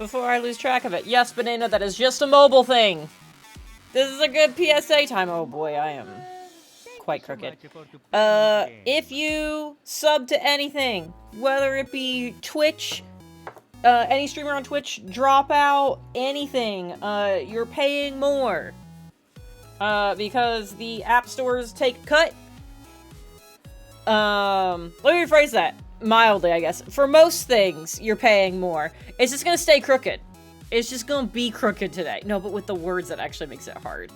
before I lose track of it. Yes, Banana, that is just a mobile thing. This is a good PSA time. Oh boy, I am quite crooked. If you sub to anything, whether it be Twitch, any streamer on Twitch, Dropout, anything, you're paying more. Because the app stores take a cut. Let me rephrase that mildly, I guess. For most things, you're paying more. It's just gonna stay crooked. It's just gonna be crooked today. No, but with the words, that actually makes it hard.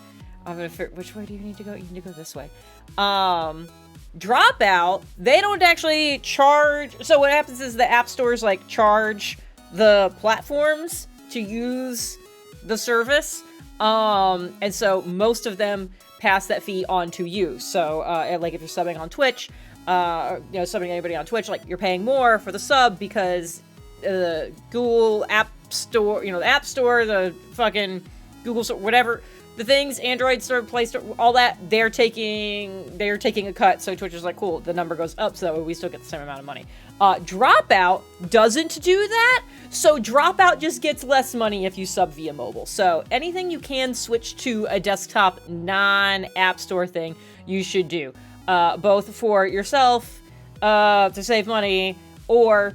I'm gonna figure, which way do you need to go? You need to go this way. Dropout, they don't actually charge. So what happens is the app stores, like, charge the platforms to use the service. And so most of them pass that fee on to you. So, like, if you're subbing on Twitch, subbing anybody on Twitch, like, you're paying more for the sub because the Google App Store, the App Store, the fucking Google Store, whatever, the things, Android Store, Play Store, all that, they're taking a cut. So Twitch is like, cool, the number goes up so that way we still get the same amount of money. Dropout doesn't do that. So Dropout just gets less money if you sub via mobile. So anything you can switch to a desktop non-App Store thing, you should do. Both for yourself, to save money, or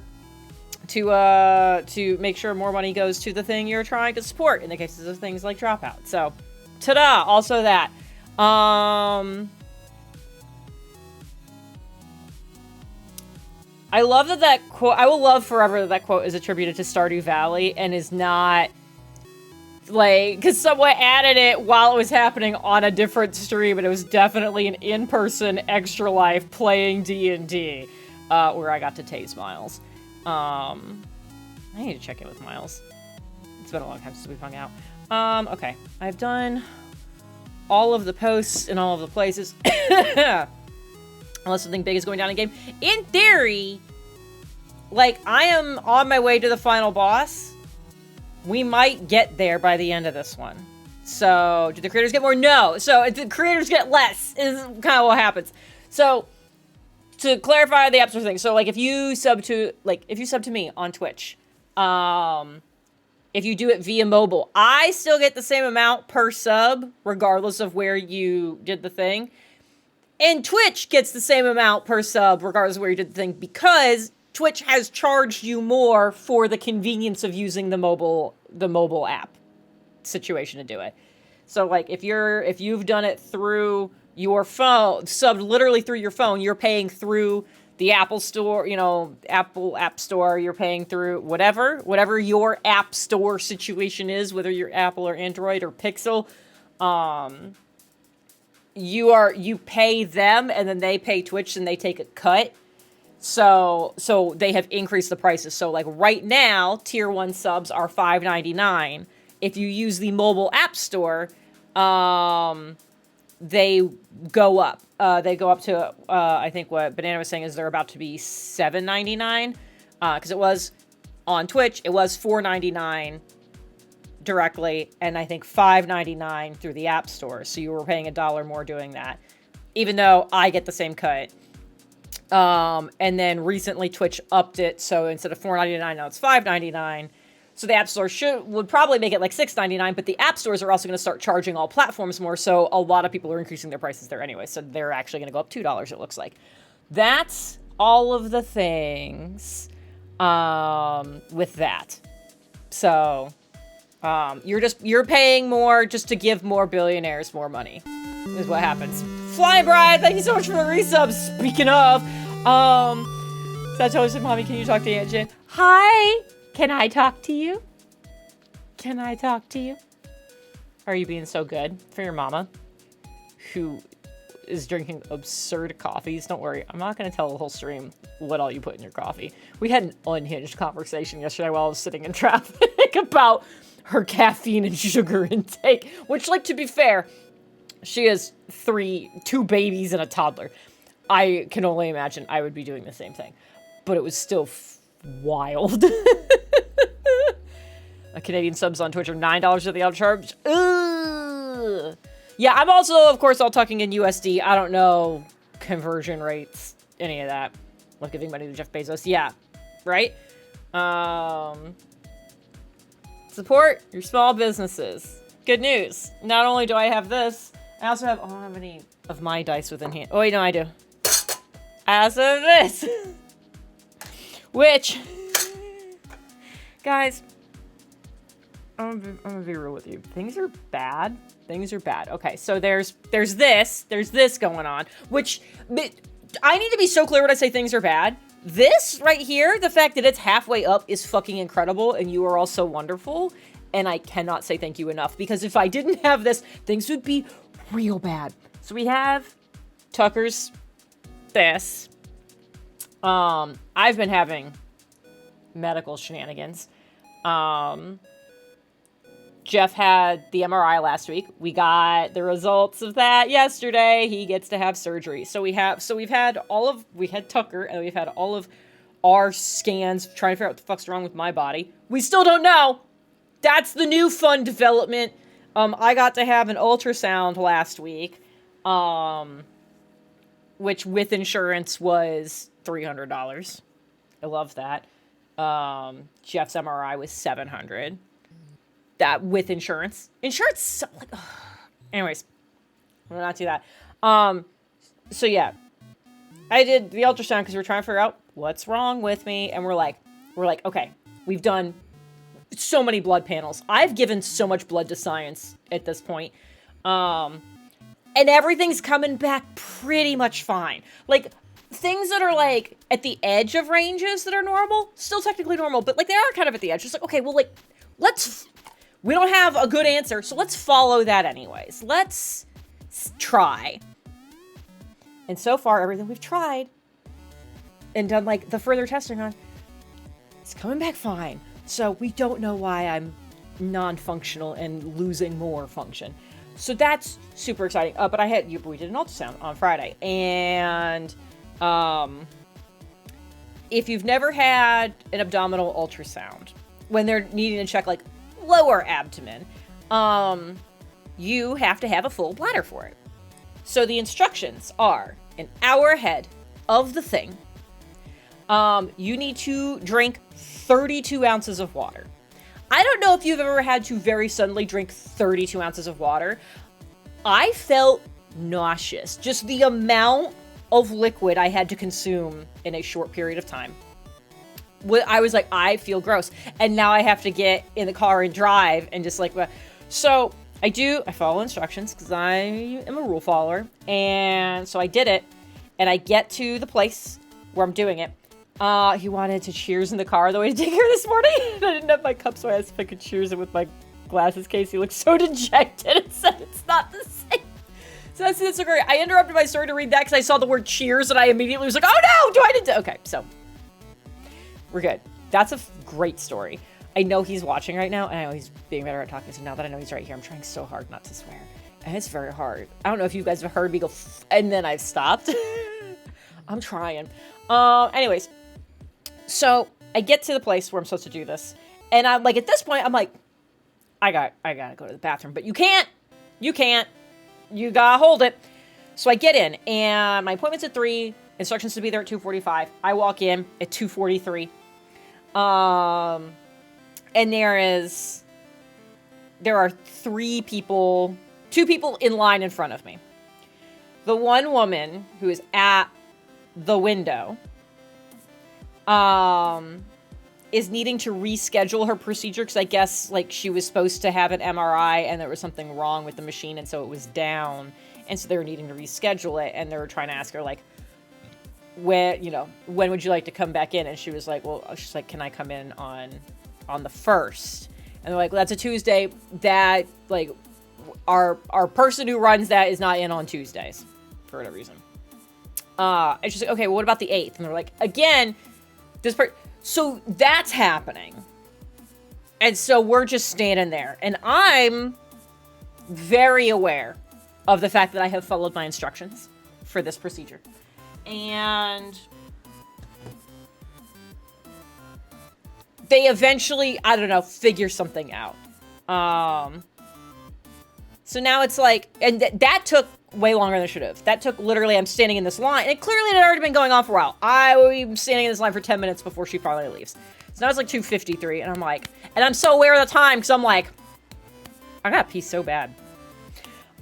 to make sure more money goes to the thing you're trying to support in the cases of things like Dropout. So, ta-da! Also that. I love that quote. I will love forever that quote is attributed to Stardew Valley and is not, like, because someone added it while it was happening on a different stream, and it was definitely an in-person Extra Life playing D&D, where I got to tase Miles. I need to check in with Miles. It's been a long time since we've hung out. Okay. I've done all of the posts in all of the places. Unless something big is going down in game. In theory, like, I am on my way to the final boss. We might get there by the end of this one. So, do the creators get more? No. So, the creators get less, is kind of what happens. So, to clarify the App Store thing, so, like, if you sub to me on Twitch, if you do it via mobile, I still get the same amount per sub, regardless of where you did the thing. And Twitch gets the same amount per sub, regardless of where you did the thing, because Twitch has charged you more for the convenience of using the mobile app situation to do it. So, like, if you've done it through your phone, subbed literally through your phone, you're paying through the Apple Store, Apple App Store, you're paying through whatever your App Store situation is, whether you're Apple or Android or Pixel, you pay them, and then they pay Twitch, and they take a cut. So they have increased the prices. So, like, right now, tier 1 subs are $5.99. If you use the mobile app store, they go up. They go up to, I think what Banana was saying is they're about to be $7.99. Because it was, on Twitch, it was $4.99 directly, and I think $5.99 through the App Store. So you were paying $1 more doing that, even though I get the same cut. And then recently Twitch upped it, so instead of $4.99, now it's $5.99. So the App Store would probably make it like $6.99, but the App Stores are also going to start charging all platforms more, so a lot of people are increasing their prices there anyway. So they're actually going to go up $2, it looks like. That's all of the things with that. So you're paying more just to give more billionaires more money, is what happens. Fly Bride, thank you so much for the resub. Speaking of, Satoshi said, Mommy, can you talk to Aunt Jen? Hi, can I talk to you? Can I talk to you? Are you being so good for your mama, who is drinking absurd coffees? Don't worry, I'm not going to tell the whole stream what all you put in your coffee. We had an unhinged conversation yesterday while I was sitting in traffic about her caffeine and sugar intake, which, like, to be fair, she has two babies and a toddler. I can only imagine I would be doing the same thing, but it was still wild. Canadian subs on Twitch are $9 at the upcharge. Ugh. Yeah, I'm also, of course, all talking in USD. I don't know conversion rates, any of that. Love giving money to Jeff Bezos. Yeah, right? Support your small businesses. Good news. Not only do I have this, I also have, I don't have any of my dice within hand. Oh, wait, no, I do. As of this. Which, guys, I'm gonna be real with you. Things are bad. Things are bad. Okay, so there's this going on, which I need to be so clear when I say things are bad. This right here, the fact that it's halfway up is fucking incredible, and you are all so wonderful, and I cannot say thank you enough, because if I didn't have this, things would be real bad. So we have Tucker's this. I've been having medical shenanigans. Jeff had the MRI last week. We got the results of that yesterday. He gets to have surgery. So we had Tucker, and we've had all of our scans trying to figure out what the fuck's wrong with my body. We still don't know. That's the new fun development. I got to have an ultrasound last week, which with insurance was $300. I love that. Jeff's MRI was $700. That with insurance. Insurance, like, ugh. Anyways, we'll not do that. So yeah, I did the ultrasound because we're trying to figure out what's wrong with me, and we're like, okay, we've done so many blood panels. I've given so much blood to science at this point, and everything's coming back pretty much fine. Like, things that are, like, at the edge of ranges that are normal, still technically normal, but, like, they are kind of at the edge. Just like, okay, well, like, we don't have a good answer, so let's follow that anyways. Let's try. And so far, everything we've tried and done, like, the further testing on, it's coming back fine. So we don't know why I'm non-functional and losing more function. So that's super exciting. But we did an ultrasound on Friday. And if you've never had an abdominal ultrasound, when they're needing to check, like, lower abdomen, you have to have a full bladder for it. So the instructions are an hour ahead of the thing. You need to drink 32 ounces of water. I don't know if you've ever had to very suddenly drink 32 ounces of water. I felt nauseous. Just the amount of liquid I had to consume in a short period of time. I was like, I feel gross. And now I have to get in the car and drive and just like, so I follow instructions because I am a rule follower. And so I did it, and I get to the place where I'm doing it. He wanted to cheers in the car on the way to take her this morning. I didn't have my cup, so I asked if I could cheers it with my glasses case. He looked so dejected and said it's not the same. So that's so great. I interrupted my story to read that because I saw the word cheers, and I immediately was like, oh no, okay, so we're good. That's a great story. I know he's watching right now, and I know he's being better at talking, so now that I know he's right here, I'm trying so hard not to swear. And it's very hard. I don't know if you guys have heard me go, and then I've stopped. I'm trying. Anyways, so I get to the place where I'm supposed to do this, and I'm like, at this point, I'm like, I gotta go to the bathroom, but you can't, you gotta hold it. So I get in, and my appointment's at 3, instructions to be there at 2:45. I walk in at 2:43. And there are 2 people in line in front of me. The one woman who is at the window, is needing to reschedule her procedure because I guess, like, she was supposed to have an MRI and there was something wrong with the machine, and so it was down, and so they were needing to reschedule it, and they were trying to ask her, like, when would you like to come back in? And she was like, can I come in on the 1st? And they're like, well, that's a Tuesday. That, like, our person who runs that is not in on Tuesdays for whatever reason. And she's like, okay, well, what about the 8th? And they're like, again, so that's happening. And so we're just standing there, and I'm very aware of the fact that I have followed my instructions for this procedure. And they eventually, I don't know, figure something out. So now it's like, and that took way longer than it should have. That took literally, I'm standing in this line, and clearly it had already been going on for a while. I was standing in this line for 10 minutes before she finally leaves. So now it's like 2:53, and I'm like, and I'm so aware of the time, because I'm like, I gotta pee so bad.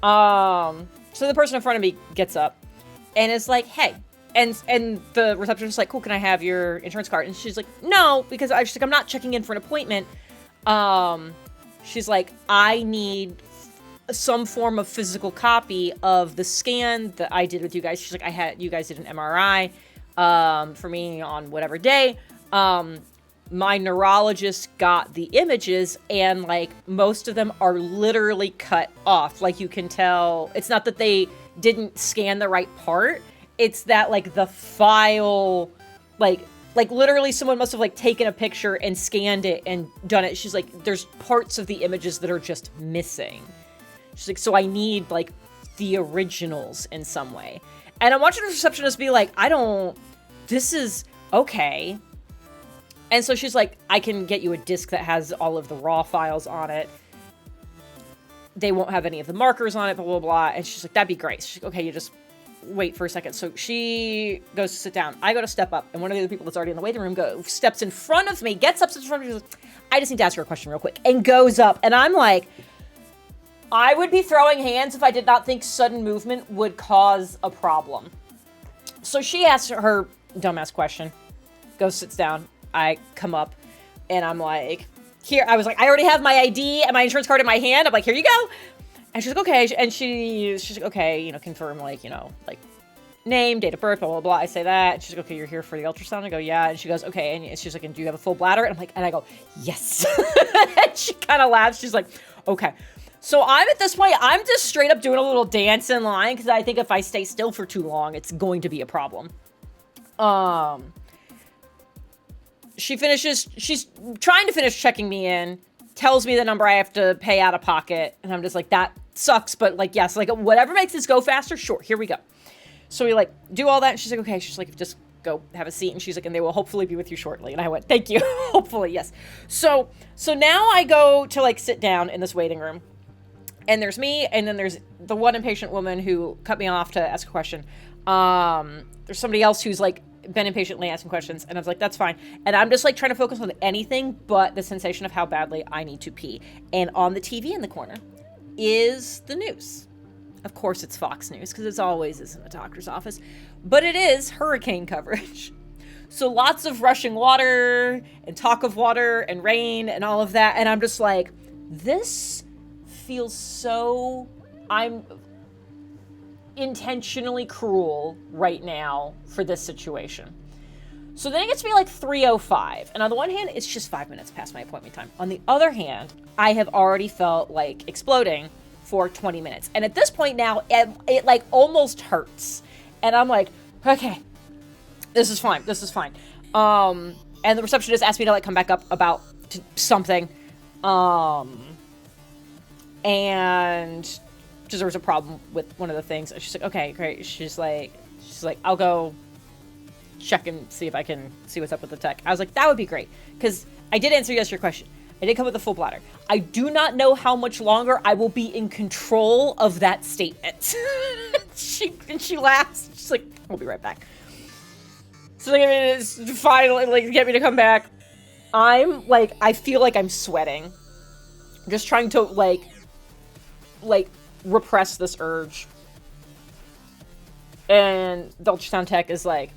So the person in front of me gets up, and is like, hey, and the receptionist's like, cool, can I have your insurance card? And she's like, no, because she's like, I'm not checking in for an appointment. She's like, I need some form of physical copy of the scan that I did with you guys. She's like, you guys did an MRI, for me on whatever day. My neurologist got the images, and like most of them are literally cut off. Like you can tell, it's not that they didn't scan the right part. It's that like the file, like literally someone must have like taken a picture and scanned it and done it. She's like, there's parts of the images that are just missing. She's like, so I need like the originals in some way. And I'm watching the receptionist be like, this is okay. And so she's like, I can get you a disc that has all of the raw files on it. They won't have any of the markers on it, blah, blah, blah. And she's like, that'd be great. She's like, okay, you just wait for a second. So she goes to sit down. I go to step up. And one of the other people that's already in the waiting room steps in front of me, gets up, sits in front of me. She's like, I just need to ask her a question real quick. And goes up. And I'm like, I would be throwing hands if I did not think sudden movement would cause a problem. So she asks her dumbass question, goes, sits down. I come up, and I'm like, here, I was like, I already have my ID and my insurance card in my hand. I'm like, here you go. And she's like, okay. And she's like, okay, confirm, like, like name, date of birth, blah, blah, blah. I say that. And she's like, okay, you're here for the ultrasound? I go, yeah. And she goes, okay. And she's like, and do you have a full bladder? And I'm like, and I go, yes. And she kind of laughs. She's like, okay. So I'm at this point, I'm just straight up doing a little dance in line, because I think if I stay still for too long, it's going to be a problem. She's trying to finish checking me in, tells me the number I have to pay out of pocket, and I'm just like, that sucks, but like, yes, like whatever makes this go faster, sure, here we go. So we like do all that, and she's like, okay, she's like, just go have a seat, and she's like, and they will hopefully be with you shortly. And I went, thank you, hopefully, yes. So now I go to like sit down in this waiting room, and there's me, and then there's the one impatient woman who cut me off to ask a question. There's somebody else who's like been impatiently asking questions, and I was like, that's fine. And I'm just like trying to focus on anything but the sensation of how badly I need to pee. And on the TV in the corner is the news. Of course it's Fox News, because it always is in a doctor's office, but it is hurricane coverage. So lots of rushing water and talk of water and rain and all of that. And I'm just like, this feels so, I'm intentionally cruel right now for this situation. So then it gets to be like 3:05, and on the one hand, it's just 5 minutes past my appointment time. On the other hand, I have already felt like exploding for 20 minutes, and at this point now, it like almost hurts, and I'm like, okay, this is fine. And the receptionist asked me to like come back up about something, and because there was a problem with one of the things. She's like, okay, great. She's like, I'll go check and see if I can see what's up with the tech. I was like, that would be great. Because I did answer yes your question. I did come with a full bladder. I do not know how much longer I will be in control of that statement. she laughs. She's like, we'll be right back. So they finally like get me to come back. I'm like, I feel like I'm sweating. I'm just trying to like repress this urge. And the ultrasound tech is like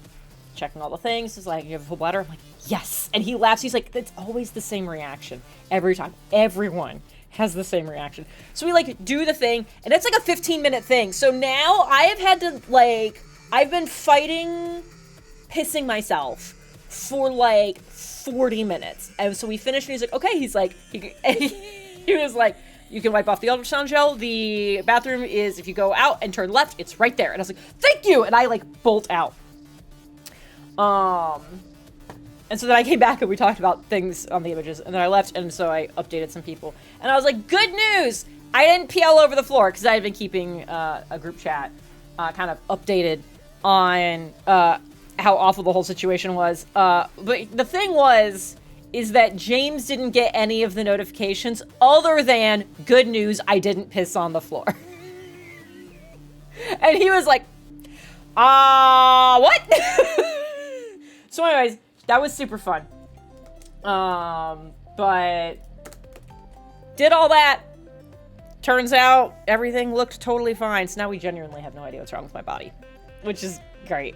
checking all the things. He's like, you have a full bladder? I'm like, yes. And he laughs. He's like, it's always the same reaction every time. Everyone has the same reaction. So we like do the thing, and it's like a 15-minute thing. So now I have had to like, I've been fighting pissing myself for like 40 minutes. And so we finished, and he's like, okay. He's like, he was like, you can wipe off the ultrasound gel. The bathroom is, if you go out and turn left, it's right there. And I was like, thank you. And I like bolt out. And so then I came back and we talked about things on the images, and then I left, and so I updated some people. And I was like, good news! I didn't pee all over the floor, because I had been keeping a group chat kind of updated on how awful the whole situation was. But the thing is that James didn't get any of the notifications other than, good news, I didn't piss on the floor. And he was like, what? So anyways, that was super fun. But did all that. Turns out everything looked totally fine. So now we genuinely have no idea what's wrong with my body, which is great.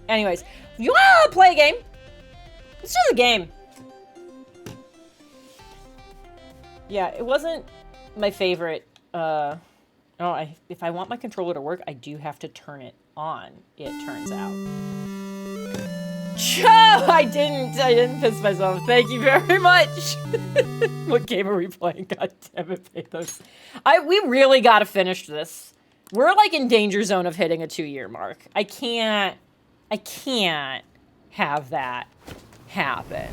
Anyways, you want to play a game? Let's do the game. Yeah, it wasn't my favorite. If I want my controller to work, I do have to turn it on, it turns out. I didn't piss myself. Thank you very much. What game are we playing? God damn it, Pathos. We really gotta finish this. We're like in danger zone of hitting a 2-year mark. I can't have that happen.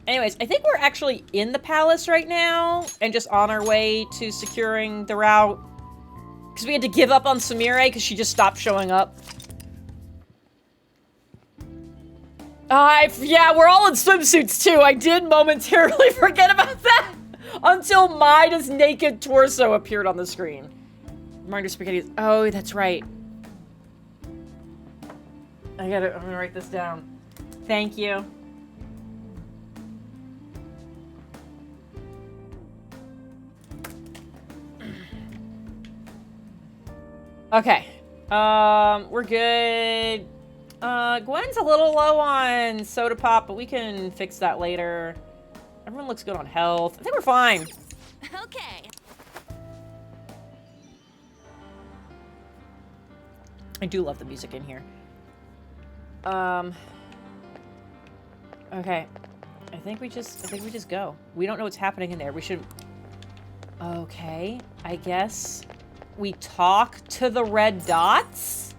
Anyways, I think we're actually in the palace right now and just on our way to securing the route. Because we had to give up on Samire because she just stopped showing up. Yeah, we're all in swimsuits too. I did momentarily forget about that until Maida's naked torso appeared on the screen. Reminder spaghetti. Oh, that's right. I'm gonna write this down. Thank you. Okay. We're good. Gwen's a little low on soda pop, but we can fix that later. Everyone looks good on health. I think we're fine. Okay. I do love the music in here. Okay. I think we just go. We don't know what's happening in there. We should... Okay. I guess we talk to the red dots?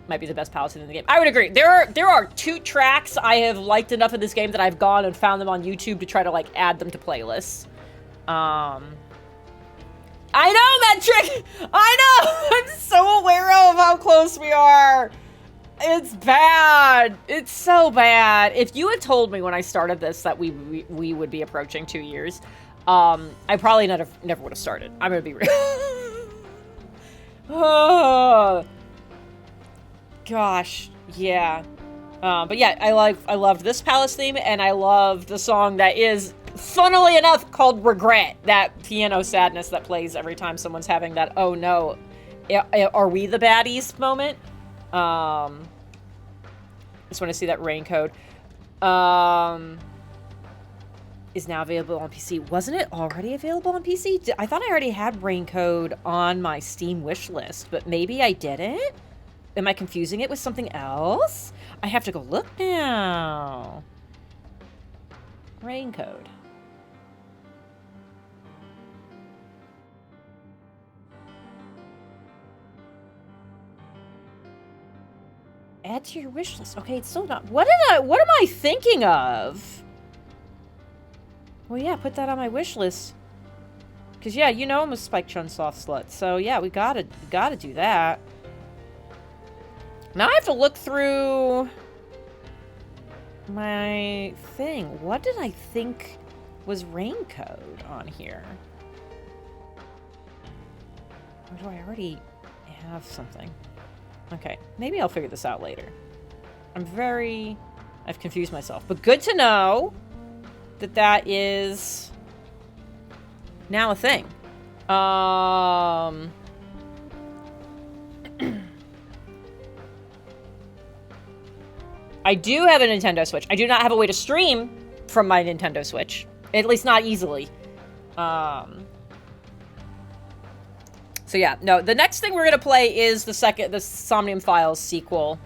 Might be the best palace in the game. I would agree. There are 2 tracks I have liked enough in this game that I've gone and found them on YouTube to try to, like, add them to playlists. I know that trick! I know! I'm so aware of how close we are! It's bad! It's so bad. If you had told me when I started this that we would be approaching 2 years, I probably never would have started. I'm gonna be real. Oh, gosh, yeah. But yeah, I loved this palace theme, and I love the song that is, funnily enough, called Regret. That piano sadness that plays every time someone's having that, oh no, are we the baddies moment? Just want to see that rain code. Is now available on PC. Wasn't it already available on PC? I thought I already had rain code on my Steam wish list, but maybe I didn't? Am I confusing it with something else? I have to go look now. Rain code. Add to your wish list. Okay, it's still not. What am I thinking of? Well, yeah, put that on my wish list. Cause yeah, you know I'm a Spike Chunsoft slut, so yeah, we gotta do that. Now I have to look through my thing. What did I think was rain code on here? Or do I already have something? Okay, maybe I'll figure this out later. I've confused myself, but good to know that is now a thing. I do have a Nintendo Switch. I do not have a way to stream from my Nintendo Switch. At least not easily. So yeah, no, the next thing we're gonna play is the Somnium Files sequel.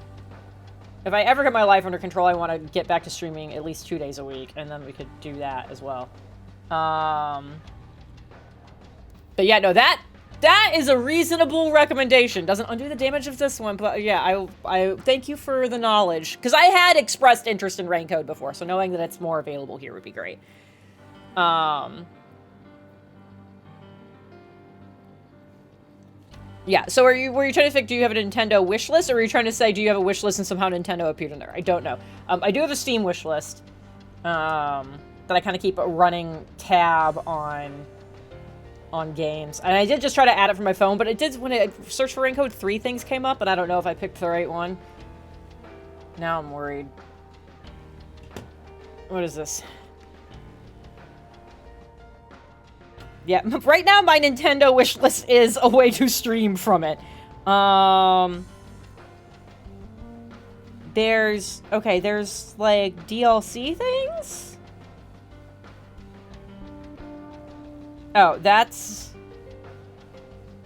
If I ever get my life under control, I want to get back to streaming at least 2 days a week, and then we could do that as well. But yeah, no, that is a reasonable recommendation. Doesn't undo the damage of this one, but yeah, I thank you for the knowledge. Because I had expressed interest in rain code before, so knowing that it's more available here would be great. Yeah, so were you trying to think, do you have a Nintendo wish list, or were you trying to say, do you have a wish list and somehow Nintendo appeared in there? I don't know. I do have a Steam wish list, that I kind of keep a running tab on, on games. And I did just try to add it from my phone, but it did, when I searched for rain code, 3 things came up, and I don't know if I picked the right one. Now I'm worried. What is this? Yeah, right now my Nintendo wish list is a way to stream from it. There's like DLC things? Oh, that's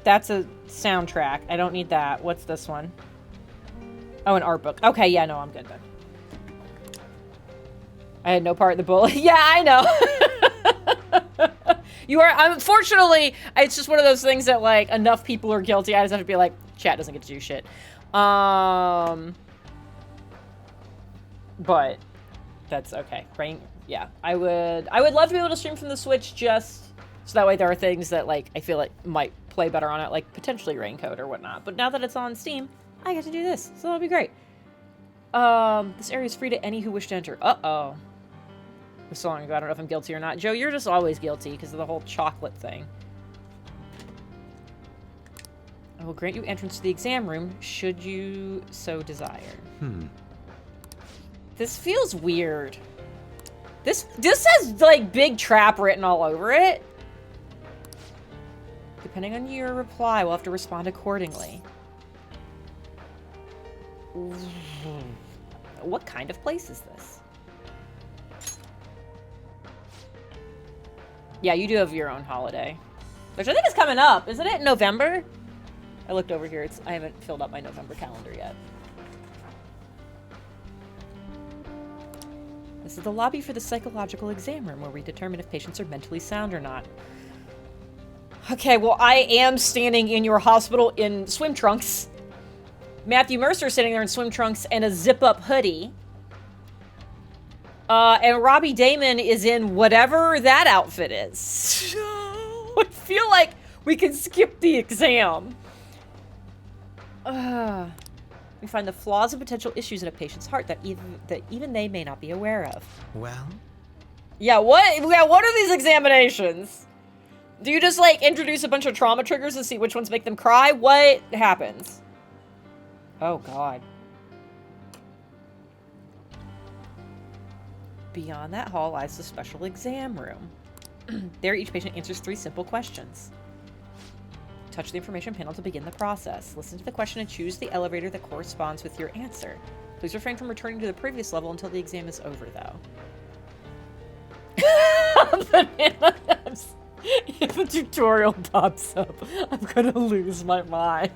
a soundtrack. I don't need that. What's this one? Oh, an art book. Okay, yeah, no, I'm good then. I had no part in the bullet. Yeah, I know. You are, unfortunately, it's just one of those things that, like, enough people are guilty. I just have to be like, chat doesn't get to do shit. But that's okay. Rain, yeah. I would love to be able to stream from the Switch just so that way there are things that, like, I feel like might play better on it, like potentially Raincoat or whatnot. But now that it's on Steam, I get to do this, so that'll be great. This area is free to any who wish to enter. Uh-oh. It was so long ago, I don't know if I'm guilty or not. Joe, you're just always guilty because of the whole chocolate thing. I will grant you entrance to the exam room, should you so desire. This feels weird. This has, like, big trap written all over it. Depending on your reply, we'll have to respond accordingly. What kind of place is this? Yeah, you do have your own holiday. Which I think is coming up. Isn't it in November? I looked over here. I haven't filled up my November calendar yet. This is the lobby for the psychological exam room where we determine if patients are mentally sound or not. Okay, well, I am standing in your hospital in swim trunks. Matthew Mercer is sitting there in swim trunks and a zip-up hoodie. And Robbie Damon is in whatever that outfit is. I feel like we can skip the exam. We find the flaws and potential issues in a patient's heart that even they may not be aware of. Well? Yeah, what are these examinations? Do you just, like, introduce a bunch of trauma triggers and see which ones make them cry? What happens? Oh, God. Beyond that hall lies the special exam room. There, each patient answers 3 simple questions. Touch the information panel to begin the process. Listen to the question and choose the elevator that corresponds with your answer. Please refrain from returning to the previous level until the exam is over, though. If a tutorial pops up, I'm gonna lose my mind.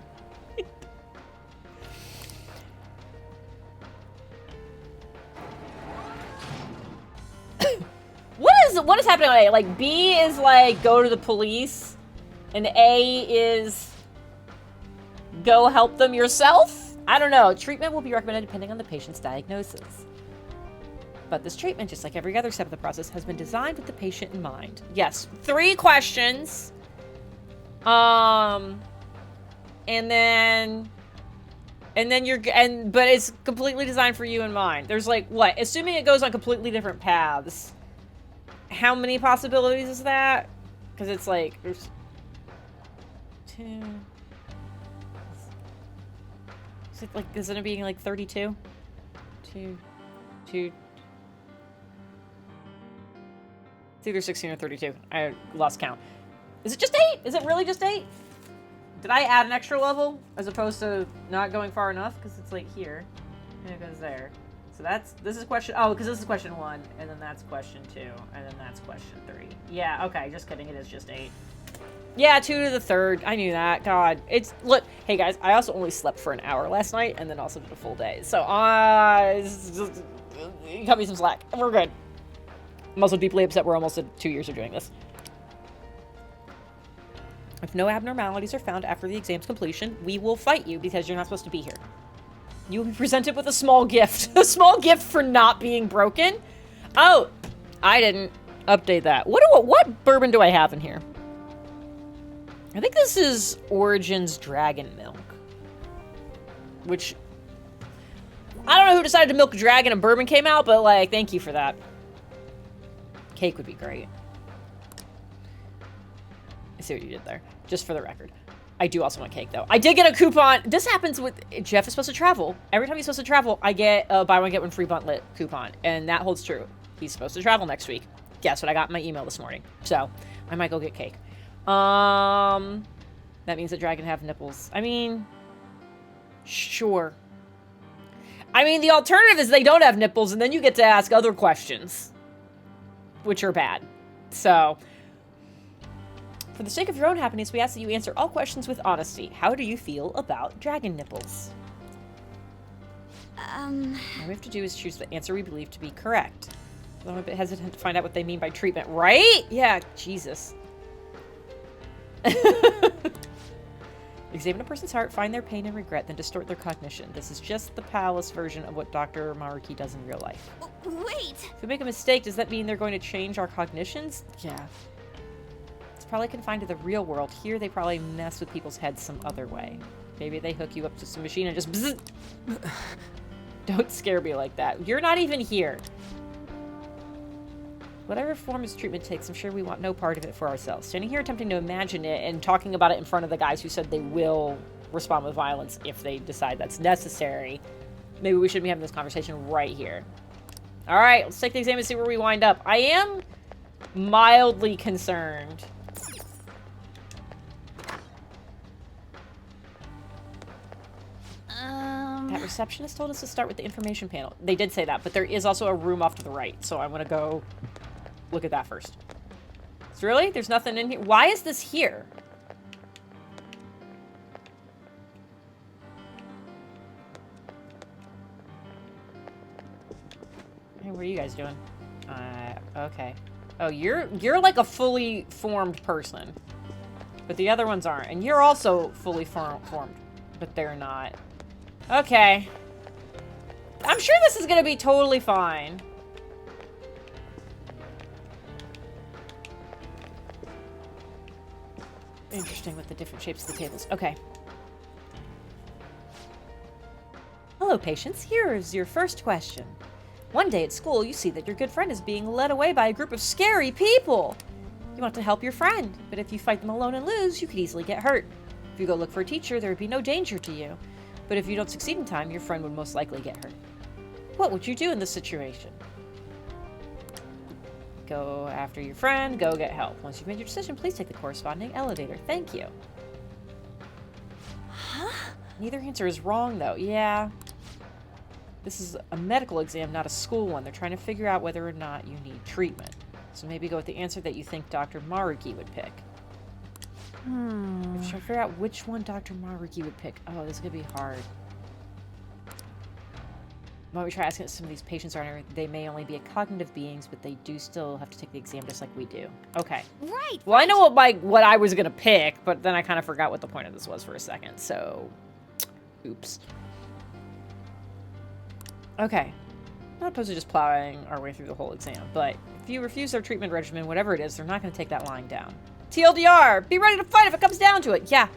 What is happening on A? Like, B is like, go to the police, and A is go help them yourself? I don't know. Treatment will be recommended depending on the patient's diagnosis. But this treatment, just like every other step of the process, has been designed with the patient in mind. Yes, 3 questions. And then but it's completely designed for you in mind. There's like, what? Assuming it goes on completely different paths. How many possibilities is that? Because it's like, there's 2. Is it like, isn't it being like 32? 2. It's either 16 or 32. I lost count. Is it just 8? Is it really just 8? Did I add an extra level as opposed to not going far enough? Because it's like here, and it goes there. So this is question, because this is question 1, and then that's question 2, and then that's question 3. Yeah, okay, just kidding, it is just 8. Yeah, 2 to the 3rd, I knew that, God. Look, hey guys, I also only slept for an hour last night, and then also did a full day. So, cut me some slack, we're good. I'm also deeply upset we're almost at 2 years of doing this. If no abnormalities are found after the exam's completion, we will fight you because you're not supposed to be here. You will be presented with a small gift. A small gift for not being broken? Oh, I didn't update that. What bourbon do I have in here? I think this is Origins Dragon Milk. Which, I don't know who decided to milk a dragon and bourbon came out, but, like, thank you for that. Cake would be great. see what you did there. Just for the record. I do also want cake, though. I did get a coupon. This happens with... Jeff is supposed to travel. Every time he's supposed to travel, I get a buy one, get one free Buntlet coupon. And that holds true. He's supposed to travel next week. Guess what I got in my email this morning. So, I might go get cake. That means that dragon have nipples. I mean... Sure. I mean, the alternative is they don't have nipples, and then you get to ask other questions. Which are bad. So... For the sake of your own happiness, we ask that you answer all questions with honesty. How do you feel about dragon nipples? All we have to do is choose the answer we believe to be correct. I'm a bit hesitant to find out what they mean by treatment, right? Yeah, Jesus. Examine a person's heart, find their pain and regret, then distort their cognition. This is just the palace version of what Dr. Maruki does in real life. Wait! If we make a mistake, does that mean they're going to change our cognitions? Yeah. Probably confined to the real world. Here, they probably mess with people's heads some other way. Maybe they hook you up to some machine and just bzzz. Don't scare me like that. You're not even here. Whatever form his treatment takes, I'm sure we want no part of it for ourselves. Standing here attempting to imagine it and talking about it in front of the guys who said they will respond with violence if they decide that's necessary. Maybe we shouldn't be having this conversation right here. Alright, let's take the exam and see where we wind up. I am mildly concerned. That receptionist told us to start with the information panel. They did say that, but there is also a room off to the right, so I want to go look at that first. So really? There's nothing in here? Why is this here? Hey, what are you guys doing? Okay. Oh, you're like a fully formed person. But the other ones aren't. And you're also fully formed. But they're not. Okay. I'm sure this is gonna be totally fine. Interesting with the different shapes of the tables. Okay. Hello, patients. Here is your first question. One day at school, you see that your good friend is being led away by a group of scary people. You want to help your friend, but if you fight them alone and lose, you could easily get hurt. If you go look for a teacher, there would be no danger to you. But if you don't succeed in time, your friend would most likely get hurt. What would you do in this situation? Go after your friend, go get help. Once you've made your decision, please take the corresponding elevator. Thank you. Huh? Neither answer is wrong, though. Yeah. This is a medical exam, not a school one. They're trying to figure out whether or not you need treatment. So maybe go with the answer that you think Dr. Maruki would pick. I'm trying to figure out which one Dr. Maruki would pick. Oh, this is going to be hard. Why don't we try asking some of these patients they may only be cognitive beings, but they do still have to take the exam just like we do. Okay. Right. Well, I know what I was going to pick, but then I kind of forgot what the point of this was for a second, so... Oops. Okay. Not opposed to just plowing our way through the whole exam, but if you refuse their treatment regimen, whatever it is, they're not going to take that lying down. TLDR! Be ready to fight if it comes down to it! Yeah.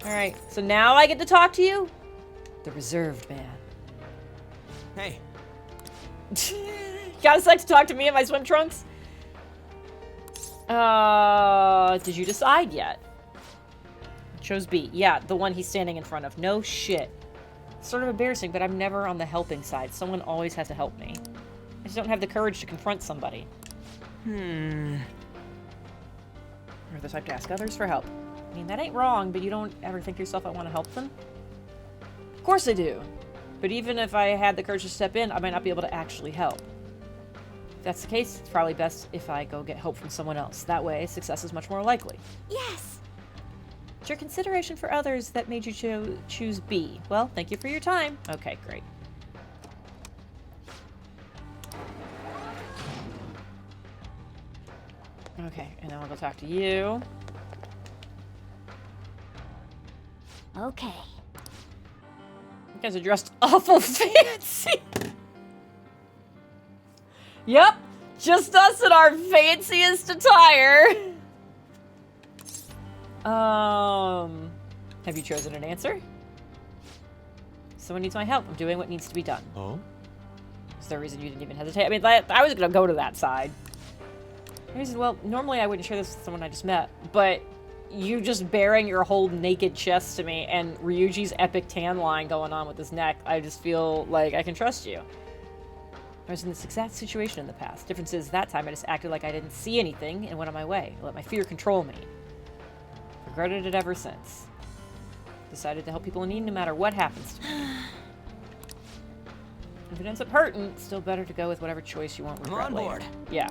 Alright, so now I get to talk to you? The reserved man. Hey. Got a sec to talk to me in my swim trunks? Did you decide yet? Chose B. Yeah, the one he's standing in front of. No shit. It's sort of embarrassing, but I'm never on the helping side. Someone always has to help me. I just don't have the courage to confront somebody. Or the type to ask others for help. I mean, that ain't wrong, but you don't ever think to yourself, I want to help them? Of course I do. But even if I had the courage to step in, I might not be able to actually help. If that's the case, it's probably best if I go get help from someone else. That way, success is much more likely. Yes. It's your consideration for others that made you choose B. Well, thank you for your time. Okay, great. Okay, and then I'll go talk to you. Okay. You guys are dressed awful fancy. Yep, just us in our fanciest attire. Have you chosen an answer? Someone needs my help. I'm doing what needs to be done. Oh? Is there a reason you didn't even hesitate? I mean, I was gonna go to that side. The reason, well, normally I wouldn't share this with someone I just met, but you just baring your whole naked chest to me and Ryuji's epic tan line going on with his neck, I just feel like I can trust you. I was in this exact situation in the past. Difference is, that time I just acted like I didn't see anything and went on my way. I let my fear control me. Regretted it ever since. Decided to help people in need no matter what happens to me. If it ends up hurting, it's still better to go with whatever choice you won't regret I'm on board. later. Yeah.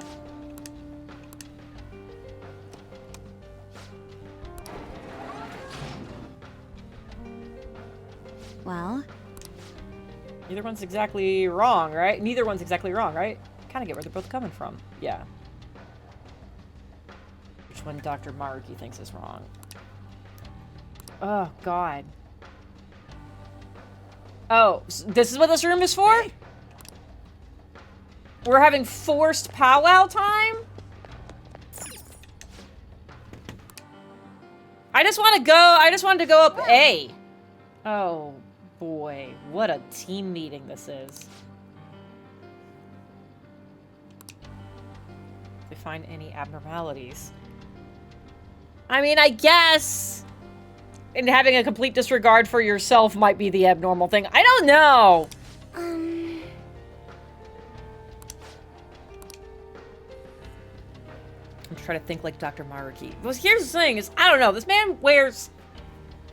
Well, Neither one's exactly wrong, right? Neither one's exactly wrong, right? Kind of get where they're both coming from. Yeah. Which one Dr. Maruki thinks is wrong? Oh, God. Oh, this is what this room is for? Hey. We're having forced powwow time? I just wanted to go up A. Oh, boy. What a team meeting this is. They find any abnormalities. I mean, I guess... And having a complete disregard for yourself might be the abnormal thing. I don't know! I'm trying to think like Dr. Maruki. Well, here's the thing, is I don't know. This man wears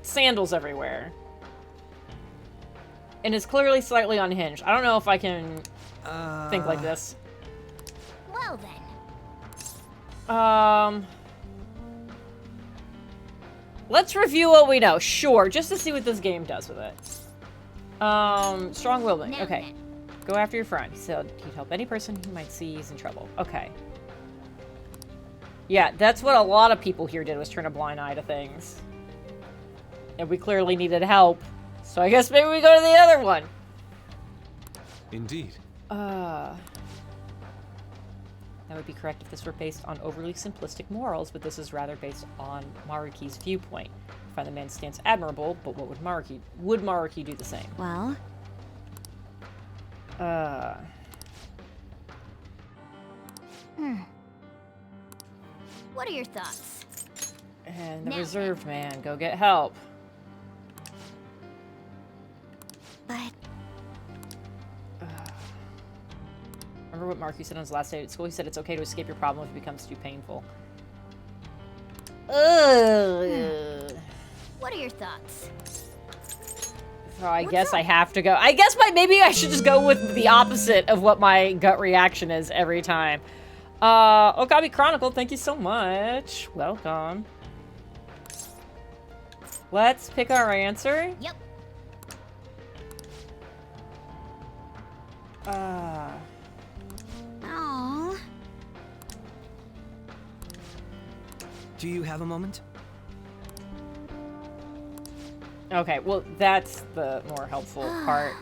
sandals everywhere. And is clearly slightly unhinged. I don't know if I can think like this. well then. Let's review what we know. Sure, just to see what this game does with it. Strong-willed. Now Okay. then. Go after your friend. He said he'd help any person who might see he's in trouble. Okay. Yeah, that's what a lot of people here did, was turn a blind eye to things. And we clearly needed help. So I guess maybe we go to the other one. Indeed. That would be correct if this were based on overly simplistic morals, but this is rather based on Maruki's viewpoint. I find the man's stance admirable, but what would Maruki do the same? Well, what are your thoughts? And the Now reserved man, go get help. But Remember what Maruki said on his last day at school? He said it's okay to escape your problem if it becomes too painful. what are your thoughts? So I What's guess I up? have to go. I guess maybe I should just go with the opposite of what my gut reaction is every time. Okabe Chronicle, thank you so much. Welcome. Let's pick our answer. Yep. Oh. Do you have a moment? Okay, well, that's the more helpful part.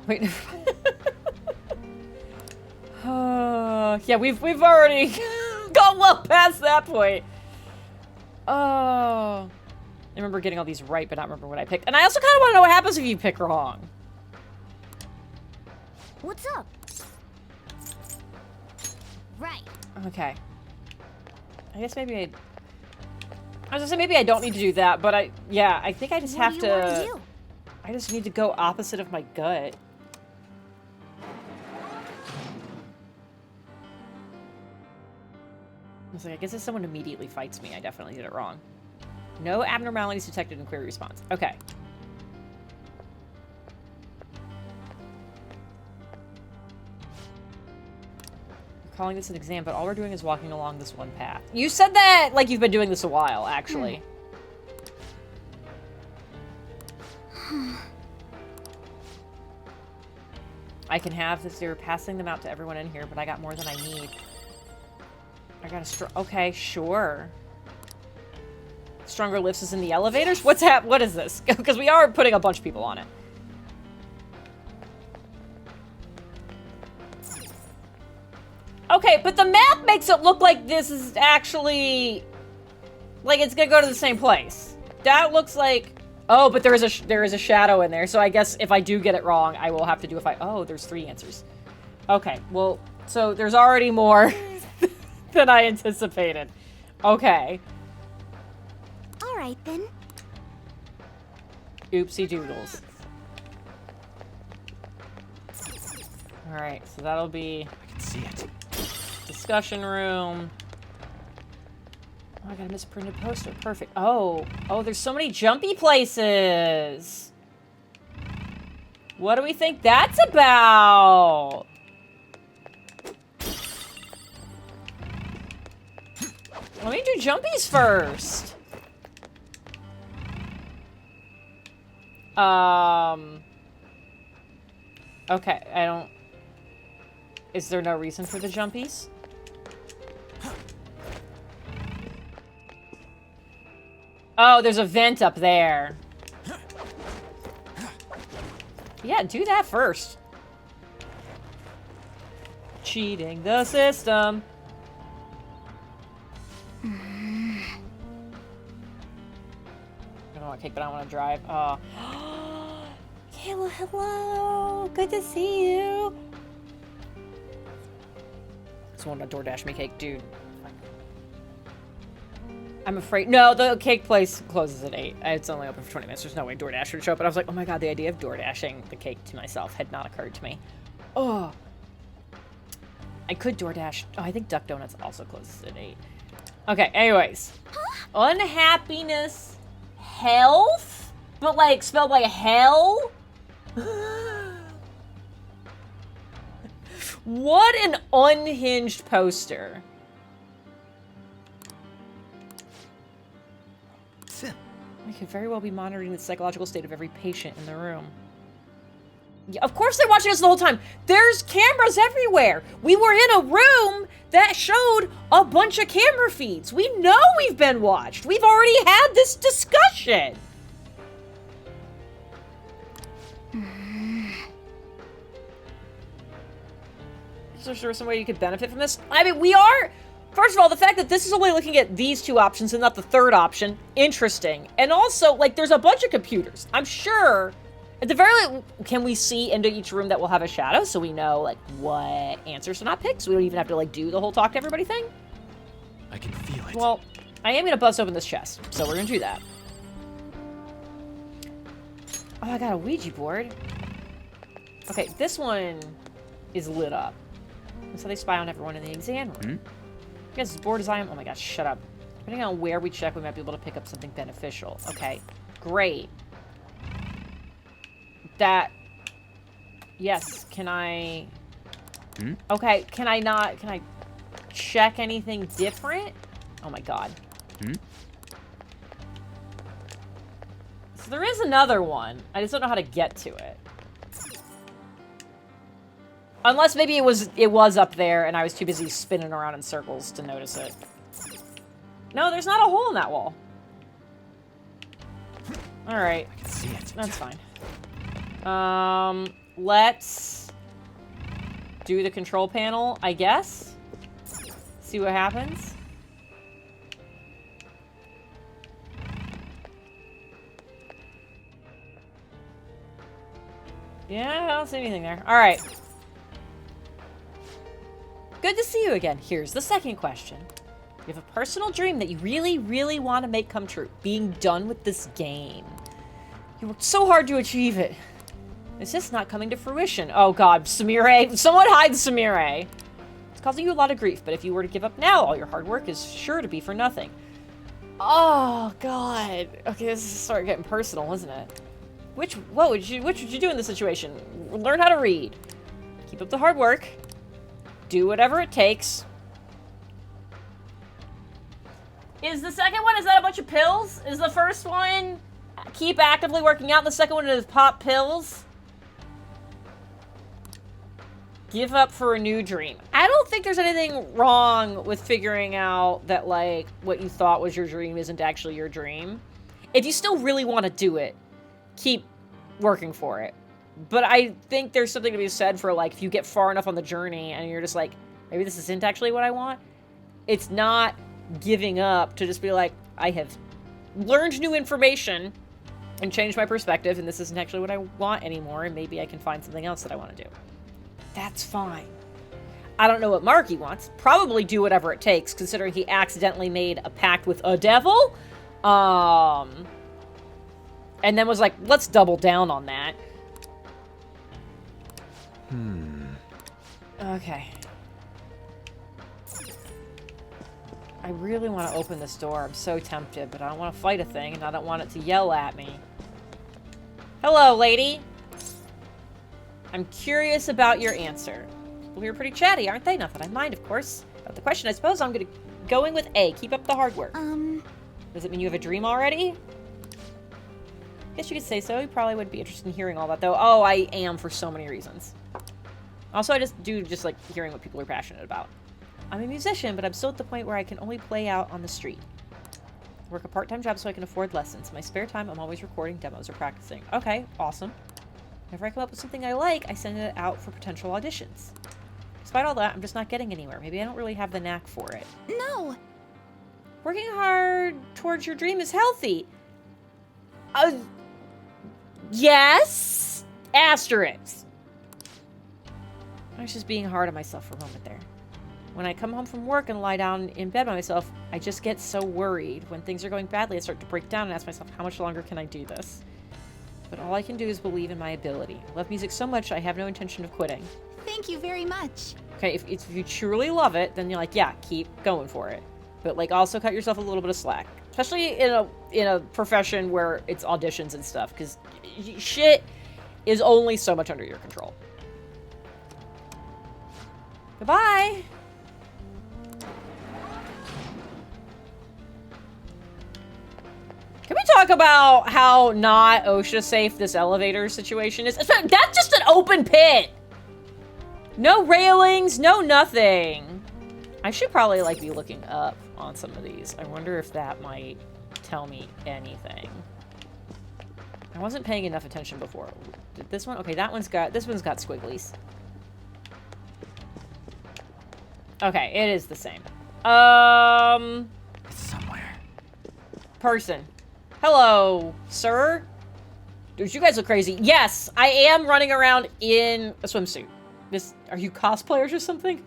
Wait. Yeah, we've already gone well past that point. Oh. I remember getting all these right, but not remember what I picked. And I also kind of want to know what happens if you pick wrong. What's up? Right. Okay. I guess maybe I was gonna say maybe I don't need to do that, but I think I just What have do you want to to. do? I just need to go opposite of my gut. I was like, I guess if someone immediately fights me, I definitely did it wrong. No abnormalities detected in query response. Okay. We're calling this an exam, but all we're doing is walking along this one path. You said that like you've been doing this a while, actually. I can have this. You're passing them out to everyone in here, but I got more than I need. I got a okay, sure. Stronger lifts is in the elevators? What is this? Because we are putting a bunch of people on it. Okay, but the map makes it look like this is actually... Like, it's gonna go to the same place. That looks like... Oh, but there is a shadow in there, so I guess if I do get it wrong, I will have to do a fight. Oh, there's 3 answers. Okay, well, so there's already more than I anticipated. Okay. right then. Oopsie doodles. Alright, so that'll be I can see it. discussion room. Oh, I got a misprinted poster. Perfect. Oh, there's so many jumpy places. What do we think that's about? Let me do jumpies first. Okay, I don't... Is there no reason for the jumpies? Oh, there's a vent up there. Yeah, do that first. Cheating the system. I don't want cake, but I want to drive. Oh. Kayla, hello. Good to see you. Someone to DoorDash me cake, dude. I'm afraid. No, the cake place closes at 8. It's only open for 20 minutes. There's no way DoorDash would show up. But I was like, oh my god, the idea of DoorDashing the cake to myself had not occurred to me. Oh. I could DoorDash. Oh, I think Duck Donuts also closes at 8. Okay, anyways. Unhappiness. Health? But like, spelled like hell? What an unhinged poster. We could very well be monitoring the psychological state of every patient in the room. Yeah, of course they're watching us the whole time. There's cameras everywhere. We were in a room that showed a bunch of camera feeds. We know we've been watched. We've already had this discussion. Is there some way you could benefit from this? I mean, we are... First of all, the fact that this is only looking at these two options and not the third option, interesting. And also, like, there's a bunch of computers. I'm sure, at the very least, can we see into each room that will have a shadow so we know, like, what answers to not pick? So we don't even have to, like, do the whole talk to everybody thing? I can feel it. Well, I am going to bust open this chest, so we're going to do that. Oh, I got a Ouija board. Okay, this one is lit up. So they spy on everyone in the exam room. You guys, as bored as I am... Oh my gosh, shut up. Depending on where we check, we might be able to pick up something beneficial. Okay, great. That... Yes, can I... Okay, can I not... Can I check anything different? Oh my god. So there is another one. I just don't know how to get to it. Unless maybe it was up there and I was too busy spinning around in circles to notice it. No, there's not a hole in that wall. Alright. I can see it. That's fine. Let's do the control panel, I guess. See what happens. Yeah, I don't see anything there. Alright. Good to see you again. Here's the second question. You have a personal dream that you really, really want to make come true. Being done with this game. You worked so hard to achieve it. It's just not coming to fruition. Oh god, Samire. Someone hide Samire. It's causing you a lot of grief, but if you were to give up now, all your hard work is sure to be for nothing. Oh god. Okay, this is starting getting personal, isn't it? Which would you do in this situation? Learn how to read. Keep up the hard work. Do whatever it takes. Is the second one, is that a bunch of pills? Is the first one keep actively working out? The second one is pop pills? Give up for a new dream. I don't think there's anything wrong with figuring out that, like, what you thought was your dream isn't actually your dream. If you still really want to do it, keep working for it. But I think there's something to be said for, like, if you get far enough on the journey and you're just like, maybe this isn't actually what I want. It's not giving up to just be like, I have learned new information and changed my perspective, and this isn't actually what I want anymore, and maybe I can find something else that I want to do. That's fine. I don't know what Marky wants. Probably do whatever it takes, considering he accidentally made a pact with a devil. And then was like, let's double down on that. Okay. I really want to open this door. I'm so tempted, but I don't want to fight a thing, and I don't want it to yell at me. Hello, lady. I'm curious about your answer. Well, you're pretty chatty, aren't they? Not that I mind, of course. About the question, I suppose I'm going with A. Keep up the hard work. Does it mean you have a dream already? Guess you could say so. You probably would be interested in hearing all that, though. Oh, I am for so many reasons. Also, I just like hearing what people are passionate about. I'm a musician, but I'm still at the point where I can only play out on the street. I work a part-time job so I can afford lessons. In my spare time, I'm always recording demos or practicing. Okay, awesome. Whenever I come up with something I like, I send it out for potential auditions. Despite all that, I'm just not getting anywhere. Maybe I don't really have the knack for it. No! Working hard towards your dream is healthy. Yes? Asterisk. I was just being hard on myself for a moment there. When I come home from work and lie down in bed by myself, I just get so worried. When things are going badly, I start to break down and ask myself, how much longer can I do this? But all I can do is believe in my ability. I love music so much, I have no intention of quitting. Thank you very much. Okay, if you truly love it, then you're like, yeah, keep going for it. But like, also cut yourself a little bit of slack. Especially in a profession where it's auditions and stuff, because shit is only so much under your control. Goodbye! Can we talk about how not OSHA safe this elevator situation is? That's just an open pit! No railings, no nothing. I should probably like be looking up on some of these. I wonder if that might tell me anything. I wasn't paying enough attention before. Did this one? Okay, this one's got squigglies. Okay, it is the same. It's somewhere. Person. Hello, sir? Dude, you guys look crazy. Yes, I am running around in a swimsuit. Are you cosplayers or something?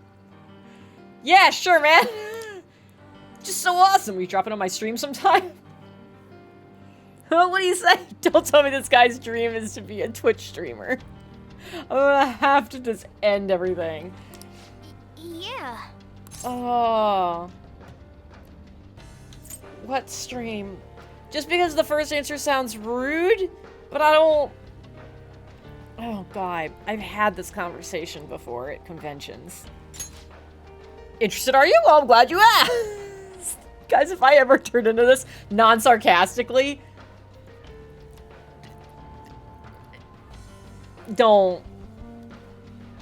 Yeah, sure, man. Just so awesome. Will you drop it on my stream sometime? What do you say? Don't tell me this guy's dream is to be a Twitch streamer. I'm gonna have to just end everything. Yeah. Oh. What stream? Just because the first answer sounds rude, but I don't... Oh, God. I've had this conversation before at conventions. Interested, are you? Well, I'm glad you asked. Guys, if I ever turn into this non-sarcastically... Don't.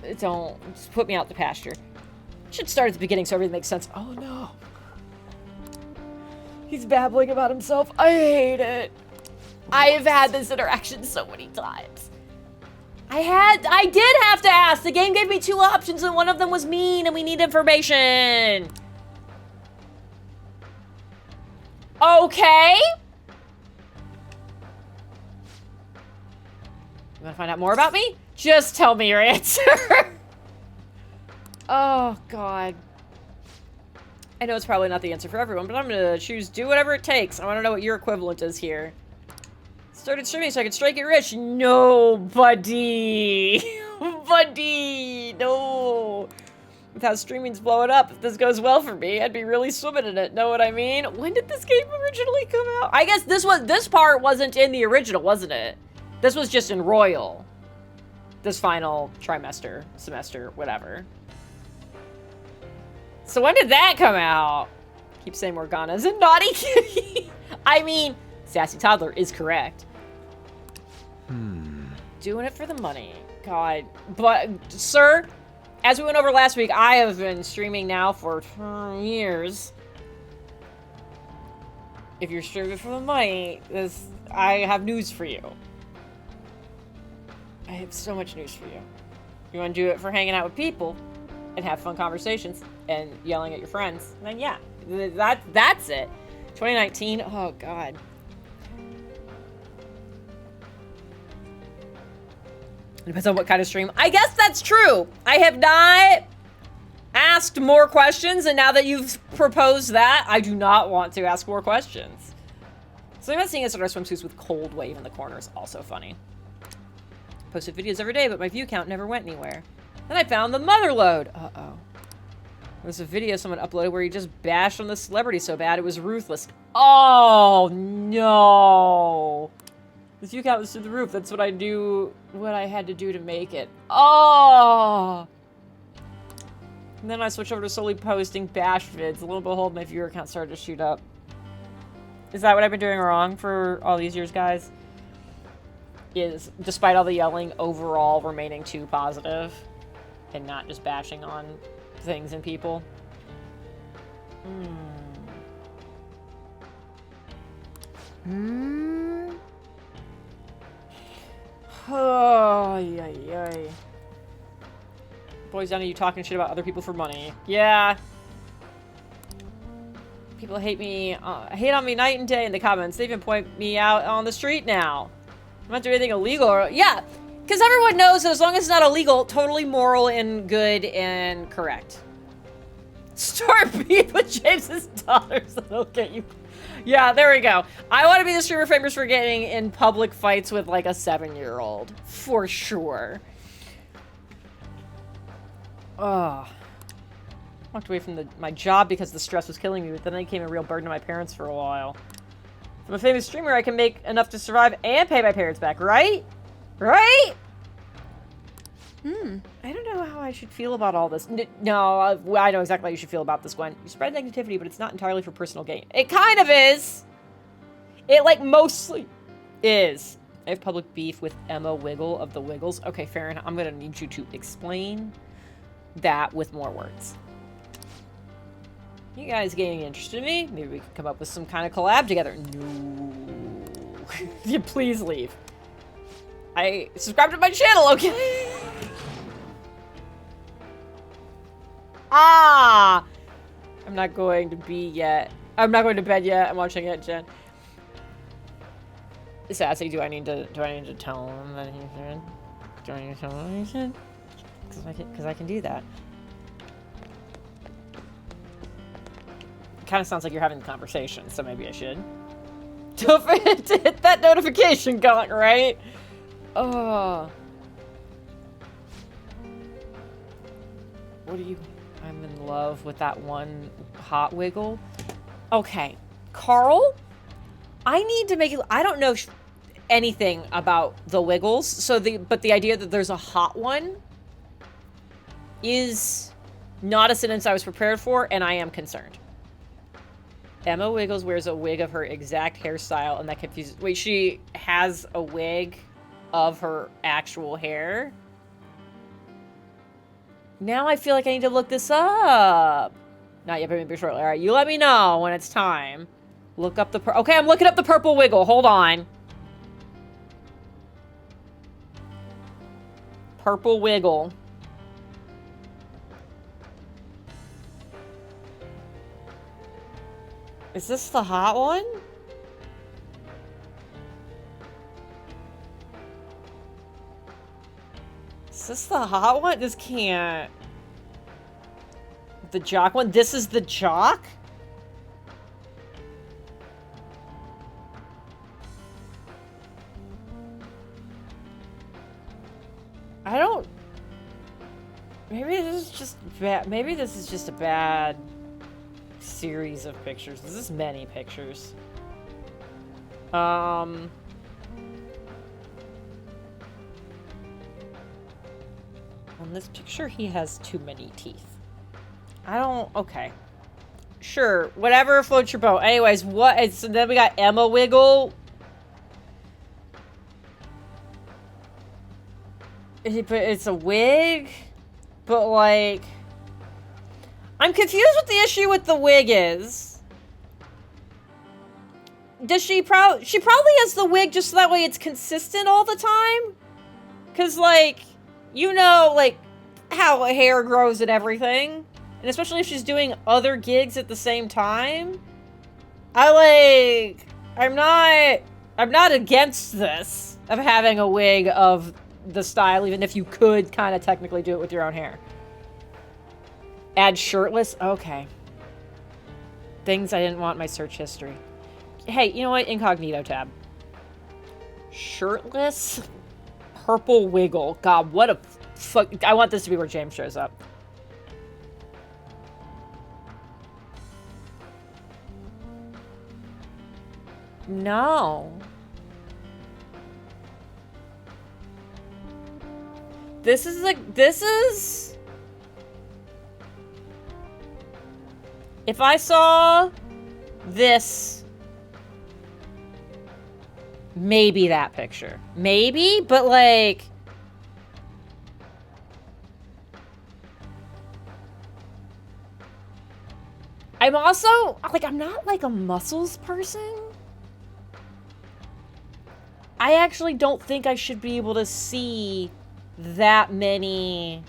Just put me out to pasture. Should start at the beginning so everything makes sense. Oh, no. He's babbling about himself. I hate it. I've had this interaction so many times. I did have to ask. The game gave me 2 options and one of them was mean and we need information. Okay. You want to find out more about me? Just tell me your answer. Oh, God. I know it's probably not the answer for everyone, but I'm gonna choose do whatever it takes. I want to know what your equivalent is here. Started streaming so I could strike it rich. No, buddy. Buddy, no. With how streaming's blowing up, if this goes well for me, I'd be really swimming in it. Know what I mean? When did this game originally come out? I guess this part wasn't in the original, wasn't it? This was just in Royal. This final trimester, semester, whatever. So when did that come out? Keep saying Morgana's a naughty kitty. I mean, Sassy Toddler is correct. Doing it for the money. God. But, sir, as we went over last week, I have been streaming now for 2 years. If you're streaming for the money, I have news for you. I have so much news for you. You want to do it for hanging out with people and have fun conversations and yelling at your friends, then yeah, that's it. 2019, oh God. Depends on what kind of stream. I guess that's true. I have not asked more questions, and now that you've proposed that, I do not want to ask more questions. So I'm not seeing us in our swimsuits with cold wave in the corner is also funny. Posted videos every day, but my view count never went anywhere. Then I found the motherload. Uh-oh. There was a video someone uploaded where he just bashed on the celebrity so bad it was ruthless. Oh, no. The view count was through the roof. That's what I had to do to make it. Oh. And then I switched over to solely posting bash vids. Lo and behold, my viewer count started to shoot up. Is that what I've been doing wrong for all these years, guys? Is, despite all the yelling, overall remaining too positive and not just bashing on things and people? Oh, yay. Boys down to you talking shit about other people for money. Yeah. People hate me, hate on me night and day in the comments. They even point me out on the street now. I'm not doing anything illegal. Yeah, because everyone knows that as long as it's not illegal, totally moral and good and correct. Start beef with James's daughters. That'll get you. Yeah, there we go. I want to be the streamer famous for getting in public fights with like a 7-year-old. For sure. Ugh. Walked away from my job because the stress was killing me, but then I became a real burden to my parents for a while. If I'm a famous streamer, I can make enough to survive and pay my parents back, right? Right? I don't know how I should feel about all this. No, I know exactly how you should feel about this, Gwen. You spread negativity, but it's not entirely for personal gain. It kind of is. It, like, mostly is. I have public beef with Emma Wiggle of the Wiggles. Okay, Farron, I'm going to need you to explain that with more words. You guys getting interested in me? Maybe we can come up with some kind of collab together. No. You please leave. I subscribe to my channel, okay? Ah! I'm not going to be yet. I'm not going to bed yet. I'm watching it, Jen. Sassy, do I need to tell him that he should? Do I need to tell him that he should? Because I can do that. It kind of sounds like you're having a conversation, so maybe I should. Don't forget to hit that notification button, right? Oh. What are you... I'm in love with that one hot wiggle. Okay. Carl? I need to make it... I don't know anything about the Wiggles, so but the idea that there's a hot one is not a sentence I was prepared for, and I am concerned. Emma Wiggles wears a wig of her exact hairstyle, and that confuses... Wait, she has a wig of her actual hair? Now I feel like I need to look this up. Not yet, but maybe shortly. All right, you let me know when it's time. Look up the... Okay, I'm looking up the purple wiggle. Hold on. Purple wiggle. Is this the hot one? Is this the hot one? This can't... The jock one? This is the jock? I don't... Maybe this is just bad. Maybe this is just a bad series of pictures. This is many pictures. On this picture, he has too many teeth. I don't... Okay. Sure. Whatever floats your boat. Anyways, what... So then we got Emma Wiggle. It's a wig? But, like... I'm confused what the issue with the wig is. Does she probably has the wig just so that way it's consistent all the time? Because, like... You know, like, how hair grows and everything. And especially if she's doing other gigs at the same time. I'm not against this. Of having a wig of the style, even if you could kind of technically do it with your own hair. Add shirtless? Okay. Things I didn't want in my search history. Hey, you know what? Incognito tab. Shirtless purple wiggle. God, what a fuck. I want this to be where James shows up. No. This is... If I saw this, maybe that picture. Maybe, but like... I'm also, like, I'm not like a muscles person. I actually don't think I should be able to see that many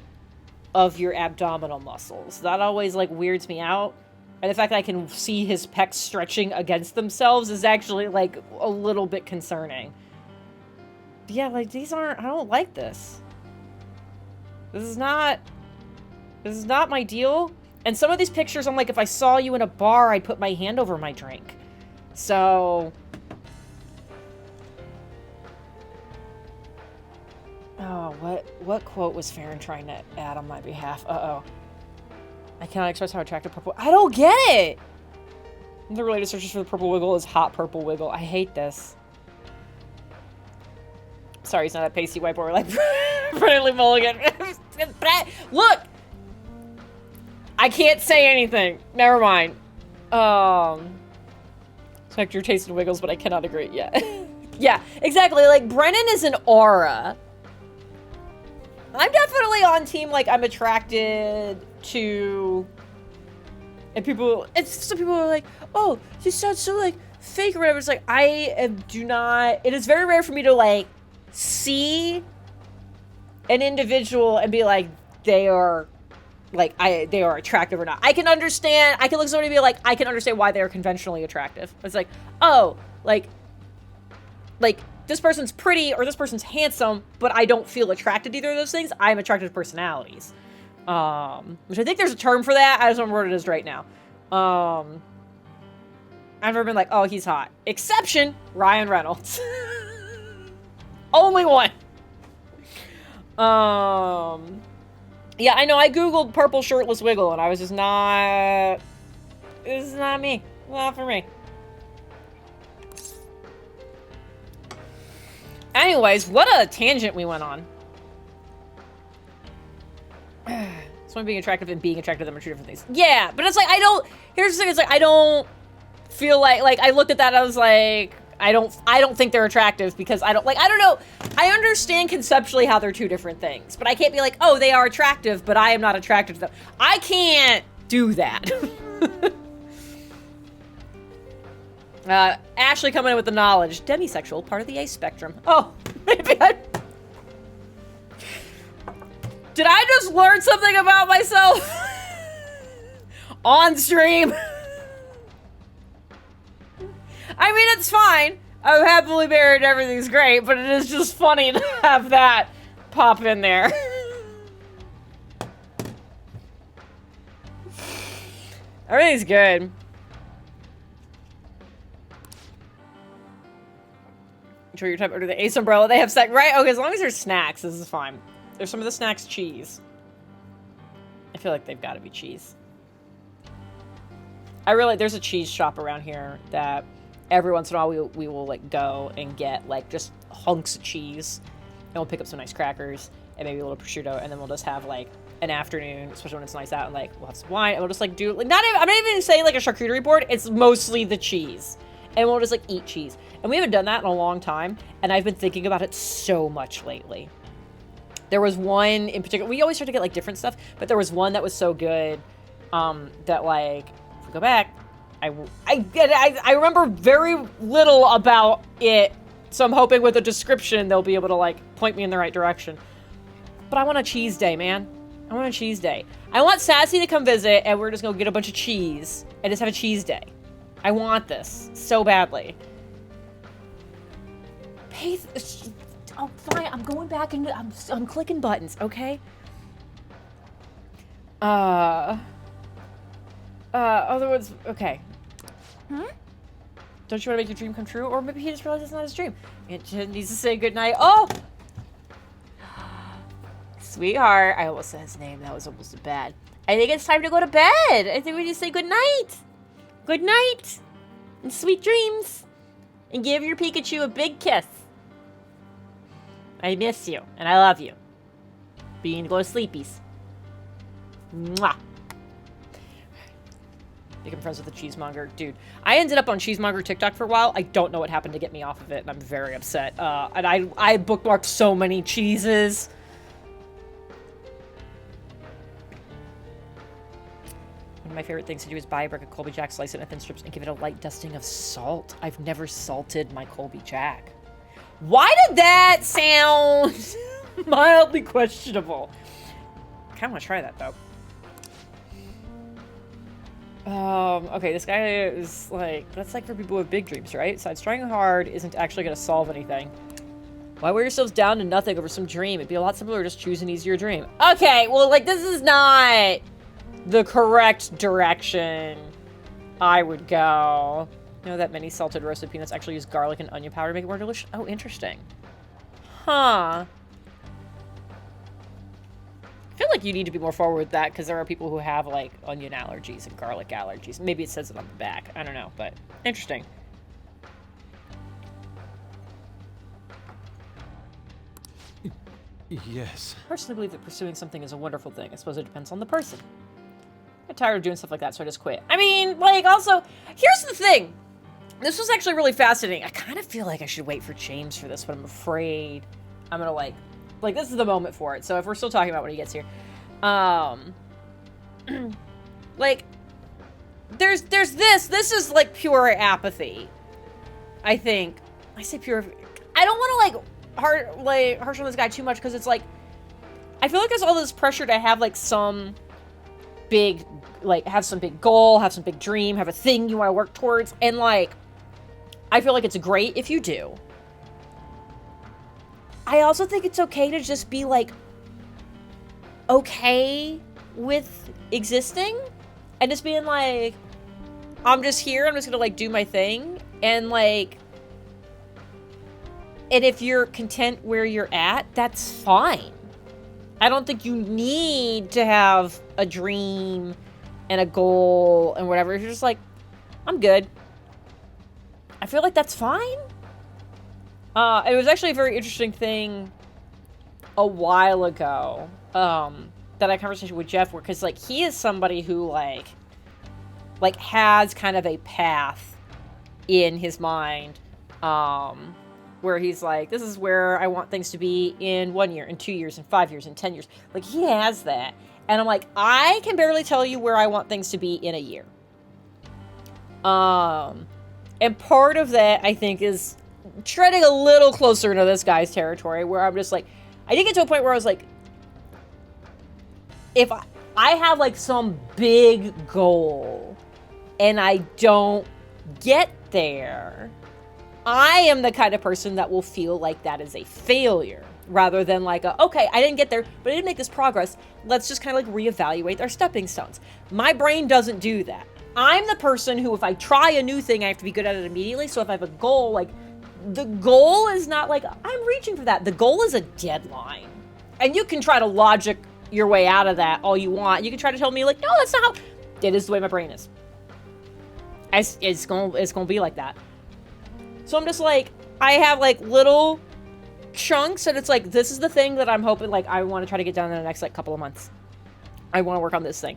of your abdominal muscles. That always, like, weirds me out. And the fact that I can see his pecs stretching against themselves is actually, like, a little bit concerning. But yeah, like, these aren't... I don't like this. This is not my deal. And some of these pictures, I'm like, if I saw you in a bar, I'd put my hand over my drink. So... Oh, what quote was Farron trying to add on my behalf? Uh-oh. I cannot express how attractive purple... I don't get it! The related searches for the purple wiggle is hot purple wiggle. I hate this. Sorry, it's not a pasty whiteboard like Bradley Mulligan. Look! I can't say anything. Never mind. Respect your taste in wiggles, but I cannot agree yet. Yeah, exactly. Like, Brennan is an aura. I'm definitely on team, like, I'm attracted to... And some people are like, oh, she sounds so, like, fake or whatever. It's like, do not... It is very rare for me to, like, see an individual and be like, they are, like, they are attractive or not. I can understand, I can look at somebody and be like, I can understand why they're conventionally attractive. It's like, oh, like, this person's pretty or this person's handsome, but I don't feel attracted to either of those things. I'm attracted to personalities. Which I think there's a term for that. I just don't remember what it is right now. I've never been like, oh, he's hot. Exception, Ryan Reynolds. Only one. Yeah, I know, I googled purple shirtless wiggle and I was just not... This is not me. Not for me. Anyways, what a tangent we went on. Someone being attractive and being attracted to them are two different things. Yeah, but it's like, I don't... Here's the thing, it's like, I don't feel like I looked at that, I was like, I don't think they're attractive because I don't know. I understand conceptually how they're two different things, but I can't be like, oh, they are attractive, but I am not attracted to them. I can't do that. Ashley coming in with the knowledge. Demisexual, part of the A spectrum. Oh, maybe Did I just learn something about myself? On stream? I mean, it's fine. I'm happily married, everything's great, but it is just funny to have that pop in there. Everything's good. Enjoy your time under the Ace umbrella. They have snack, right? Okay, as long as there's snacks, this is fine. There's some of the snacks cheese. I feel like they've got to be cheese. There's a cheese shop around here that every once in a while we will like go and get like just hunks of cheese, and we'll pick up some nice crackers and maybe a little prosciutto, and then we'll just have like an afternoon, especially when it's nice out, and like we'll have some wine, and we'll just like do like I'm not even saying like a charcuterie board. It's mostly the cheese, and we'll just like eat cheese. And we haven't done that in a long time, and I've been thinking about it so much lately. There was one in particular. We always try to get like different stuff, but there was one that was so good that like if we go back. I remember very little about it, so I'm hoping with a description they'll be able to like point me in the right direction. But I want a cheese day, man. I want a cheese day. I want Sassy to come visit and we're just gonna get a bunch of cheese and just have a cheese day. I want this so badly. Oh, fine. I'm going back and I'm clicking buttons, okay? Other ones, okay. Huh? Don't you want to make your dream come true? Or maybe he just realized it's not his dream. It just needs to say goodnight. Oh! Sweetheart. I almost said his name. That was almost bad. I think it's time to go to bed. I think we need to say goodnight. Good night. And sweet dreams. And give your Pikachu a big kiss. I miss you. And I love you. But you need to go to sleepies. Mwah. Become friends with the cheesemonger. Dude, I ended up on cheesemonger TikTok for a while. I don't know what happened to get me off of it, and I'm very upset. And I bookmarked so many cheeses. One of my favorite things to do is buy a brick of Colby Jack, slice it in thin strips, and give it a light dusting of salt. I've never salted my Colby Jack. Why did that sound mildly questionable? I kind of want to try that, though. Okay, this guy is like, that's like for people with big dreams, right? Besides, trying hard isn't actually going to solve anything. Why wear yourselves down to nothing over some dream? It'd be a lot simpler to just choose an easier dream. Okay, well, like, this is not the correct direction I would go. You know that many salted roasted peanuts actually use garlic and onion powder to make it more delicious? Oh, interesting. Huh. I feel like you need to be more forward with that because there are people who have, like, onion allergies and garlic allergies. Maybe it says it on the back. I don't know, but interesting. Yes. I personally believe that pursuing something is a wonderful thing. I suppose it depends on the person. I'm tired of doing stuff like that, so I just quit. I mean, like, also, here's the thing. This was actually really fascinating. I kind of feel like I should wait for James for this, but I'm afraid I'm gonna, like, this is the moment for it. So if we're still talking about when he gets here. Like, there's this. This is, like, pure apathy. I think. I say pure. I don't want to, harsh on this guy too much because it's, like, I feel like there's all this pressure to have, like, some big, like, have some big goal, have some big dream, have a thing you want to work towards. And, like, I feel like it's great if you do. I also think it's okay to just be, like, okay with existing and just being like, I'm just here, I'm just gonna, like, do my thing, and, like, and if you're content where you're at, that's fine. I don't think you need to have a dream and a goal and whatever. If you're just like, I'm good, I feel like that's fine. It was actually a very interesting thing a while ago, that I had a conversation with Jeff, because, like, he is somebody who, like has kind of a path in his mind, where he's like, this is where I want things to be in 1 year, in 2 years, in 5 years, in 10 years. Like, he has that. And I'm like, I can barely tell you where I want things to be in a year. And part of that, I think, is treading a little closer into this guy's territory, where I'm just like, I did get to a point where I was like, if I have, like, some big goal and I don't get there, I am the kind of person that will feel like that is a failure, rather than like, okay, I didn't get there, but I did make this progress. Let's just kind of, like, reevaluate our stepping stones. My brain doesn't do that. I'm the person who, if I try a new thing, I have to be good at it immediately. So if I have a goal, like, the goal is not like, I'm reaching for that. The goal is a deadline. And you can try to logic your way out of that all you want. You can try to tell me, like, no, that's not how. It is the way my brain is. It's gonna be like that. So I'm just like, I have, like, little chunks, and it's like, this is the thing that I'm hoping, like, I want to try to get done in the next, like, couple of months. I want to work on this thing.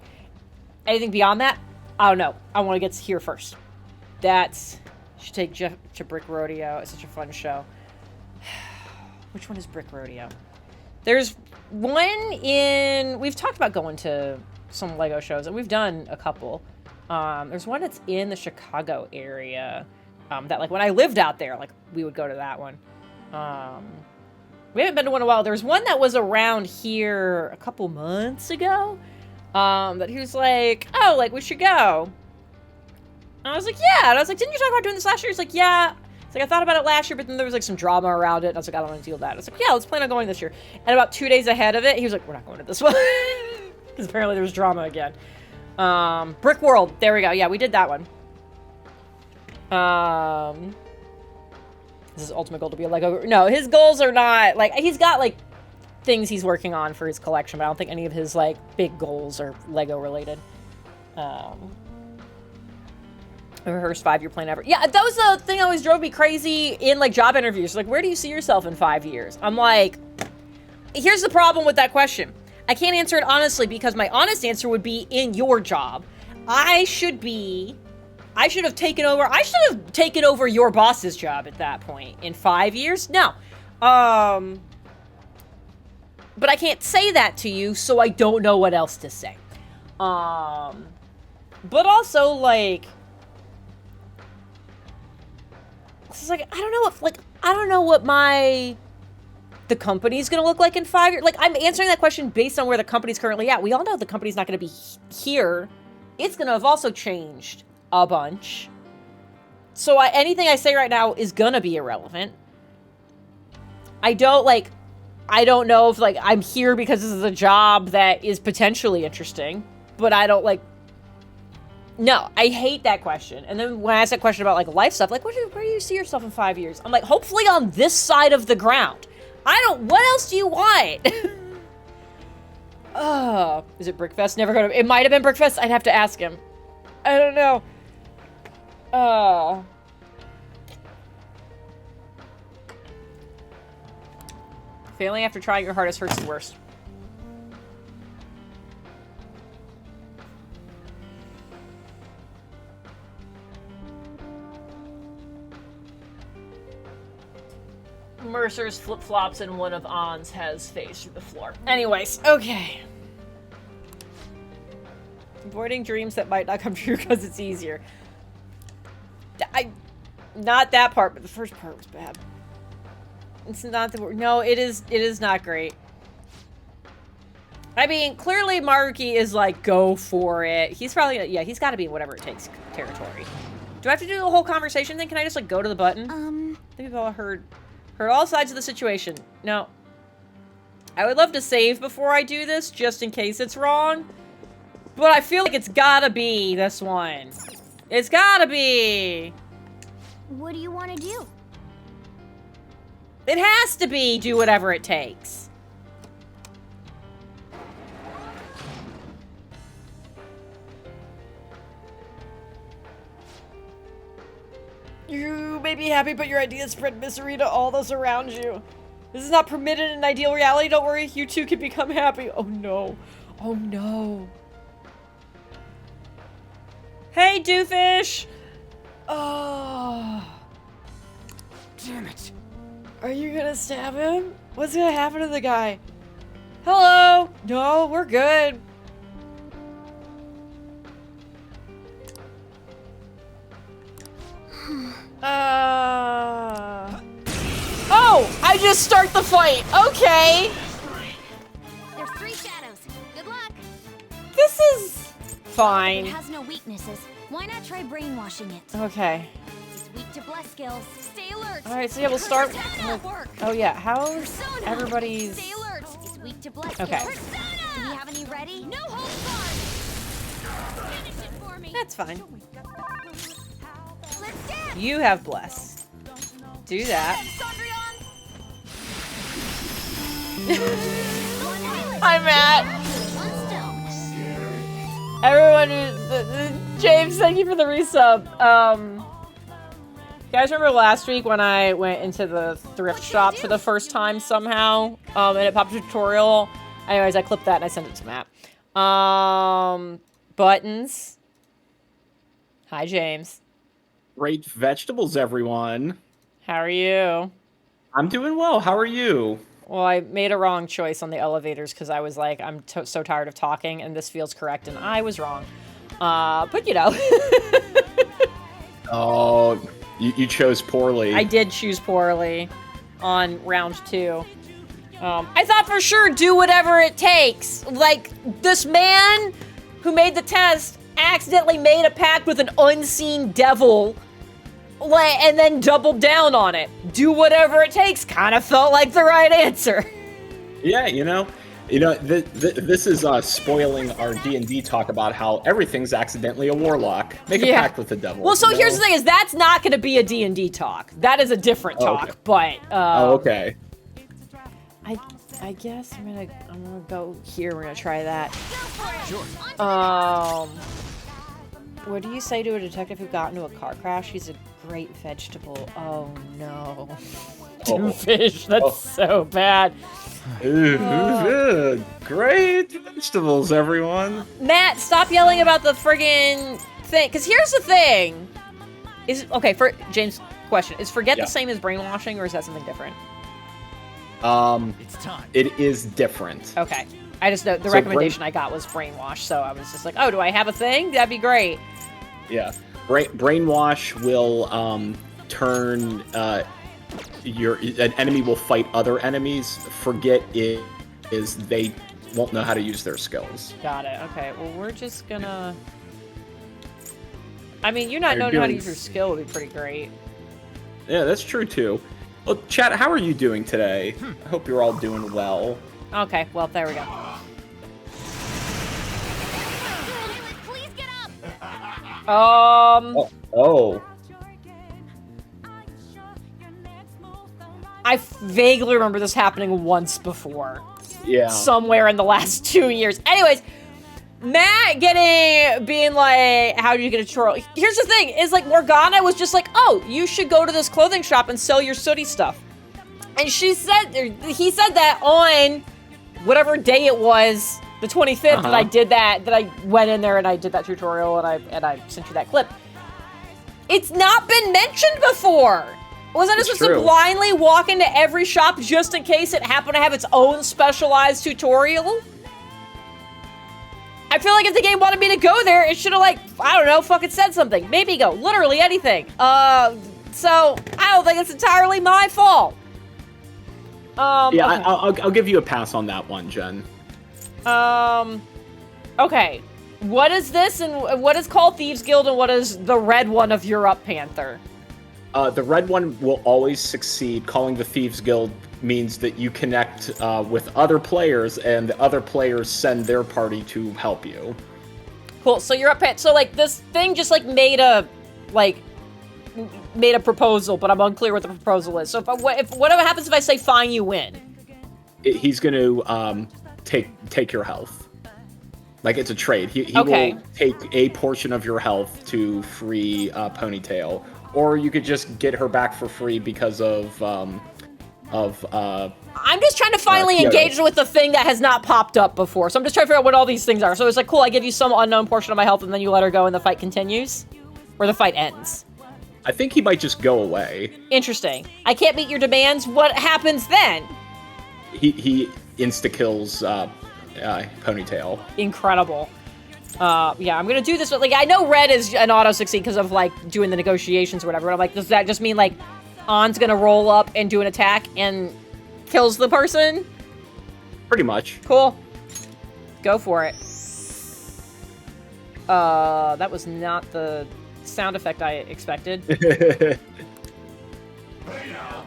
Anything beyond that, I don't know. I want to get here first. That's... Should take Jeff to Brick Rodeo. It's such a fun show. Which one is Brick Rodeo? There's one in... We've talked about going to some Lego shows, and we've done a couple. There's one that's in the Chicago area. That, like, when I lived out there, like, we would go to that one. We haven't been to one in a while. There was one that was around here a couple months ago. That he was like, oh, like, we should go. And I was like, yeah. And I was like, didn't you talk about doing this last year? He's like, yeah. It's like, I thought about it last year, but then there was, like, some drama around it. And I was like, I don't want to deal with that. I was like, yeah, let's plan on going this year. And about 2 days ahead of it, he was like, we're not going to this one. Because apparently there was drama again. Brick World. There we go. Yeah, we did that one. His ultimate goal to be a Lego. No, his goals are not like he's got like things he's working on for his collection, but I don't think any of his like big goals are Lego related. Rehearsed 5-year plan ever. Yeah, that was the thing that always drove me crazy in like job interviews. Like, where do you see yourself in 5 years? I'm like, here's the problem with that question. I can't answer it honestly because my honest answer would be in your job. I should have taken over your boss's job at that point. In 5 years? No. But I can't say that to you, so I don't know what else to say. But also, like, it's like, I don't know what the company's gonna look like in 5 years. Like, I'm answering that question based on where the company's currently at. We all know the company's not gonna be here. It's gonna have also changed a bunch. So anything I say right now is gonna be irrelevant. I don't know if, like, I'm here because this is a job that is potentially interesting, but I don't, like... No, I hate that question. And then when I ask that question about, like, life stuff, like, where do you see yourself in 5 years? I'm like, hopefully on this side of the ground. What else do you want? Oh, is it Brickfest? Never heard of it. It might have been Brickfest. I'd have to ask him. I don't know. Failing after trying your hardest hurts the worst. Mercer's flip-flops and one of On's has phased through the floor. Anyways, okay. Avoiding dreams that might not come true because it's easier. Not that part, but the first part was bad. It's not the... No, it is not great. I mean, clearly Maruki is like, go for it. He's probably... Yeah, he's got to be in whatever it takes territory. Do I have to do the whole conversation thing? Can I just, like, go to the button? I think we've all heard all sides of the situation. No. I would love to save before I do this, just in case it's wrong. But I feel like it's gotta be this one. It's gotta be. What do you want to do? It has to be do whatever it takes. You may be happy, but your ideas spread misery to all those around you. This is not permitted in an ideal reality. Don't worry, you too can become happy. Oh no. Oh no. Hey, Doofus! Oh. Damn it. Are you gonna stab him? What's gonna happen to the guy? Hello? No, we're good. Oh! I just start the fight! Okay! There's 3 shadows. Good luck. This is... fine. It has no weaknesses. Why not try brainwashing it? Okay. It's weak to bless skills. Stay alert. Alright, so yeah, we'll start... Work. Oh yeah, how's Persona. everybody's... Stay alert. It's weak to bless Okay. skills. Persona. Do we have any ready? No holds barred. Finish it for me. That's fine. Let's dance. You have bless. Do that. Hi, Matt. Everyone who's... James, thank you for the resub. You guys remember last week when I went into the thrift shop for the first time somehow? And it popped a tutorial. Anyways, I clipped that and I sent it to Matt. Buttons. Hi, James. Great vegetables, everyone. How are you? I'm doing well. How are you? Well, I made a wrong choice on the elevators because I was like, I'm so tired of talking and this feels correct, and I was wrong. But you know. Oh, you chose poorly. I did choose poorly on round 2. I thought for sure do whatever it takes. Like, this man who made the test accidentally made a pact with an unseen devil, and then doubled down on it. Do whatever it takes kind of felt like the right answer. Yeah, you know, You know, this is spoiling our D&D talk about how everything's accidentally a warlock. Make a pact with the devil. Well, so here's the thing: is that's not going to be a D&D talk. That is a different talk. Okay. But okay. I guess I'm gonna go here. We're gonna try that. Sure. What do you say to a detective who got into a car crash? He's a great vegetable. Oh no. Fish. That's so bad. Ooh, great vegetables, everyone. Matt, stop yelling about the friggin' thing. Because here's the thing. Okay, for James' question, is forget the same as brainwashing, or is that something different? It's time. It is different. Okay. I just know the recommendation I got was brainwash, so I was just like, oh, do I have a thing? That'd be great. Yeah. Brainwash will turn an enemy will fight other enemies. Forget it is they won't know how to use their skills. Got it. Okay. Well, we're just gonna. I mean, you not knowing how to use your skill would be pretty great. Yeah, that's true too. Well, chat, how are you doing today? I hope you're all doing well. Okay. Well, there we go. Please get up. Oh. I vaguely remember this happening once before. Yeah. Somewhere in the last 2 years. Anyways, Matt being like, how did you get a tutorial? Here's the thing, is like Morgana was just like, oh, you should go to this clothing shop and sell your sooty stuff. And he said that on whatever day it was, the 25th, that I went in there and I did that tutorial and I sent you that clip. It's not been mentioned before. Was I just supposed to blindly walk into every shop just in case it happened to have its own specialized tutorial? I feel like if the game wanted me to go there, it should have, like, I don't know, fucking said something. Maybe go. Literally anything. So, I don't think it's entirely my fault. Yeah, okay. I'll give you a pass on that one, Jen. Okay. What is this, and what is called Thieves Guild, and what is the red one of Europe Panther? The red one will always succeed. Calling the Thieves Guild means that you connect with other players, and the other players send their party to help you. Cool. So Europe Panther. So like this thing just like made a proposal, but I'm unclear what the proposal is. So if whatever happens if I say fine, you win. He's going to take your health. Like it's a trade. He will take a portion of your health to free Ponytail. Or you could just get her back for free because of I'm just trying to finally engage with the thing that has not popped up before. So I'm just trying to figure out what all these things are. So it's like, cool, I give you some unknown portion of my health and then you let her go and the fight continues? Or the fight ends? I think he might just go away. Interesting. I can't meet your demands. What happens then? He insta-kills Ponytail. Incredible. Yeah, I'm gonna do this, but like I know red is an auto succeed because of like doing the negotiations or whatever. But I'm like, does that just mean like On's gonna roll up and do an attack and kills the person? Pretty much. Cool. Go for it. That was not the sound effect I expected. Hey now.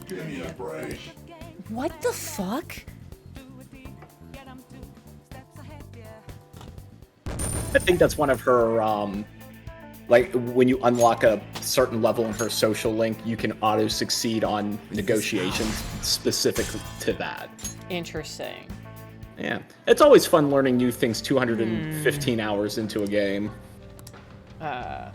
Give me a break. What the fuck? I think that's one of her, like, when you unlock a certain level in her social link, you can auto-succeed on negotiations specific to that. Interesting. Yeah. It's always fun learning new things 215 hours into a game.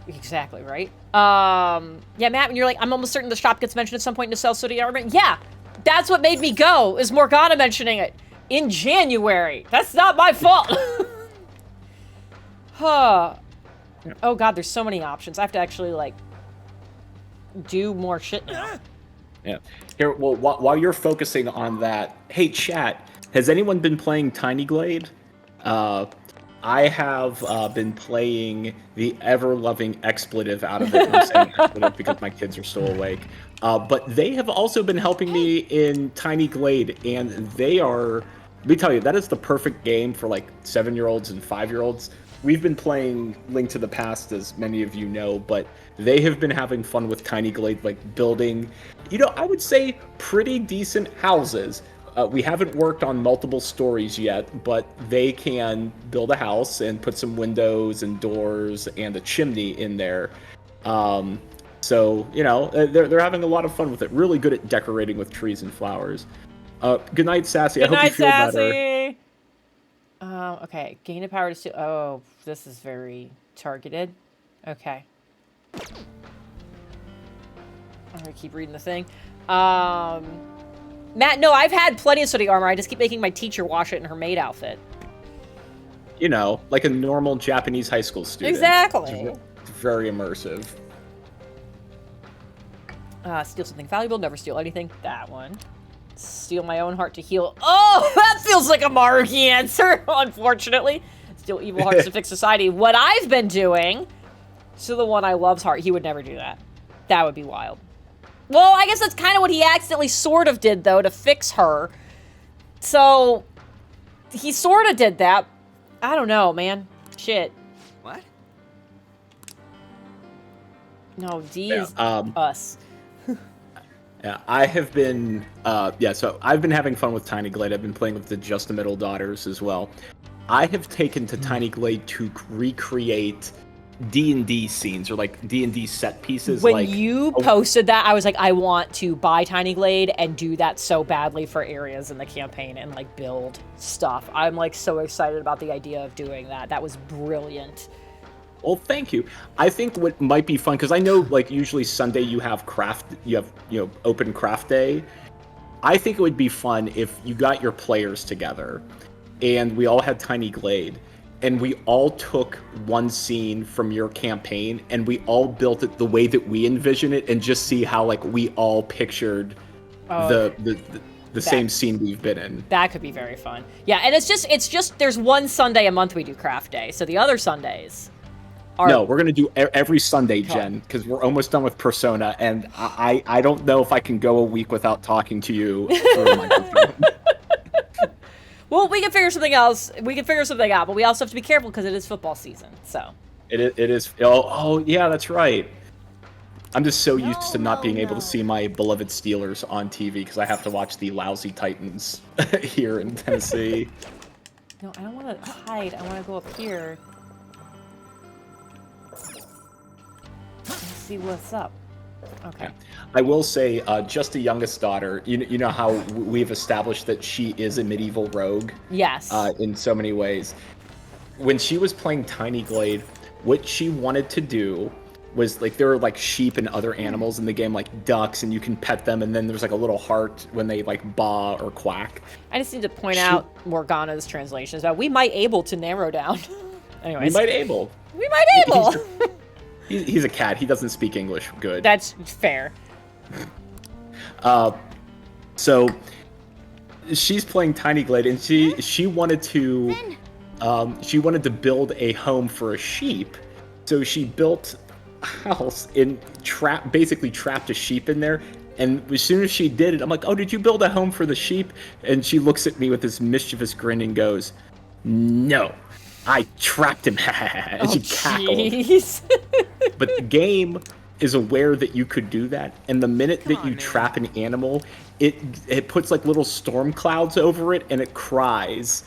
Exactly, right? Yeah, Matt, when you're like, I'm almost certain the shop gets mentioned at some point to sell sooty armament. Yeah, that's what made me go, is Morgana mentioning it in January. That's not my fault. Huh. Oh god, there's so many options. I have to actually, like, do more shit now. Yeah. Here, well, while you're focusing on that, hey, chat, has anyone been playing Tiny Glade? I have been playing the ever-loving expletive out of it. I'm saying expletive because my kids are still awake. But they have also been helping me in Tiny Glade, and they are... Let me tell you, that is the perfect game for, like, 7-year-olds and 5-year-olds. We've been playing Link to the Past, as many of you know, but they have been having fun with Tiny Glade, like, building, you know, I would say pretty decent houses. we haven't worked on multiple stories yet, but they can build a house and put some windows and doors and a chimney in there. So, you know, they're having a lot of fun with it. Really good at decorating with trees and flowers. Good night, Sassy. Good I hope night, you feel Sassy. better. Okay, gain a power to steal. Oh, this is very targeted. Okay. I'm gonna keep reading the thing. Matt, no, I've had plenty of study armor. I just keep making my teacher wash it in her maid outfit. You know, like a normal Japanese high school student. Exactly. It's very immersive. Steal something valuable, never steal anything. That one. Steal my own heart to heal. Oh, that feels like a Maruki answer, unfortunately. Steal evil hearts to fix society. What I've been doing, so the one I love's heart, he would never do that. That would be wild. Well, I guess that's kind of what he accidentally sort of did, though, to fix her. So, he sort of did that. I don't know, man. Shit. What? No, D is us. Yeah, I have been, so I've been having fun with Tiny Glade. I've been playing with the Just the Middle daughters as well. I have taken to Tiny Glade to recreate D&D scenes or like D&D set pieces. When like, you posted that, I was like, I want to buy Tiny Glade and do that so badly for areas in the campaign and like build stuff. I'm like so excited about the idea of doing that. That was brilliant. Well, thank you. I think what might be fun, because I know like usually Sunday you have open craft day. I think it would be fun if you got your players together and we all had Tiny Glade and we all took one scene from your campaign and we all built it the way that we envision it and just see how like we all pictured the same scene we've been in. That could be very fun. Yeah, and it's just there's one Sunday a month we do craft day. So the other Sundays No, we're gonna do every Sunday, Jen, because we're almost done with Persona, and I don't know if I can go a week without talking to you through a microphone. Well, we can figure something else. We can figure something out, but we also have to be careful because it is football season. So It is. Oh yeah, that's right. I'm just so used to not being able to see my beloved Steelers on TV because I have to watch the lousy Titans here in Tennessee. No, I don't want to hide. I want to go up here. Let's see what's up. Okay. I will say, just the youngest daughter, you know how we've established that she is a medieval rogue? Yes. In so many ways. When she was playing Tiny Glade, what she wanted to do was, like, there were, like, sheep and other animals in the game, like ducks, and you can pet them, and then there's, like, a little heart when they, like, baa or quack. I just need to point out Morgana's translations. We might able to narrow down. Anyways. We might able. He's a cat. He doesn't speak English good. That's fair. So she's playing Tiny Glade, and she wanted to build a home for a sheep. So she built a house and basically trapped a sheep in there. And as soon as she did it, I'm like, "Oh, did you build a home for the sheep?" And she looks at me with this mischievous grin and goes, "No, I trapped him." And she cackled. But the game is aware that you could do that, and the minute that you trap an animal, it puts like little storm clouds over it, and it cries.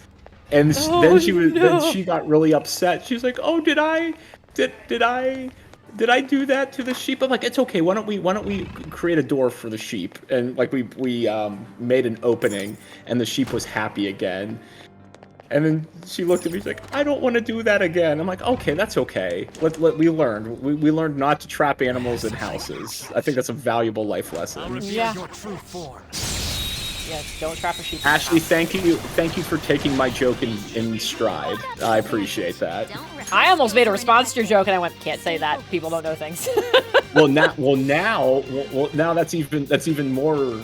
And then she got really upset. She's like, "Oh, did I do that to the sheep?" I'm like, "It's okay. Why don't we create a door for the sheep?" And like we made an opening, and the sheep was happy again. And then she looked at me, she's like, "I don't want to do that again." I'm like, "Okay, that's okay. We learned. We learned not to trap animals in houses. I think that's a valuable life lesson." Yeah. Your true form. Yes, don't trap a sheep. Ashley, thank you for taking my joke in stride. I appreciate that. I almost made a response to your joke, and I went, "Can't say that. People don't know things." Now that's even more,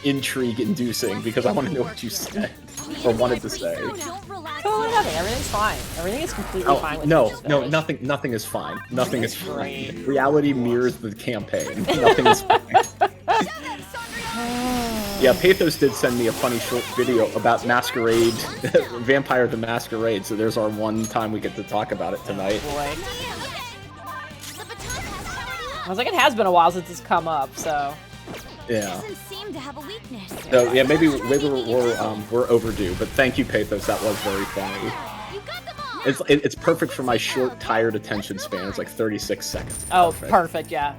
intrigue-inducing because I want to know what you said or wanted to say. Oh, nothing. Everything's fine. Everything is completely fine with No, me. nothing is fine. Nothing is fine. Reality mirrors the campaign. Nothing is fine. Yeah, Pathos did send me a funny short video about Masquerade, Vampire the Masquerade, so there's our one time we get to talk about it tonight. Boy. I was like, it has been a while since it's come up, so... Yeah. Doesn't seem to have a weakness. So yeah, maybe we're overdue. But thank you, Pathos. That was very funny. You got them all. It's perfect for my short, tired attention span. It's like 36 seconds. Oh, perfect. Yeah.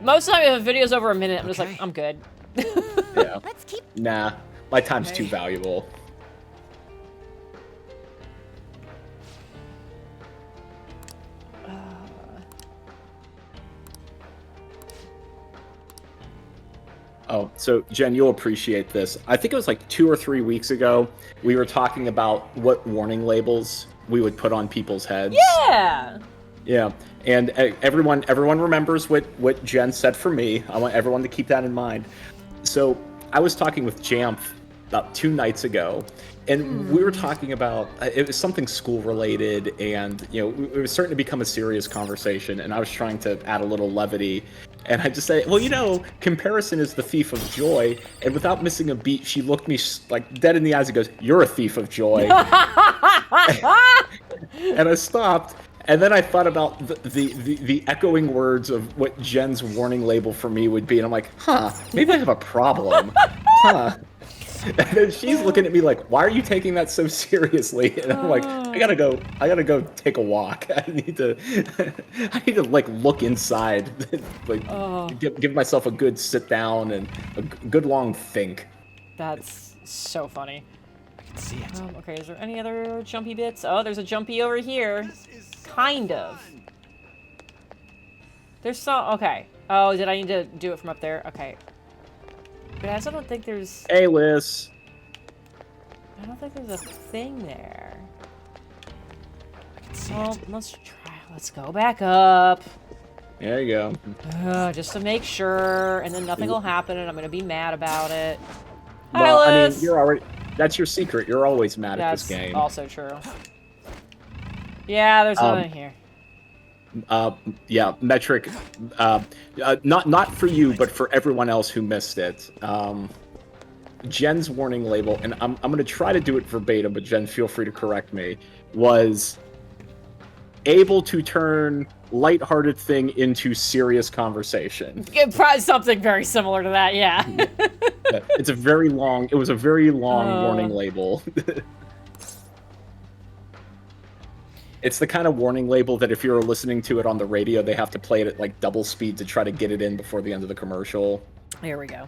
Most of the time, if a video's over a minute, I'm just like, I'm good. Yeah. Let's keep. Nah, my time's too valuable. Oh, so Jen, you'll appreciate this. I think it was like 2 or 3 weeks ago, we were talking about what warning labels we would put on people's heads. Yeah. Yeah, and everyone remembers what Jen said for me. I want everyone to keep that in mind. So I was talking with Jamf about 2 nights ago, and we were talking about it was something school related, and it was starting to become a serious conversation. And I was trying to add a little levity, and I just say, well, comparison is the thief of joy. And without missing a beat, she looked me like dead in the eyes and goes, "You're a thief of joy." And I stopped. And then I thought about the echoing words of what Jen's warning label for me would be, and I'm like, maybe I have a problem, And then she's looking at me like, why are you taking that so seriously? And I'm like, I gotta go take a walk. I need to like look inside, like give myself a good sit down and a good long think. That's so funny. I can see it. Okay, is there any other jumpy bits? Oh, there's a jumpy over here. Kind of. There's some. Okay. Oh, did I need to do it from up there? Okay. But I also don't think there's. Hey, Liz. I don't think there's a thing there. I can see Well, it. let's try. Let's go back up. There you go. Just to make sure, and then nothing will happen, and I'm gonna be mad about it. Well, Hi, I Liz. mean, you're already. That's your secret. You're always mad at That's this game. also true. Yeah, there's nothing here. Yeah, metric. Not for you, but for everyone else who missed it. Jen's warning label, and I'm gonna try to do it verbatim, but Jen, feel free to correct me. Was able to turn lighthearted thing into serious conversation. Probably something very similar to that. Yeah. It's a very long. It was a very long warning label. It's the kind of warning label that if you're listening to it on the radio, they have to play it at like double speed to try to get it in before the end of the commercial. Here we go.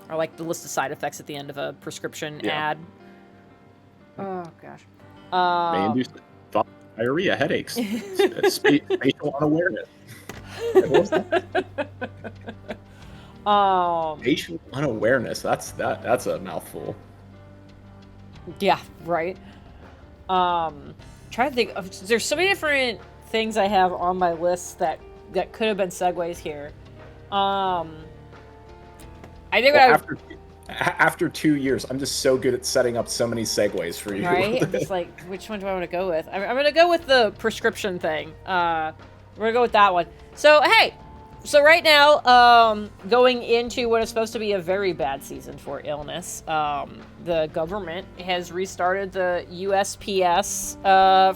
Or like the list of side effects at the end of a prescription Yeah. ad. Oh gosh. May induce thought, diarrhea, headaches, spatial unawareness. What was that? Spatial unawareness. That's a mouthful. Yeah, right. Trying to think of, there's so many different things I have on my list that could have been segues here. I think Well, after 2 years, I'm just so good at setting up so many segues for you. right? I'm just like, which one do I want to go with? I'm going to go with the prescription thing. We're going to go with that one. So, hey, so right now, going into what is supposed to be a very bad season for illness, the government has restarted the USPS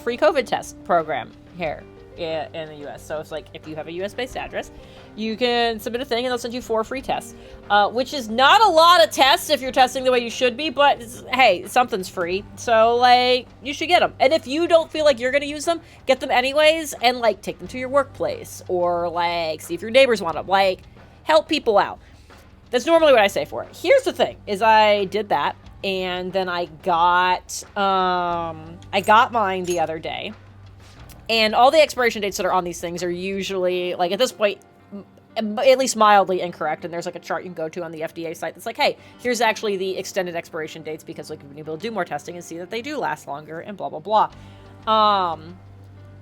free COVID test program here in the U.S. So it's like, if you have a U.S.-based address, you can submit a thing and they'll send you 4 free tests, which is not a lot of tests if you're testing the way you should be, but hey, something's free. So, like, you should get them. And if you don't feel like you're going to use them, get them anyways and, like, take them to your workplace or, like, see if your neighbors want them. Like, help people out. That's normally what I say for it. Here's the thing, is I did that, and then I got mine the other day. And all the expiration dates that are on these things are usually, like, at this point, at least mildly incorrect. And there's, like, a chart you can go to on the FDA site that's like, hey, here's actually the extended expiration dates because, like, we've been able to do more testing and see that they do last longer and blah, blah, blah.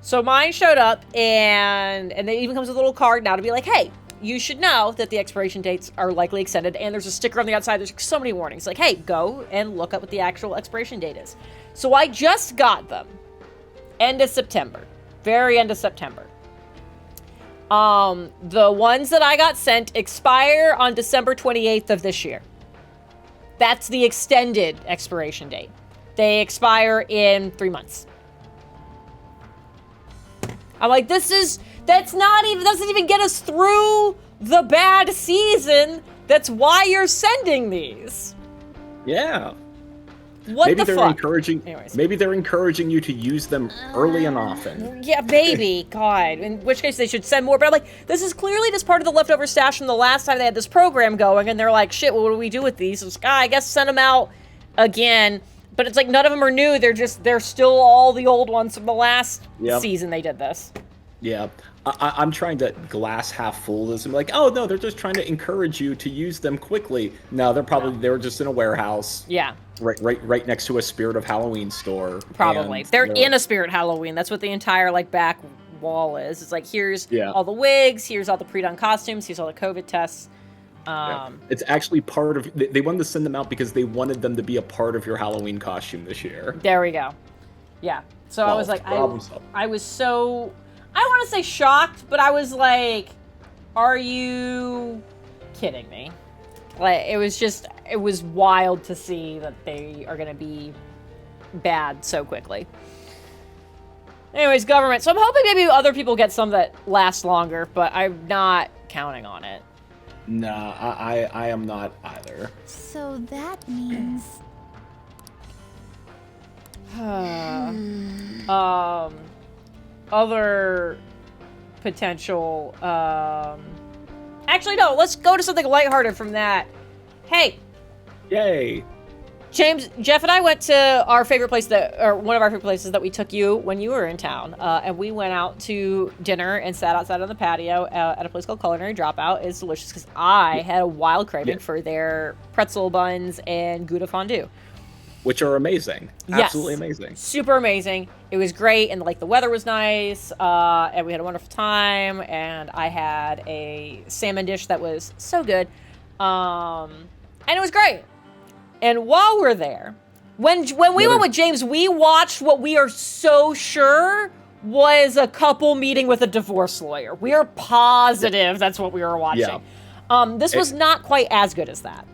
So mine showed up, and it even comes with a little card now to be like, hey, you should know that the expiration dates are likely extended. And there's a sticker on the outside. There's so many warnings. Like, hey, go and look up what the actual expiration date is. So I just got them. End of September. Very end of September. The ones that I got sent expire on December 28th of this year. That's the extended expiration date. They expire in 3 months. I'm like, doesn't even get us through the bad season. That's why you're sending these. Yeah. What Maybe the they're fuck? encouraging. Anyways. Maybe they're encouraging you to use them early and often. Yeah, maybe. God. In which case they should send more. But I'm like, this is clearly just part of the leftover stash from the last time they had this program going, and they're like, shit, what do we do with these? It's like, I guess send them out again. But it's like none of them are new. They're still all the old ones from the last season they did this. Yeah. I'm trying to glass half full this and be like, oh no, they're just trying to encourage you to use them quickly. No, they were just in a warehouse. Yeah. Right next to a Spirit of Halloween store. Probably. They're in a Spirit Halloween. That's what the entire like back wall is. It's like here's all the wigs, here's all the pre-done costumes, here's all the COVID tests. It's actually part of. They wanted to send them out because they wanted them to be a part of your Halloween costume this year. There we go. Yeah. So I was like, I was so. I don't want to say shocked, but I was like, are you kidding me? Like, it was wild to see that they are going to be bad so quickly. Anyways, government. So I'm hoping maybe other people get some that last longer, but I'm not counting on it. Nah, I am not either. So that means... Other potential, actually, no, let's go to something lighthearted from that. Hey. Yay. James, Jeff and I went to our favorite place one of our favorite places that we took you when you were in town. And we went out to dinner and sat outside on the patio at a place called Culinary Dropout. It's delicious because I had a wild craving for their pretzel buns and Gouda fondue. Which are amazing. Yes. Absolutely amazing. Super amazing. It was great, and like the weather was nice, and we had a wonderful time, and I had a salmon dish that was so good. And it was great. And while we're there, when we went with James, we watched what we are so sure was a couple meeting with a divorce lawyer. We are positive that's what we were watching. Yeah. This was not quite as good as that.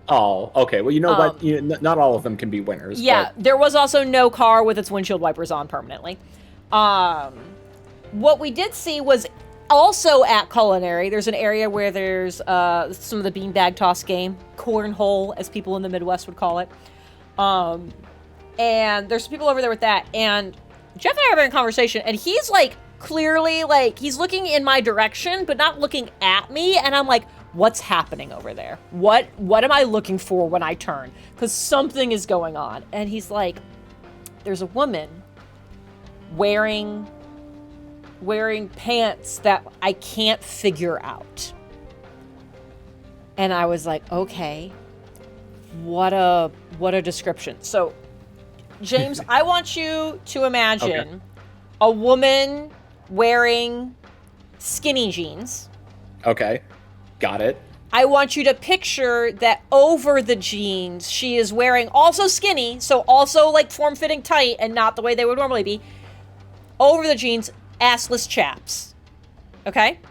Oh, okay. Well, you know what? Not all of them can be winners. Yeah, but there was also no car with its windshield wipers on permanently. What we did see was also at Culinary, there's an area where there's some of the beanbag toss game, cornhole, as people in the Midwest would call it. And there's some people over there with that. And Jeff and I are having a conversation, and he's like, clearly, like, he's looking in my direction, but not looking at me. And I'm like, what's happening over there? What am I looking for when I turn? Because something is going on. And he's like, there's a woman wearing pants that I can't figure out. And I was like, okay, what a description. So, James, I want you to imagine a woman wearing skinny jeans. Okay. Got it. I want you to picture that over the jeans, she is wearing also skinny, so also like form-fitting tight and not the way they would normally be. Over the jeans, assless chaps. Okay?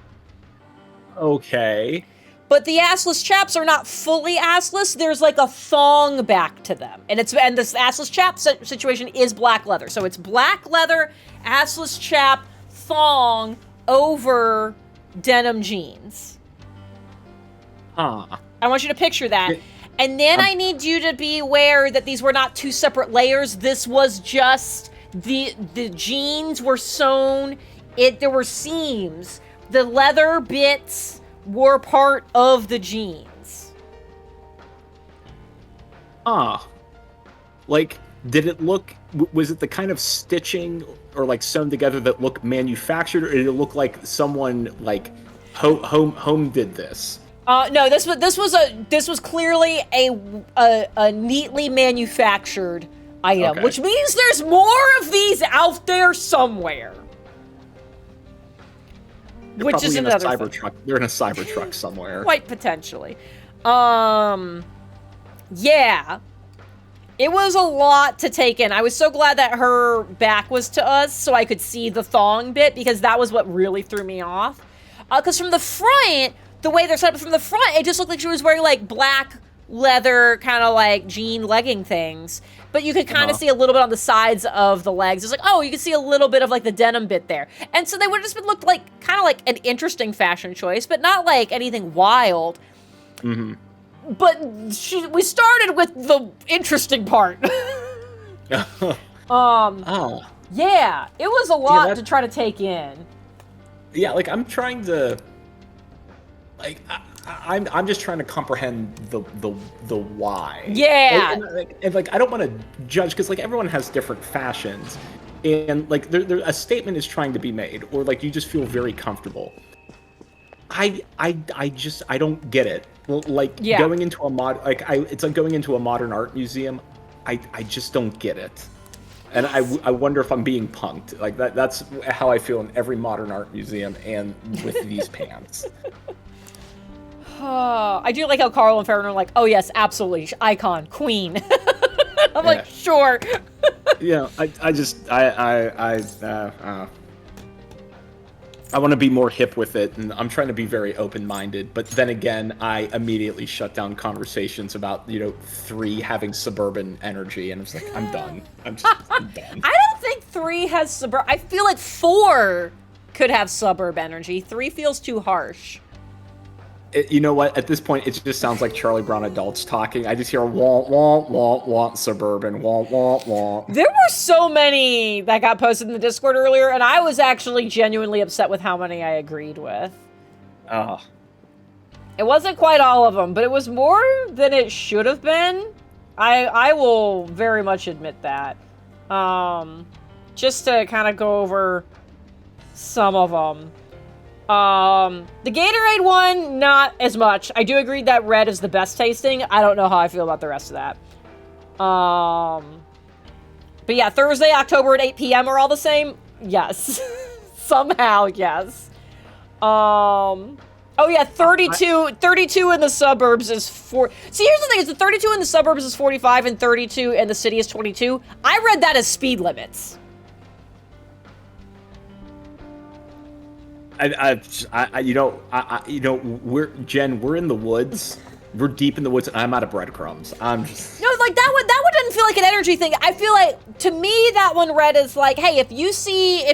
Okay. But the assless chaps are not fully assless. There's like a thong back to them. And this assless chap situation is black leather. So it's black leather, assless chap, thong over denim jeans. Huh. I want you to picture that. And then I need you to be aware that these were not two separate layers. This was just the jeans were sewn. There were seams. The leather bits were part of the jeans. Like, did it look, was it the kind of stitching or like sewn together that looked manufactured, or did it look like someone like home did this? No, this was clearly a neatly manufactured item, which means there's more of these out there somewhere. They're which is in another a cyber thing. truck. They're in a cyber truck somewhere. Quite potentially. Yeah. It was a lot to take in. I was so glad that her back was to us so I could see the thong bit, because that was what really threw me off. Because from the front, the way they're set up from the front, it just looked like she was wearing like black leather kind of like jean legging things. But you could kind of see a little bit on the sides of the legs. It's like, oh, you can see a little bit of like the denim bit there. And so they would have just looked like kind of like an interesting fashion choice, but not like anything wild. But we started with the interesting part. Oh. Yeah, it was a lot to try to take in. Yeah, like I'm trying to, like I'm just trying to comprehend the why. Yeah. And I don't want to judge because like everyone has different fashions, and like a statement is trying to be made, or like you just feel very comfortable. I don't get it. Well, like going into a it's like going into a modern art museum. I just don't get it. And I wonder if I'm being punked. Like that's how I feel in every modern art museum and with these pants. I do like how Carl and Farron are like, oh yes, absolutely, icon, queen. I'm like, sure. Yeah, I want to be more hip with it, and I'm trying to be very open-minded. But then again, I immediately shut down conversations about 3 having suburban energy, and I was like, I'm done. I'm done. I don't think 3 has suburb. I feel like 4 could have suburb energy. 3 feels too harsh. You know what? At this point, it just sounds like Charlie Brown adults talking. I just hear wah wah wah wah suburban wah wah wah. There were so many that got posted in the Discord earlier, and I was actually genuinely upset with how many I agreed with. Oh. It wasn't quite all of them, but it was more than it should have been. I will very much admit that. Just to kind of go over some of them. The Gatorade one, not as much. I do agree that red is the best tasting. I don't know how I feel about the rest of that. But yeah, Thursday, October at 8 p.m. are all the same? Yes. Somehow, yes. Oh yeah, 32 in the suburbs is 4. See, here's the thing, is the 32 in the suburbs is 45 and 32 in the city is 22. I read that as speed limits. We're in the woods. We're deep in the woods, and I'm out of breadcrumbs. I'm just... No, like, that one doesn't feel like an energy thing. I feel like, to me, that one read as like, hey, if you see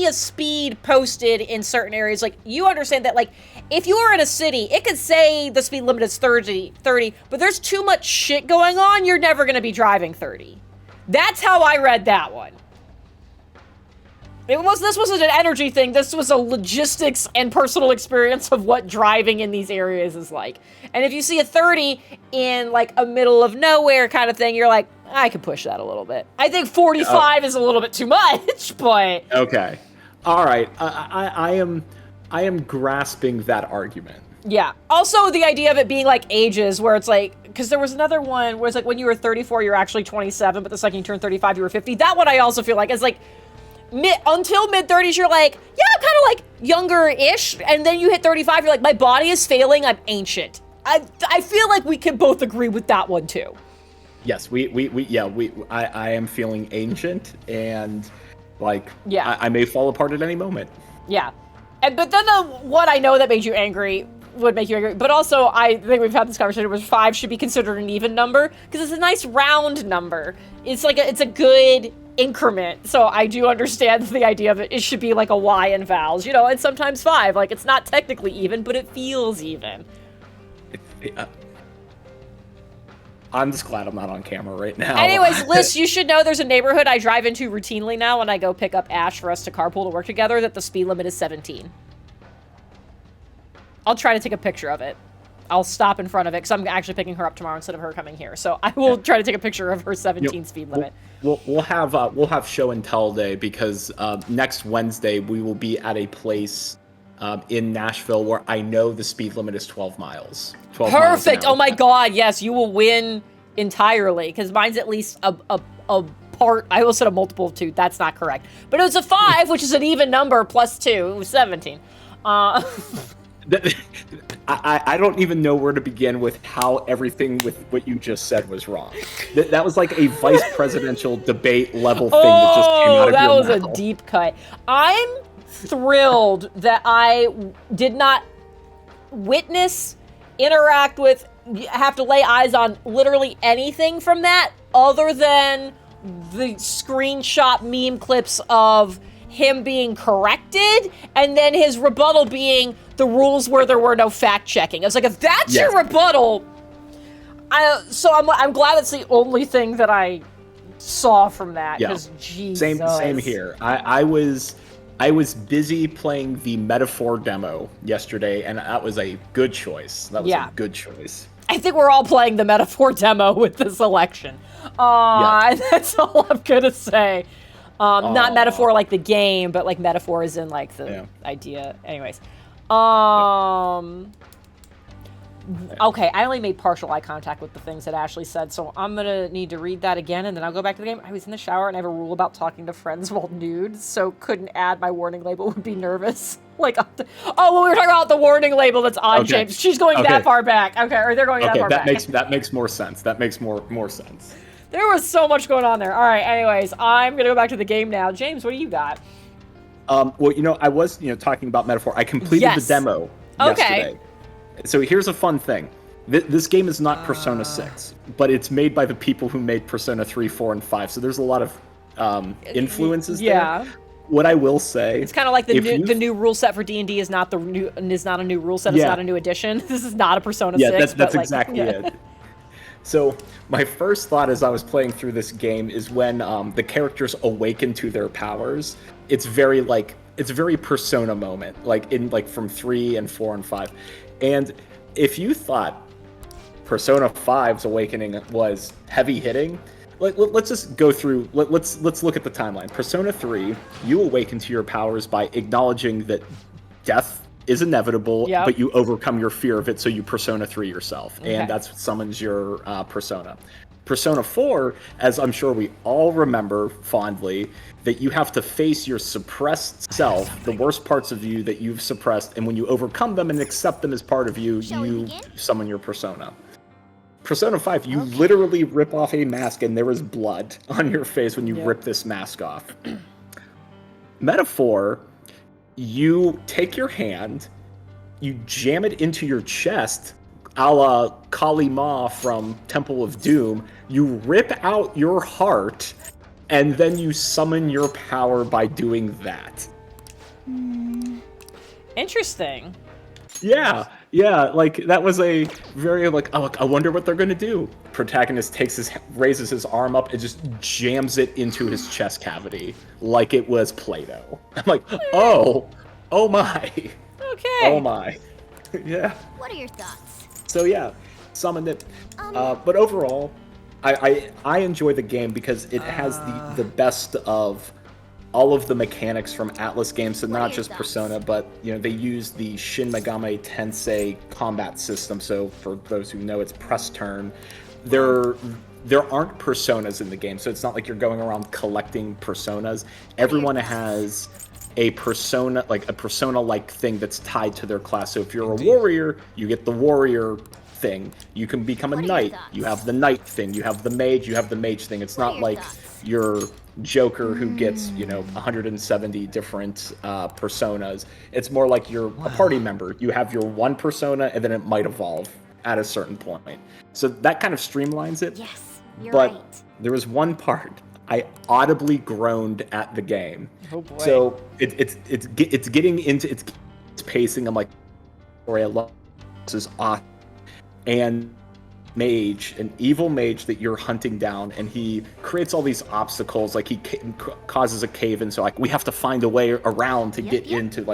a speed posted in certain areas, like, you understand that, like, if you are in a city, it could say the speed limit is 30, but there's too much shit going on, you're never going to be driving 30. That's how I read that one. This wasn't an energy thing, this was a logistics and personal experience of what driving in these areas is like. And if you see a 30 in, like, a middle of nowhere kind of thing, you're like, I could push that a little bit. I think 45 is a little bit too much, but... Okay. Alright, I am grasping that argument. Yeah. Also, the idea of it being, like, ages, where it's like... Because there was another one where it's like, when you were 34, you're actually 27, but the second you turn 35, you were 50. That one I also feel like is, like... until mid-30s, you're like, yeah, I'm kind of like younger-ish, and then you hit 35, you're like, my body is failing, I'm ancient. I feel like we can both agree with that one too. Yes, I am feeling ancient, and like, yeah, I may fall apart at any moment. Yeah, but then what I know that made you angry would make you angry, but also I think we've had this conversation where 5 should be considered an even number because it's a nice round number. It's like it's a good increment. So I do understand the idea of it should be like a Y in vowels, and sometimes 5. Like, it's not technically even, but it feels even. I'm just glad I'm not on camera right now. Anyways, Liz, you should know there's a neighborhood I drive into routinely now when I go pick up Ash for us to carpool to work together that the speed limit is 17. I'll try to take a picture of it. I'll stop in front of it because I'm actually picking her up tomorrow instead of her coming here. So I will try to take a picture of her 17 speed limit. We'll have show and tell day because next Wednesday we will be at a place in Nashville where I know the speed limit is 12 miles. 12 Perfect. Miles an hour. Oh my God. Yes, you will win entirely because mine's at least a part. I almost said a multiple of 2. That's not correct. But it was a 5, which is an even number plus 2. It was 17. I don't even know where to begin with how everything with what you just said was wrong. That was like a vice presidential debate level thing that just came out of your mouth. That was a deep cut. I'm thrilled that I did not witness, interact with, have to lay eyes on literally anything from that other than the screenshot meme clips of him being corrected, and then his rebuttal being the rules where there were no fact checking. I was like, if that's your rebuttal, I'm glad it's the only thing that I saw from that. Because Jesus. Same here. I was busy playing the Metaphor demo yesterday, and that was a good choice. That was a good choice. I think we're all playing the Metaphor demo with this election. That's all I'm gonna say. Not Metaphor like the game, but like Metaphor is in like the idea. Anyways. Okay, I only made partial eye contact with the things that Ashley said, so I'm gonna need to read that again, and then I'll go back to the game. I was in the shower, and I have a rule about talking to friends while nude, so couldn't add my warning label, would be nervous. Like, when we were talking about the warning label that's on James, she's going that far back. Okay, or they're going that far back. That makes more sense. That makes more sense. There was so much going on there. All right, anyways, I'm gonna go back to the game now. James, what do you got? Well, I was, talking about Metaphor. I completed the demo yesterday. So here's a fun thing. This game is not Persona 6, but it's made by the people who made Persona 3, 4, and 5. So there's a lot of influences there. What I will say, it's kind of like the new rule set for D&D is not a new rule set. It's not a new edition. This is not a Persona 6. Yeah, that's exactly it. So my first thought as I was playing through this game is when the characters awaken to their powers. It's very Persona moment, from 3 and 4 and 5. And if you thought Persona 5's awakening was heavy hitting, let's just go through. Let's look at the timeline. Persona 3, you awaken to your powers by acknowledging that death is inevitable, but you overcome your fear of it, so you Persona 3 yourself, and that's what summons your persona. Persona 4, as I'm sure we all remember fondly, that you have to face your suppressed self, the worst parts of you that you've suppressed, and when you overcome them and accept them as part of you, you summon your persona. Persona 5, you literally rip off a mask and there is blood on your face when you rip this mask off. Metaphor, you take your hand, you jam it into your chest, a la Kali Ma from Temple of Doom, you rip out your heart, and then you summon your power by doing that. Interesting. Yeah, that was a very I wonder what they're gonna do. Protagonist raises his arm up and just jams it into his chest cavity like it was Play-Doh. I'm like, oh my. Okay. Oh my. Yeah. What are your thoughts? So yeah, summoned it. But overall, I enjoy the game because it has the best of all of the mechanics from Atlas games, so not just Persona, but they use the Shin Megami Tensei combat system. So for those who know, it's press turn. There aren't personas in the game, so it's not like you're going around collecting personas. Everyone has a persona-like thing that's tied to their class. So if you're a warrior, you get the warrior thing. You can become a knight. You have the knight thing. You have the mage. You have the mage thing. It's not like your Joker who gets 170 different personas. It's more like you're a party member. You have your one persona, and then it might evolve at a certain point. So that kind of streamlines it. Yes, you're right. But there was one part I audibly groaned at the game. Oh boy. So it's getting into its pacing. I'm like, I love this is awesome. And mage, an evil mage that you're hunting down, and he creates all these obstacles. Like he causes a cave in, so we have to find a way around to get into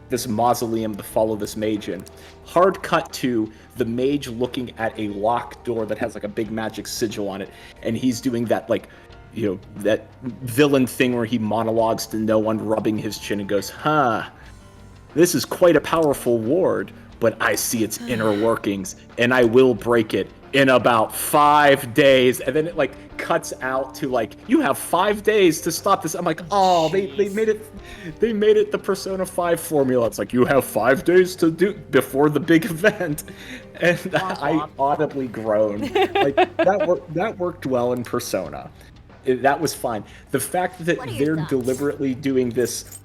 this mausoleum to follow this mage in. Hard cut to the mage looking at a locked door that has a big magic sigil on it, and he's doing that that villain thing where he monologues to no one, rubbing his chin and goes, this is quite a powerful ward, but I see its inner workings, and I will break it in about 5 days. And then it cuts out to you have 5 days to stop this. I'm like, they made it the Persona 5 formula. It's like, you have 5 days to do before the big event. And I audibly groaned. That worked well in Persona. That was fine. The fact that they're deliberately doing this,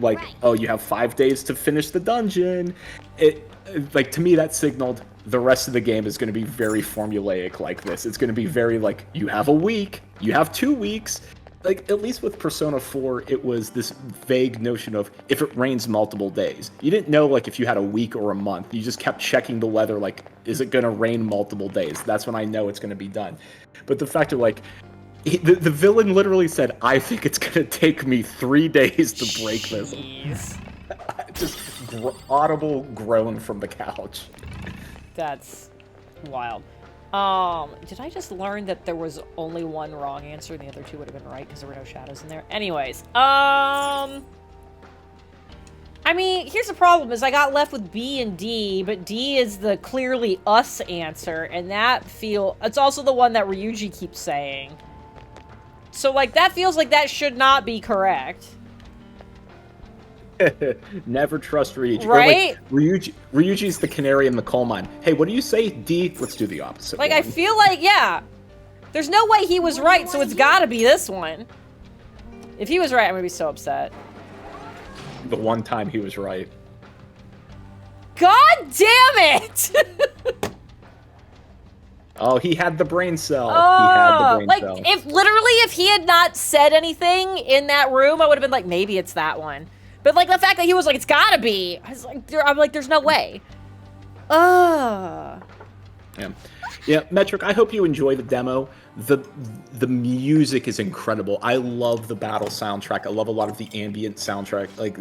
you have 5 days to finish the dungeon, to me that signaled the rest of the game is going to be very formulaic like this. It's going to be very you have a week, you have 2 weeks, like at least with Persona 4, it was this vague notion of if it rains multiple days. You didn't know like if you had a week or a month. You just kept checking the weather, like, is it going to rain multiple days? That's when I know it's going to be done. But the fact of like, the villain literally said, I think it's going to take me 3 days to break this. Just audible groan from the couch. That's wild. Did I just learn that there was only one wrong answer and the other two would have been right because there were no shadows in there? Anyways, I mean, here's the problem is I got left with B and D, but D is the clearly us answer, and it's also the one that Ryuji keeps saying. So, like, that feels like that should not be correct. Never trust Ryuji. Right? Or like, Ryuji's the canary in the coal mine. Hey, what do you say? D, let's do the opposite Like, one. I feel like, yeah. There's no way he was right, so it's gotta be this one. If he was right, I'm gonna be so upset. The one time he was right. God damn it! Oh, he had the brain cell. He had Oh, the brain like, cell. if he had not said anything in that room, I would have been like, maybe it's that one. But, like, the fact that he was like, it's gotta be, I'm like, there's no way. Yeah. Yeah, Metric, I hope you enjoy the demo. The music is incredible. I love the battle soundtrack. I love a lot of the ambient soundtrack. Like,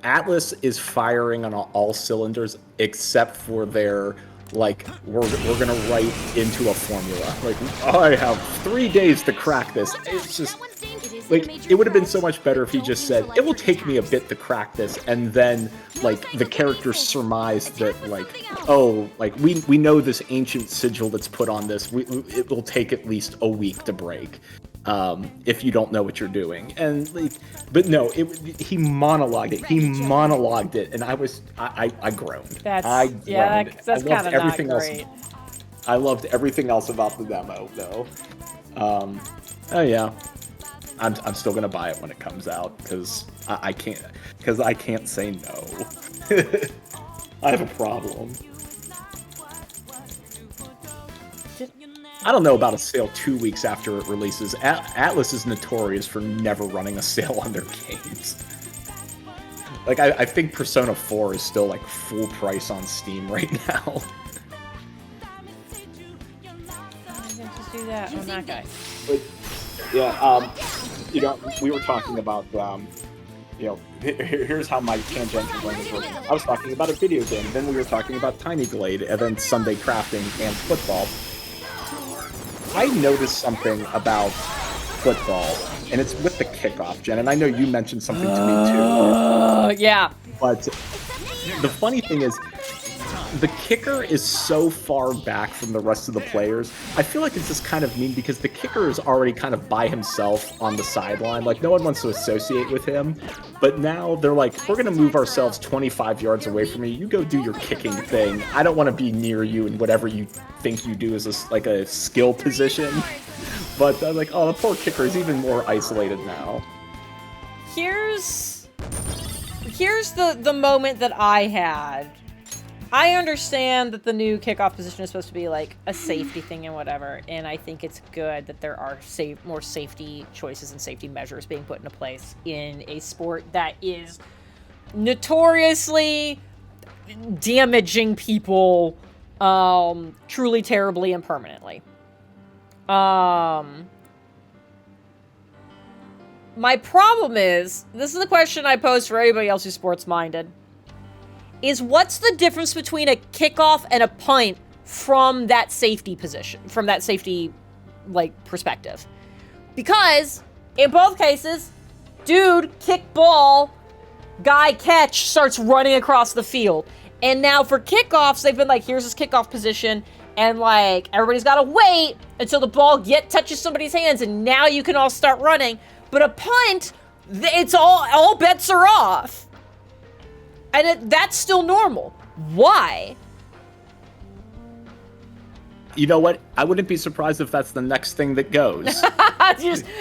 Atlas is firing on all cylinders except for their, like, we're gonna write into a formula. Like, I have 3 days to crack this. It's just, like, it would have been so much better if he just said, it will take me a bit to crack this, and then, like, the characters surmise that, like, oh, like, we know this ancient sigil that's put on this, it will take at least a week to break, if you don't know what you're doing. And, like, but no, he monologued it, and I groaned. I groaned. That's kind of not great. I loved everything else about the demo, though. Oh yeah. I'm still gonna buy it when it comes out because I can't say no. I have a problem. I don't know about a sale 2 weeks after it releases. Atlas is notorious for never running a sale on their games. Like I think Persona 4 is still like full price on Steam right now. Just do that on that guy. But, yeah, you know, we were talking about, you know, here's how my tangential brain is working. I was talking about a video game, then we were talking about Tiny Glade, and then Sunday crafting and football. I noticed something about football, and it's with the kickoff, Jen, and I know you mentioned something to me too. Yeah. But the funny thing is, the kicker is so far back from the rest of the players. I feel like it's just kind of mean because the kicker is already kind of by himself on the sideline. Like, no one wants to associate with him. But now they're like, we're going to move ourselves 25 yards away from you. You go do your kicking thing. I don't want to be near you and whatever you think you do is like a skill position. But I'm like, oh, the poor kicker is even more isolated now. Here's the moment that I had. I understand that the new kickoff position is supposed to be like a safety thing and whatever, and I think it's good that there are more safety choices and safety measures being put into place in a sport that is notoriously damaging people truly terribly and permanently. My problem is, this is the question I pose for everybody else who's sports-minded, is what's the difference between a kickoff and a punt from that safety position, from that safety, like, perspective? Because, in both cases, dude, kick ball, guy catch, starts running across the field. And now for kickoffs, they've been like, here's this kickoff position, and, like, everybody's gotta wait until the ball touches somebody's hands, and now you can all start running. But a punt, it's all bets are off. And that's still normal. Why? You know what? I wouldn't be surprised if that's the next thing that goes.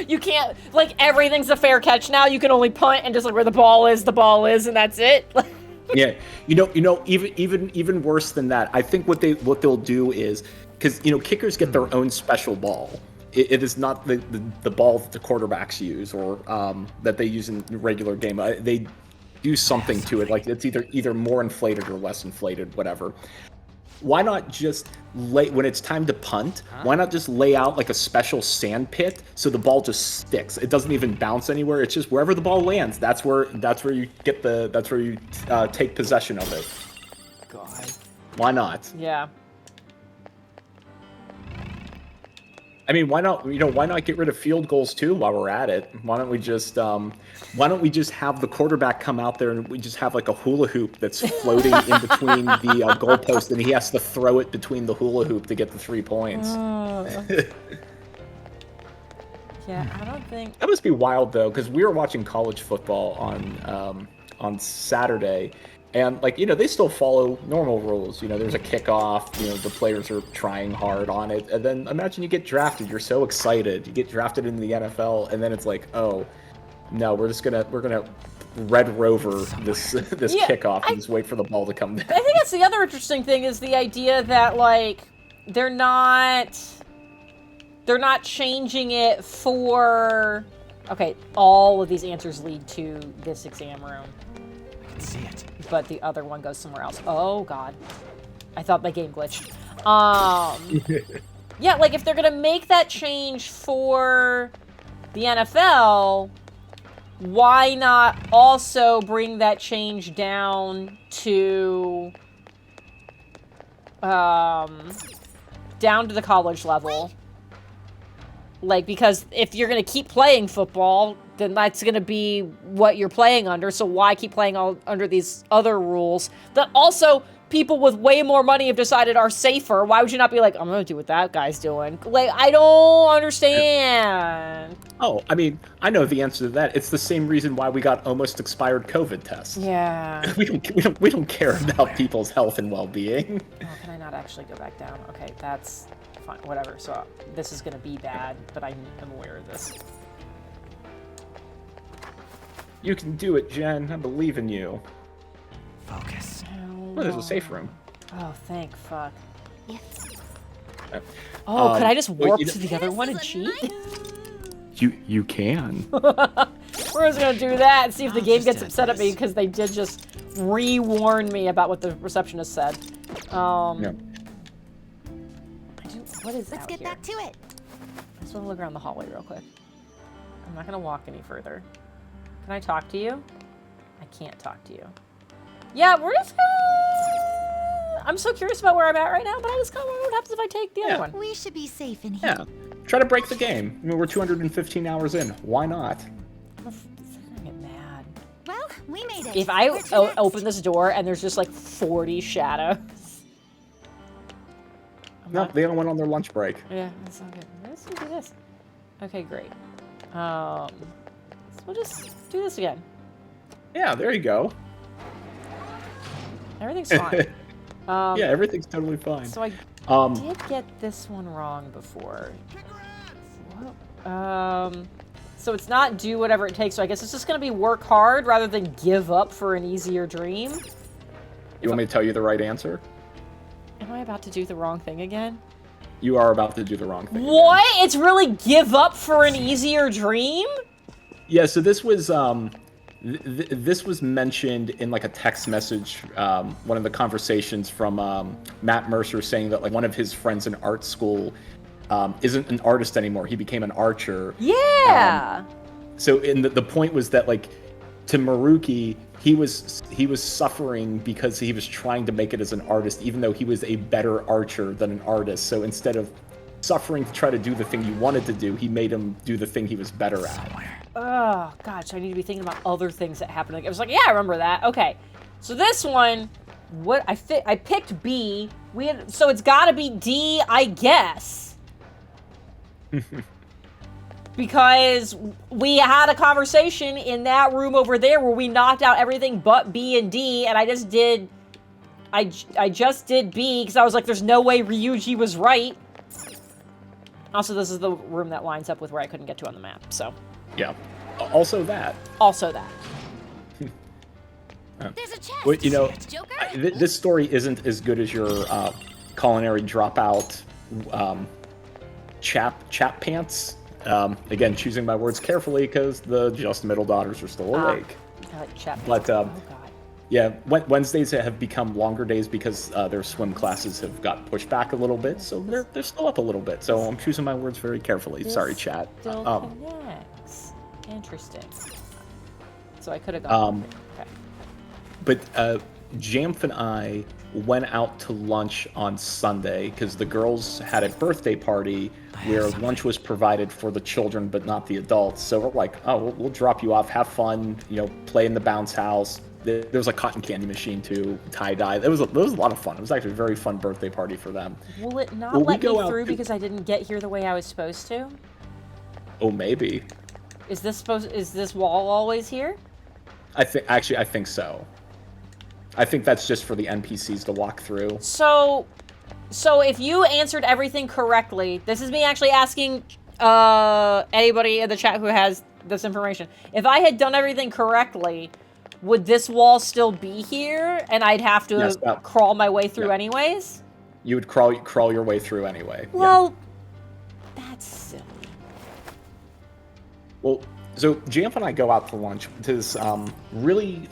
You can't, like, everything's a fair catch now. You can only punt and just like where the ball is, and that's it. Yeah. You know, even worse than that, I think what they'll do is, because, you know, kickers get their own special ball it is not the ball that the quarterbacks use or that they use in regular game. They do something to it, like it's either more inflated or less inflated, whatever. Why not just when it's time to punt? Why not just lay out like a special sand pit so the ball just sticks? It doesn't even bounce anywhere. It's just wherever the ball lands. That's where you get take possession of it. God. Why not? Yeah. I mean, why not? Why not get rid of field goals too while we're at it? Why don't we just have the quarterback come out there and we just have like a hula hoop that's floating in between the goalpost, and he has to throw it between the hula hoop to get the 3 points. Yeah, I don't think. That must be wild though, because we were watching college football on Saturday. And, like, they still follow normal rules. There's a kickoff, the players are trying hard on it. And then imagine you get drafted. You're so excited. You get drafted into the NFL, and then it's like, oh, no, we're gonna Red Rover this kickoff and just wait for the ball to come down. I think that's the other interesting thing is the idea that, like, they're not changing it for... Okay, all of these answers lead to this exam room. I can see it. But the other one goes somewhere else. Oh, God. I thought my game glitched. Yeah, like, if they're gonna make that change for the NFL, why not also bring that change down to... down to the college level? Like, because if you're gonna keep playing football, then that's going to be what you're playing under, so why keep playing under these other rules that also people with way more money have decided are safer? Why would you not be like, I'm going to do what that guy's doing? Like, I don't understand. Oh, I mean, I know the answer to that. It's the same reason why we got almost expired COVID tests. Yeah. We don't care about people's health and well-being. Oh, can I not actually go back down? Okay, that's fine. Whatever. So this is going to be bad, but I am aware of this. You can do it, Jen. I believe in you. Focus. Oh, there's a safe room. Oh, thank fuck. Yes. Oh, could I just warp well, to the other one and cheat? You can. We're just gonna do that and see if the game just gets did upset at me this. because they did just re-warn me about what the receptionist said. Yeah. What is Let's out get here? back to it. I just want to look around the hallway real quick. I'm not gonna walk any further. Can I talk to you? I can't talk to you. Yeah, we're just gonna... I'm so curious about where I'm at right now, but I just kind of wonder what happens if I take the other one. We should be safe in here. Yeah. Try to break the game. I mean, we're 215 hours in. Why not? I'm gonna get mad. Well, we made it. If I Where's your next? open this door and there's just like 40 shadows. No, they all went on their lunch break. Yeah, that's not good. Let's do this. Okay, great. So we'll just do this again. Yeah, there you go. Everything's fine. Yeah, everything's totally fine. So I did get this one wrong before. What? So it's not do whatever it takes. So I guess it's just gonna be work hard rather than give up for an easier dream. You want me to tell you the right answer? Am I about to do the wrong thing again? You are about to do the wrong thing. What? It's really give up for an easier dream? Yeah, so this was this was mentioned in like a text message, one of the conversations from Matt Mercer saying that like one of his friends in art school isn't an artist anymore. He became an archer. Yeah. So the point was that like to Maruki, he was suffering because he was trying to make it as an artist, even though he was a better archer than an artist. So instead of suffering to try to do the thing he wanted to do, he made him do the thing he was better at. Oh, God, so I need to be thinking about other things that happened. Like, I was like, yeah, I remember that. Okay. So this one, I picked B. So it's gotta be D, I guess. Because we had a conversation in that room over there where we knocked out everything but B and D, and I just did B because I was like, there's no way Ryuji was right. Also, this is the room that lines up with where I couldn't get to on the map, so. Yeah. Also that. Also that. There's a chest. Well, you know, Joker? this story isn't as good as your culinary dropout chap pants. Again, choosing my words carefully because the just middle daughters are still awake. Chap. But oh god. yeah, Wednesdays have become longer days because their swim classes have got pushed back a little bit, so they're still up a little bit. So I'm choosing my words very carefully. Sorry, chat. Still connects. Interesting. So I could have gone. Okay. But Jamf and I went out to lunch on Sunday because the girls had a birthday party where lunch was provided for the children but not the adults. So we're like, oh, we'll drop you off, have fun, play in the bounce house. There was a cotton candy machine too, tie-dye. It was a lot of fun. It was actually a very fun birthday party for them. Will it not let me through because I didn't get here the way I was supposed to? Oh, maybe. Is this wall always here? I think so. I think that's just for the NPCs to walk through. So if you answered everything correctly, this is me actually asking anybody in the chat who has this information. If I had done everything correctly, would this wall still be here and I'd have to crawl my way through anyways? You would crawl your way through anyway. Well, that's silly. Well, so Jamf and I go out to lunch to this really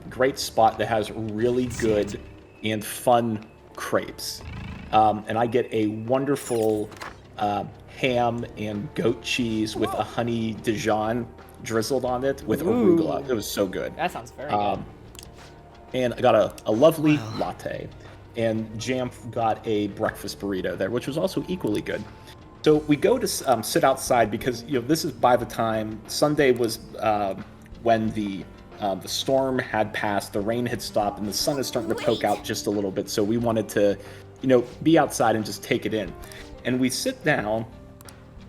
great spot that has really good and fun crepes. And I get a wonderful ham and goat cheese with a honey Dijon drizzled on it with arugula. It was so good. That sounds very good. And I got a lovely latte. And Jamf got a breakfast burrito there, which was also equally good. So we go to sit outside because this is by the time Sunday was when the storm had passed, the rain had stopped, and the sun is starting to poke out just a little bit. So we wanted to, be outside and just take it in. And we sit down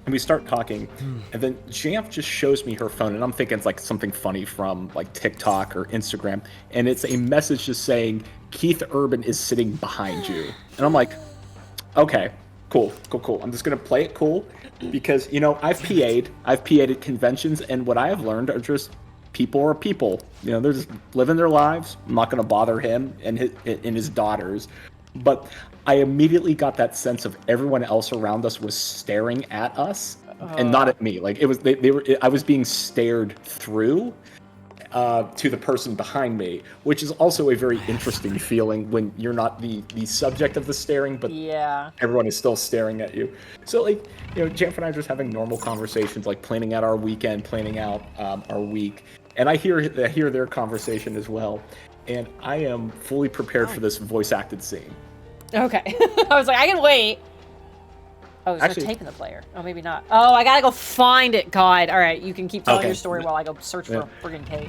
and we start talking, and then Jamf just shows me her phone, and I'm thinking it's like something funny from like TikTok or Instagram, and it's a message just saying Keith Urban is sitting behind you, and I'm like, okay. Cool. I'm just gonna play it cool because I've PA'd at conventions, and what I have learned are just people are people. They're just living their lives. I'm not gonna bother him and his daughters, but I immediately got that sense of everyone else around us was staring at us and not at me. Like it was I was being stared through. To the person behind me, which is also a very interesting feeling when you're not the subject of the staring, but everyone is still staring at you. So Jamf and I are just having normal conversations, like planning out our weekend, planning out our week, and I hear their conversation as well, and I am fully prepared for this voice acted scene. Okay, I was like, I can wait. Oh, they're taking the player. Oh, maybe not. Oh, I gotta go find it. God. All right, you can keep telling your story while I go search for friggin' Kate.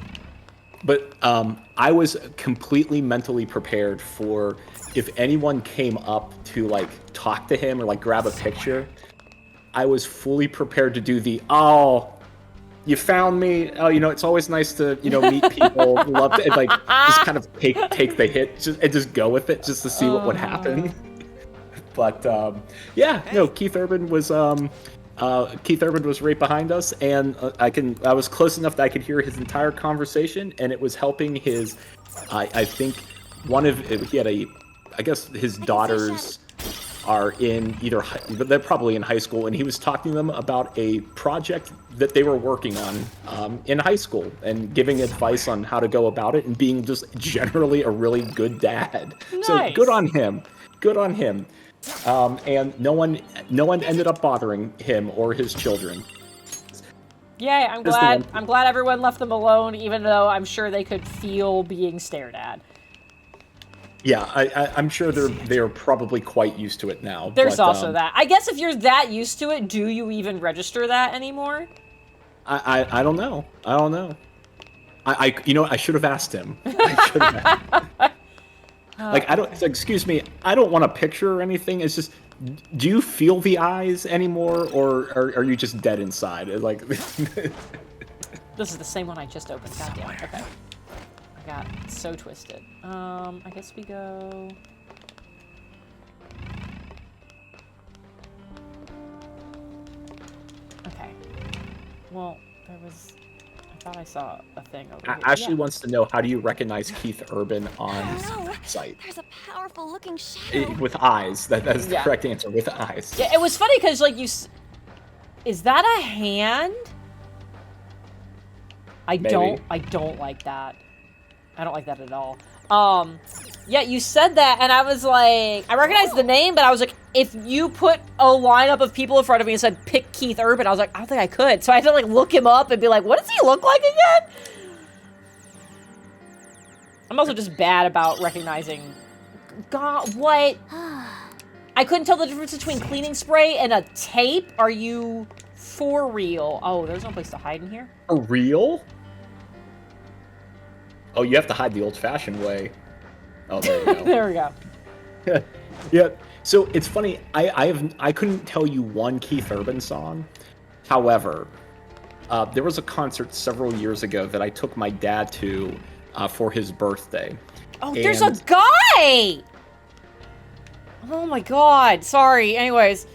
But I was completely mentally prepared for if anyone came up to talk to him or grab a picture. I was fully prepared to do the you found me. Oh, it's always nice to meet people. Love to just kind of take the hit and just go with it just to see what would happen. But Keith Urban was right behind us, and I was close enough that I could hear his entire conversation, and it was helping his. I think I guess his daughters are in they're probably in high school, and he was talking to them about a project that they were working on in high school and giving advice on how to go about it and being just generally a really good dad. Nice. So good on him. And no one ended up bothering him or his children. Yeah, I'm glad everyone left them alone, even though I'm sure they could feel being stared at. Yeah, I'm sure they're probably quite used to it now. There's also that. I guess if you're that used to it, do you even register that anymore? I don't know. I should have asked him. I should have. Excuse me, I don't want a picture or anything. It's just, do you feel the eyes anymore, or are you just dead inside? This is the same one I just opened. Goddamn. Okay. I got so twisted. I guess we go. Okay. Well, I thought I saw a thing over here. Ashley wants to know, how do you recognize Keith Urban on site? There's a power powerful looking shadow. With eyes. That's the Yeah. correct answer. With eyes. Yeah, it was funny because, like, is that a hand? I Maybe. don't like that. I don't like that at all. Yeah, you said that, and I was like, I recognized the name, but I was like, if you put a lineup of people in front of me and said, pick Keith Urban, I was like, I don't think I could. So I had to, like, look him up and be like, what does he look like again? I'm also just bad about recognizing... God, what? I couldn't tell the difference between cleaning spray and a tape. Are you for real? Oh, there's no place to hide in here? For real? Oh, you have to hide the old-fashioned way. Oh, there you go. There we go. Yeah. So it's funny. I couldn't tell you one Keith Urban song. However, there was a concert several years ago that I took my dad to for his birthday. Oh, there's a guy! Oh my god. Sorry. Anyways.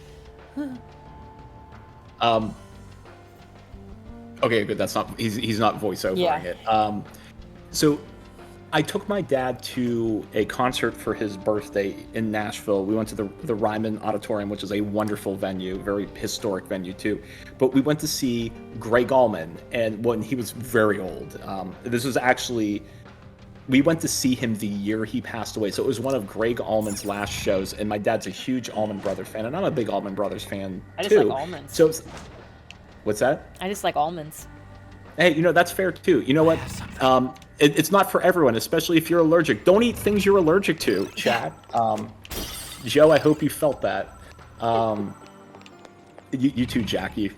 Okay, good. That's not. He's not voiceovering it. So I took my dad to a concert for his birthday in Nashville. We went to the Ryman Auditorium, which is a wonderful venue, very historic venue too. But we went to see Greg Allman, and when he was very old. This was actually, we went to see him the year he passed away. So it was one of Greg Allman's last shows, and my dad's a huge Allman Brothers fan, and I'm a big Allman Brothers fan I just too. like almonds. So what's that? I just like almonds. Hey, that's fair too. You know what? It's not for everyone, especially if you're allergic. Don't eat things you're allergic to, chat. Joe, I hope you felt that. You too, Jackie.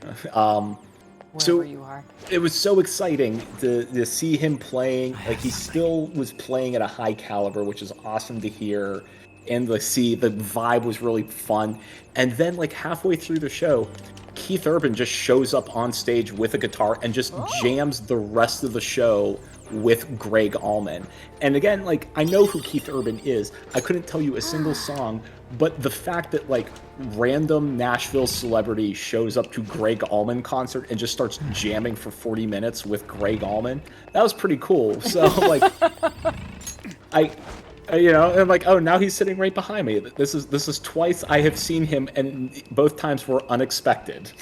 Wherever you are. It was so exciting to see him playing. Like, he still was playing at a high caliber, which is awesome to hear. And the vibe was really fun. And then, like, halfway through the show, Keith Urban just shows up on stage with a guitar and just jams the rest of the show with Greg Allman. And again, like, I know who Keith Urban is. I couldn't tell you a single song, but the fact that, like, random Nashville celebrity shows up to Greg Allman concert and just starts jamming for 40 minutes with Greg Allman, that was pretty cool. So, like, I'm like, oh, now he's sitting right behind me. This is twice I have seen him, and both times were unexpected.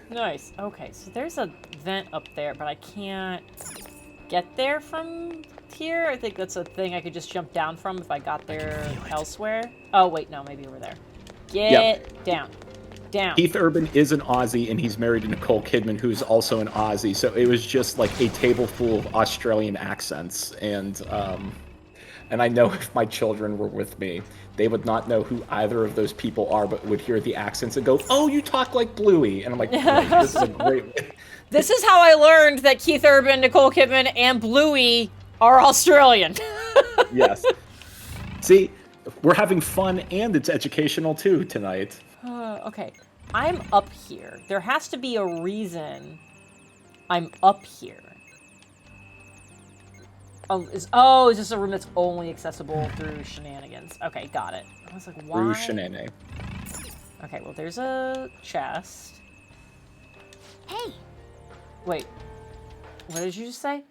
Nice. Okay, so there's a vent up there, but I can't get there from here. I think that's a thing I could just jump down from if I got there elsewhere. Oh, wait, no, maybe over there. Get down. Down. Keith Urban is an Aussie, and he's married to Nicole Kidman, who's also an Aussie. So it was just like a table full of Australian accents, and I know if my children were with me, they would not know who either of those people are, but would hear the accents and go, "Oh, you talk like Bluey," and I'm like, "Great, this is a great." This is how I learned that Keith Urban, Nicole Kidman, and Bluey are Australian. Yes. See, we're having fun, and it's educational too tonight. Okay, I'm up here. There has to be a reason I'm up here. Is this a room that's only accessible through shenanigans? Okay, got it. I was like, why? Through shenanigans. Okay, well, there's a chest. Hey, Wait, what did you just say?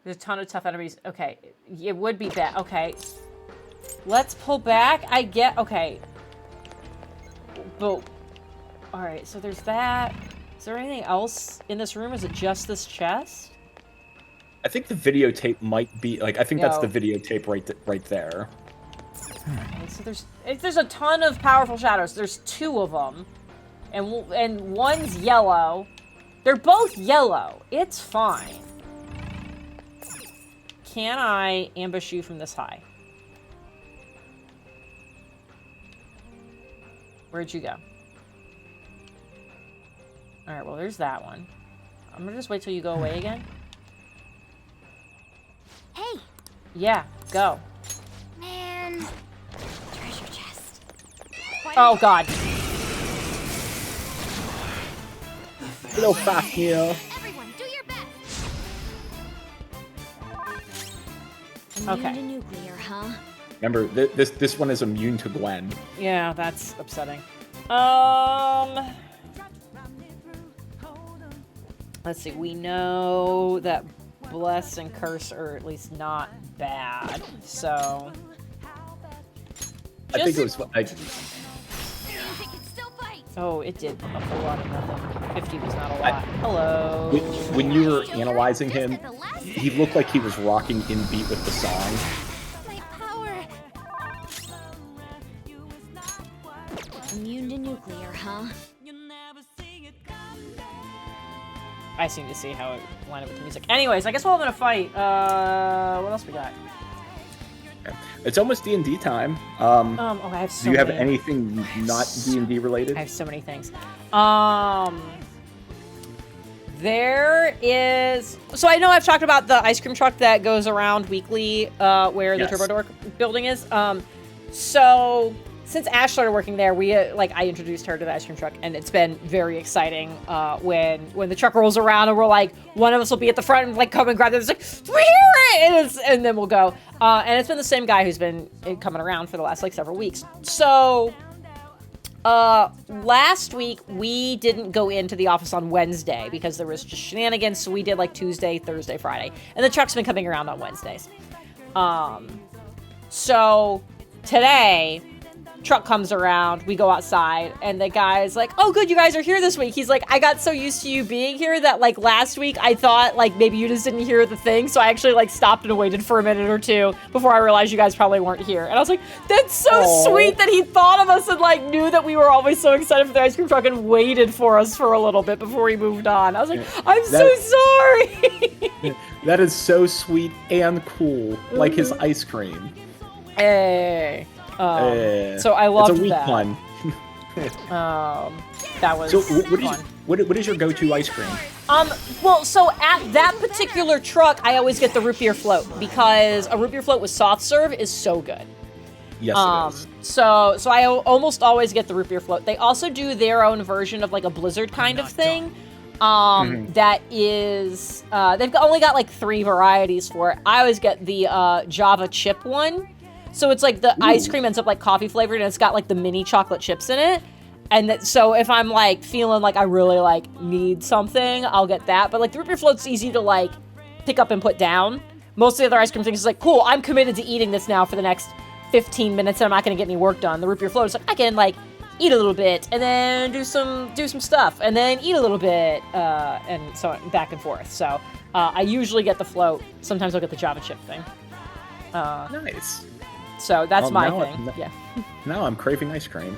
There's a ton of tough enemies. Okay, it would be bad. Okay, let's pull back. Okay. But, alright, so there's that. Is there anything else in this room? Is it just this chest? I think the videotape might be like. I think that's the No. videotape right there. Okay, so there's a ton of powerful shadows. There's two of them, and one's yellow. They're both yellow. It's fine. Can I ambush you from this high? Where'd you go? All right, well, there's that one. I'm gonna just wait till you go away again. hey, Yeah, go. man. Treasure chest. Oh, God. Hello, Fafnir. Everyone, do your best. Okay. Immune to nuclear, huh? Remember, this one is immune to Gwen. Yeah, that's upsetting. Let's see. We know that bless and curse are at least not bad. So I think it was. Music can still fight. Oh, it did a whole lot of nothing. 50 was not a lot. Hello. When you were analyzing him, he looked like he was rocking in beat with the song. My power. Immune to nuclear, huh? I seem to see how it lined up with the music. Anyways, I guess we're all gonna fight. What else we got? It's almost D&D time. Oh, I have so do you have many. anything not D&D related? I have so many things. There is... So I know I've talked about the ice cream truck that goes around weekly, where the Yes. Turbo Dork building is. So since Ash started working there, we I introduced her to the ice cream truck, and it's been very exciting when the truck rolls around and we're like, one of us will be at the front and like come and grab it. It's like, we hear it, and then we'll go. And it's been the same guy who's been coming around for the last like several weeks. So last week we didn't go into the office on Wednesday because there was just shenanigans. So we did like Tuesday, Thursday, Friday, and the truck's been coming around on Wednesdays. So today, truck comes around, we go outside, and the guy's like, oh good, you guys are here this week. He's like, I got so used to you being here that like last week I thought like maybe you just didn't hear the thing, so I actually like stopped and waited for a minute or two before I realized you guys probably weren't here. And I was like, that's so sweet that he thought of us and like knew that we were always so excited for the ice cream truck and waited for us for a little bit before he moved on. I was like, I'm so sorry. That is so sweet and cool, like his ice cream. Hey. So I loved it's a weak that. pun. That was So fun. what is your go-to ice cream? Well, so at that particular truck, I always get the root beer float because a root beer float with soft serve is so good. Yes, it is. So I almost always get the root beer float. They also do their own version of like a blizzard kind of thing. That is, they've only got like 3 varieties for it. I always get the Java chip one. So it's like the ice cream ends up like coffee flavored, and it's got like the mini chocolate chips in it. And so if I'm like feeling like I really like need something, I'll get that. But like the root beer float's easy to like pick up and put down. Most of the other ice cream things is like, cool, I'm committed to eating this now for the next 15 minutes and I'm not gonna get any work done. The root beer float is like, I can like eat a little bit and then do some stuff and then eat a little bit, and so on, back and forth. So I usually get the float. Sometimes I'll get the Java chip thing. Nice. So that's my now thing. Yeah. Now I'm craving ice cream.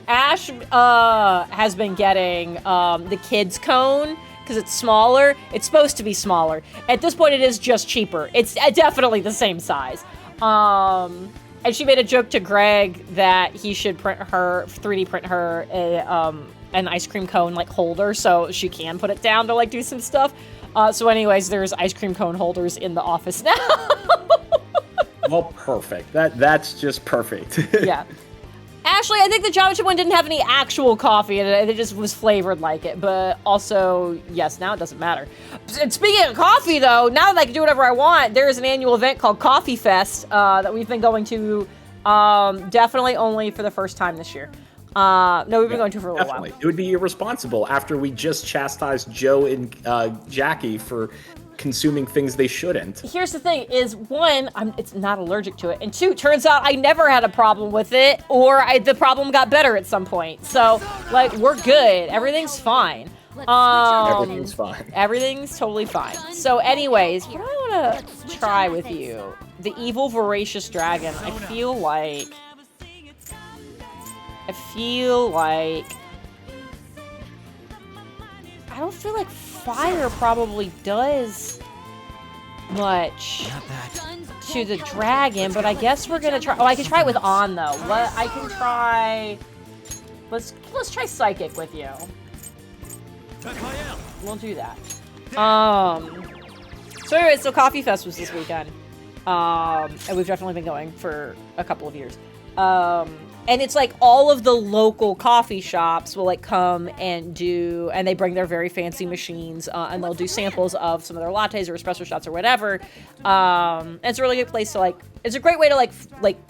Ash has been getting the kids cone because it's smaller. It's supposed to be smaller. At this point, it is just cheaper. It's definitely the same size. And she made a joke to Greg that he should 3D print her an ice cream cone like holder so she can put it down to like do some stuff. So anyways, there's ice cream cone holders in the office now. Well, perfect. That's just perfect. Yeah. Actually, I think the Java chip one didn't have any actual coffee in it. It just was flavored like it. But also, yes, now it doesn't matter. And speaking of coffee, though, now that I can do whatever I want, there is an annual event called Coffee Fest that we've been going to definitely only for the first time this year. No, we've been going to for a little Definitely. while. It would be irresponsible after we just chastised Joe and Jackie for consuming things they shouldn't. Here's the thing, is one, it's not allergic to it, and 2, turns out I never had a problem with it, or the problem got better at some point. So, like, we're good. Everything's fine. Everything's fine. Everything's totally fine. So anyways, what do I want to try with you? The evil voracious dragon. I feel like I don't feel like fire probably does much to the dragon, but I guess we're gonna try. Oh, I can try it with on though. What I can try. Let's try psychic with you. We'll do that. So anyway, so Coffee Fest was this weekend. And we've definitely been going for a couple of years. And it's like all of the local coffee shops will like come and they bring their very fancy machines, and they'll do samples of some of their lattes or espresso shots or whatever. And it's a really good place to like, it's a great way to like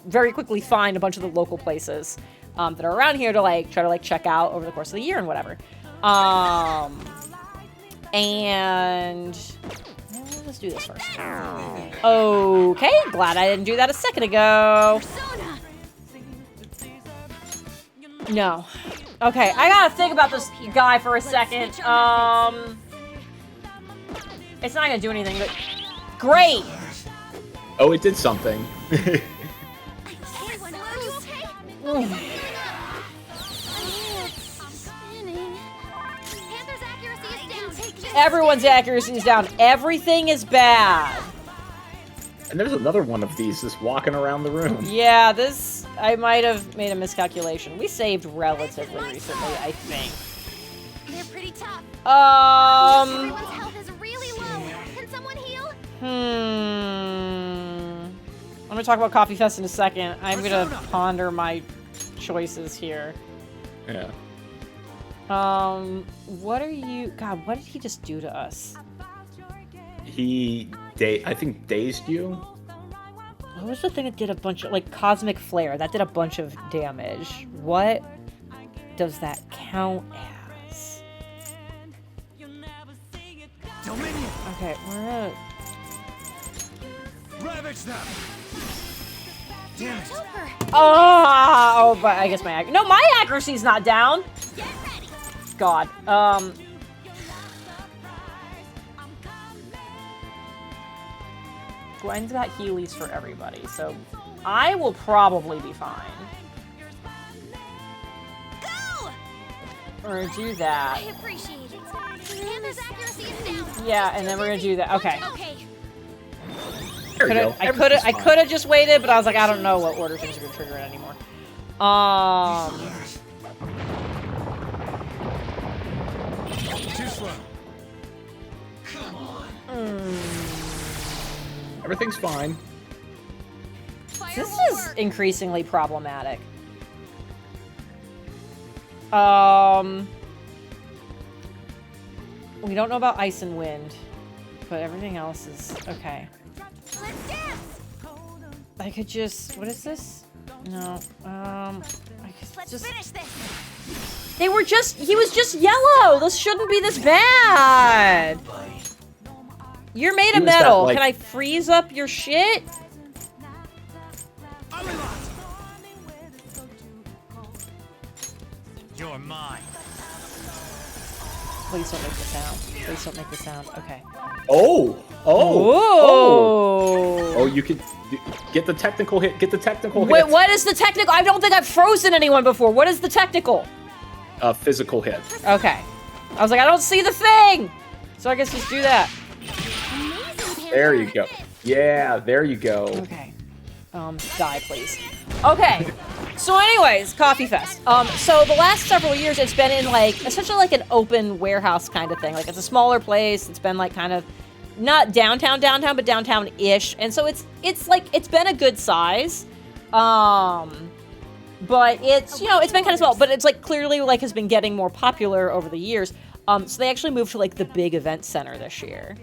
very quickly find a bunch of the local places that are around here to like try to like check out over the course of the year and whatever. And let's do this first. Okay, glad I didn't do that a second ago. No. Okay, I gotta think about this guy for a second. It's not gonna do anything, but great. Oh, it did something. Everyone's accuracy is down. Everything is bad. And there's another one of these just walking around the room. Yeah, this... I might have made a miscalculation. We saved relatively recently, I think. They're pretty tough. Um... Everyone's health is really low. Can someone heal? I'm gonna talk about Coffee Fest in a second. I'm gonna ponder my choices here. Yeah. What are you... God, what did he just do to us? I think dazed you. What was the thing that did a bunch of... Like, Cosmic Flare. That did a bunch of damage. What does that count as? Dominion! Okay, we're gonna... Ravage them! Damn it! Joker. Oh, but I guess my... No, my accuracy's not down! Get ready. God. Gwen's got Heelys for everybody, so I will probably be fine. Go! We're gonna do that. I appreciate it. Panther's accuracy is down. Yeah, and then we're gonna do that. Okay. Okay. There you go. I could have just waited, but I was like, I don't know what order things are gonna trigger it anymore. Too slow. Everything's fine. This is increasingly problematic. We don't know about ice and wind, but everything else is okay. Let's dance. I could just... What is this? No. I could Let's just... finish this. They were just... He was just yellow! This shouldn't be this bad! You're made of was that, metal. like- Can I freeze up your shit? You're mine. Please don't make the sound. Please don't make the sound. Okay. Oh! Oh! Oh! Oh, you can get the technical hit. Get the technical hit. Wait, what is the technical? I don't think I've frozen anyone before. What is the technical? Physical hit. Okay. I was like, I don't see the thing! So I guess just do that. Amazing, There you Panther. go. Yeah, there you go. Okay. Die, please. Okay. So anyways, Coffee Fest. So the last several years, it's been in, like, essentially like an open warehouse kind of thing. Like, it's a smaller place. It's been, like, kind of not downtown, but downtown-ish. And so it's like, it's been a good size. But it's, you know, it's been kind of small. But it's, like, clearly, like, has been getting more popular over the years. So they actually moved to, like, the big event center this year.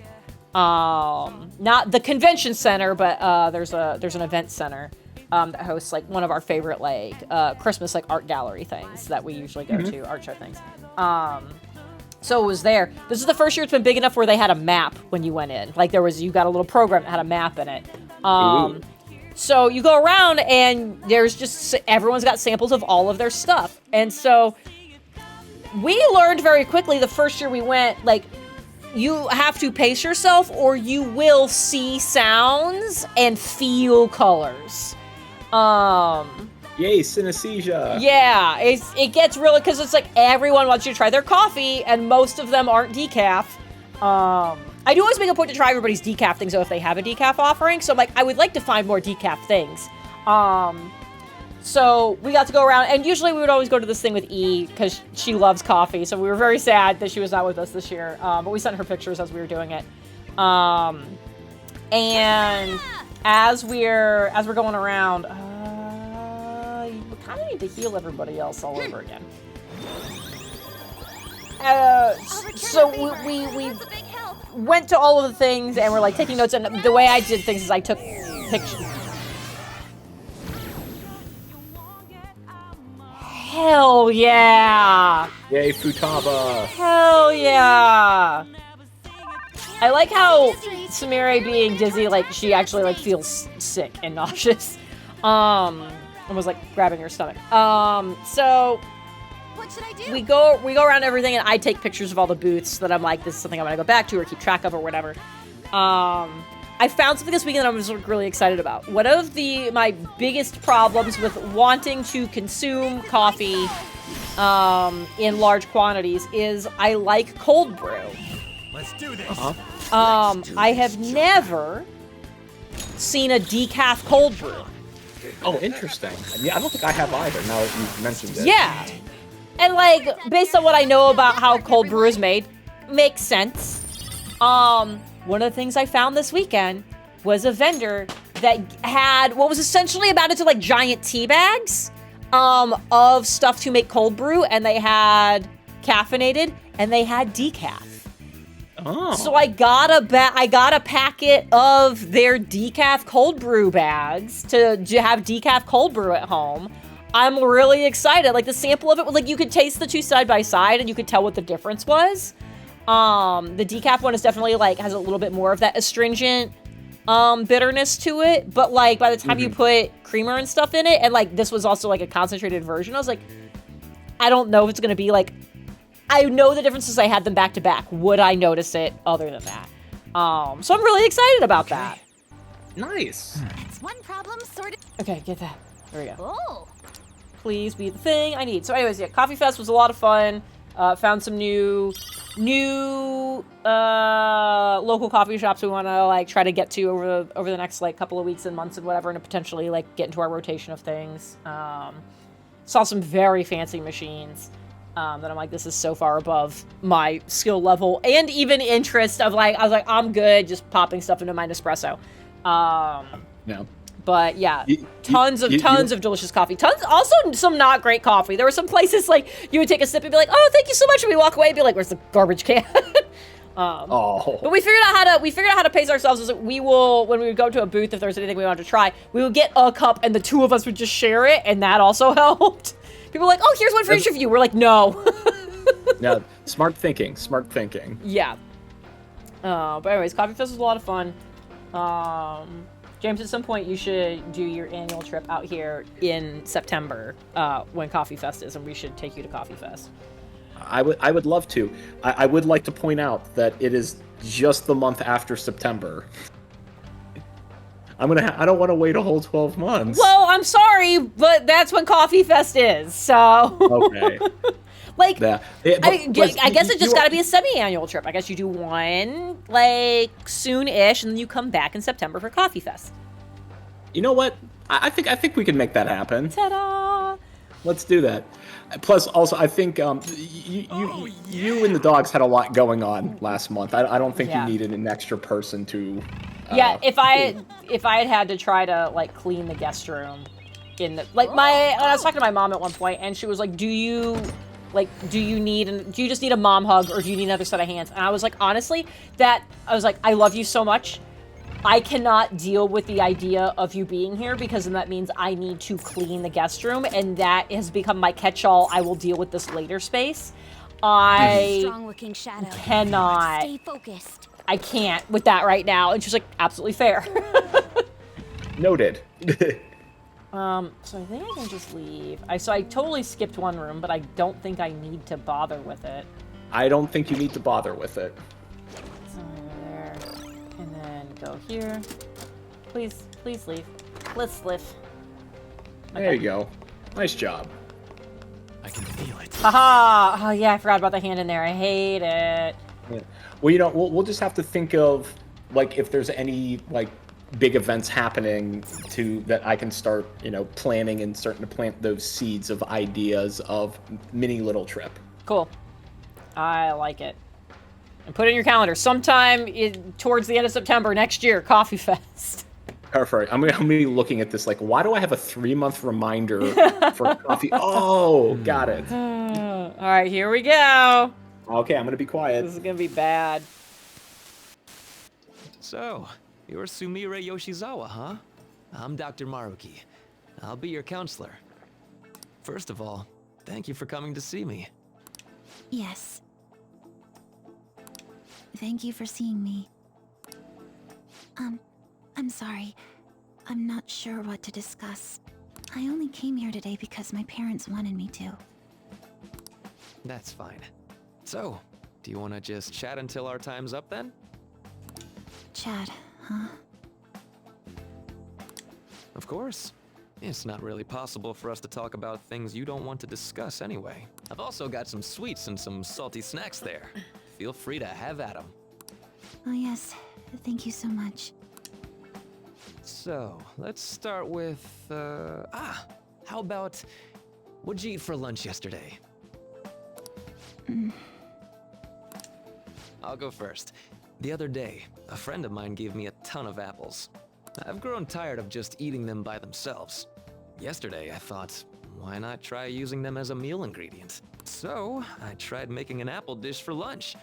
Not the convention center, but there's an event center that hosts like one of our favorite like Christmas like art gallery things that we usually go to, art show things. So it was there. This is the first year it's been big enough where they had a map when you went in. Like you got a little program that had a map in it. So you go around and there's just everyone's got samples of all of their stuff. And so we learned very quickly the first year we went, like, you have to pace yourself or you will see sounds and feel colors. Yay, synesthesia. Yeah, it gets really, because it's like everyone wants you to try their coffee and most of them aren't decaf. I do always make a point to try everybody's decaf things though if they have a decaf offering. So I'm like, I would like to find more decaf things. So we got to go around, and usually we would always go to this thing with E because she loves coffee. So we were very sad that she was not with us this year. But we sent her pictures as we were doing it. And as we're going around, you kind of need to heal everybody else all over again. So we That's a big help. went to all of the things and we're like taking notes. And the way I did things is I took pictures. Hell yeah! Yay, Futaba. Hell yeah! I like how Sumire being dizzy, like she actually like feels sick and nauseous. And was like grabbing her stomach. So what should I do? we go around everything, and I take pictures of all the booths that I'm like, this is something I want to go back to or keep track of or whatever. I found something this weekend that I was really excited about. One of my biggest problems with wanting to consume coffee in large quantities is I like cold brew. Let's do this. I have never seen a decaf cold brew. Oh, interesting. Yeah, I don't think I have either. Now that you've mentioned it. Yeah. And like, based on what I know about how cold brew is made, makes sense. One of the things I found this weekend was a vendor that had what was essentially about into like giant tea bags of stuff to make cold brew, and they had caffeinated and they had decaf. Oh. So I got a packet of their decaf cold brew bags to have decaf cold brew at home. I'm really excited. Like the sample of it, like you could taste the two side by side and you could tell what the difference was. The decaf one is definitely like has a little bit more of that astringent bitterness to it, but like by the time you put creamer and stuff in it, and like this was also like a concentrated version, I was like, I don't know if it's gonna be like, I know the differences. I had them back to back. Would I notice it other than that? So I'm really excited about that. Nice. That's one problem sorted. Okay, get that. There we go. Oh. Please be the thing I need. So anyways, yeah, Coffee Fest was a lot of fun. Found some new local coffee shops we want to like try to get to over the next like couple of weeks and months and whatever, and to potentially like get into our rotation of things. Saw some very fancy machines that I'm like, this is so far above my skill level and even interest of like, I was like, I'm good just popping stuff into my Nespresso. No. But yeah, tons of delicious coffee. Also some not great coffee. There were some places like you would take a sip and be like, "Oh, thank you so much," and we walk away and be like, "Where's the garbage can?" But we figured out how to pace ourselves. Is that we will, when we would go to a booth, if there's anything we wanted to try, we would get a cup and the two of us would just share it, and that also helped. People were like, "Oh, here's one for each of you." We're like, "No." No, smart thinking. Smart thinking. Yeah. But anyways, Coffee Fest was a lot of fun. James, at some point you should do your annual trip out here in September when Coffee Fest is, and we should take you to Coffee Fest. I would love to. I would like to point out that it is just the month after September. I don't want to wait a whole 12 months. Well, I'm sorry, but that's when Coffee Fest is, so... Okay. Like, Yeah. I guess it just got to be a semi-annual trip. I guess you do one, like, soon-ish, and then you come back in September for Coffee Fest. You know what? I think we can make that happen. Ta-da! Let's do that. Plus, also, I think you and the dogs had a lot going on last month. I don't think Yeah. you needed an extra person to. Yeah, if I had to try to like clean the guest room in the I was talking to my mom at one point, and she was like, do you just need a mom hug, or do you need another set of hands? And I was like, honestly, I love you so much. I cannot deal with the idea of you being here, because then that means I need to clean the guest room, and that has become my catch-all. I will deal with this later space. Strong-looking shadow. Cannot. Stay focused. I can't with that right now. And she's like, absolutely fair. Noted. So I think I can just leave. So I totally skipped one room, but I don't think I need to bother with it. I don't think you need to bother with it. So there, and then go here. Please leave. Let's live. There you go. Nice job. I can feel it. Haha! Oh yeah, I forgot about the hand in there. I hate it. Yeah. Well, we'll just have to think of like if there's any like big events happening that I can start, planning and starting to plant those seeds of ideas of mini little trip. Cool. I like it. And put it in your calendar. Sometime towards the end of September next year, Coffee Fest. Perfect. I'm gonna be looking at this like, why do I have a 3-month reminder for coffee? Oh, got it. All right, here we go. Okay, I'm gonna be quiet. This is gonna be bad. So, you're Sumire Yoshizawa, huh? I'm Dr. Maruki. I'll be your counselor. First of all, thank you for coming to see me. Yes. Thank you for seeing me. I'm sorry. I'm not sure what to discuss. I only came here today because my parents wanted me to. That's fine. So, do you want to just chat until our time's up then? Chad, huh? Of course. It's not really possible for us to talk about things you don't want to discuss anyway. I've also got some sweets and some salty snacks there. Feel free to have at them. Oh yes, thank you so much. So, let's start with, how about, what'd you eat for lunch yesterday? I'll go first. The other day, a friend of mine gave me a ton of apples. I've grown tired of just eating them by themselves. Yesterday, I thought, why not try using them as a meal ingredient? So, I tried making an apple dish for lunch.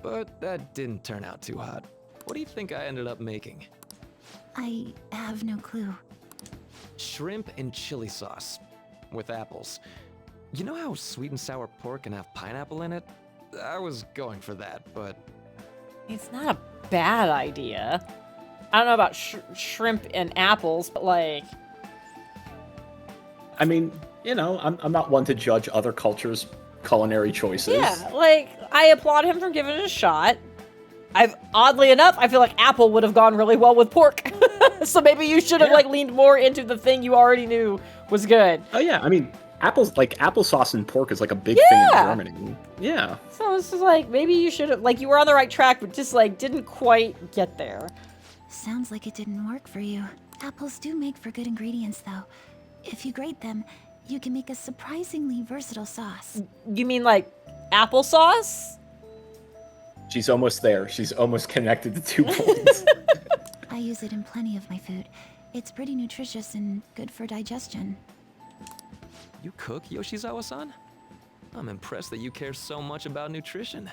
But that didn't turn out too hot. What do you think I ended up making? I have no clue. Shrimp and chili sauce. With apples. You know how sweet and sour pork can have pineapple in it? I was going for that, but... It's not a bad idea. I don't know about shrimp and apples, but like... I mean, you know, I'm not one to judge other cultures' culinary choices. Yeah, like, I applaud him for giving it a shot. Oddly enough, I feel like apple would have gone really well with pork. So maybe you should have, like, leaned more into the thing you already knew was good. Oh, yeah, I mean, applesauce and pork is, like, a big thing in Germany. Yeah. So it's just like, maybe you should have, like, you were on the right track, but just, like, didn't quite get there. Sounds like it didn't work for you. Apples do make for good ingredients, though. If you grate them, you can make a surprisingly versatile sauce. You mean, like, applesauce? She's almost there. She's almost connected the 2 points. I use it in plenty of my food. It's pretty nutritious and good for digestion. You cook, Yoshizawa-san? I'm impressed that you care so much about nutrition.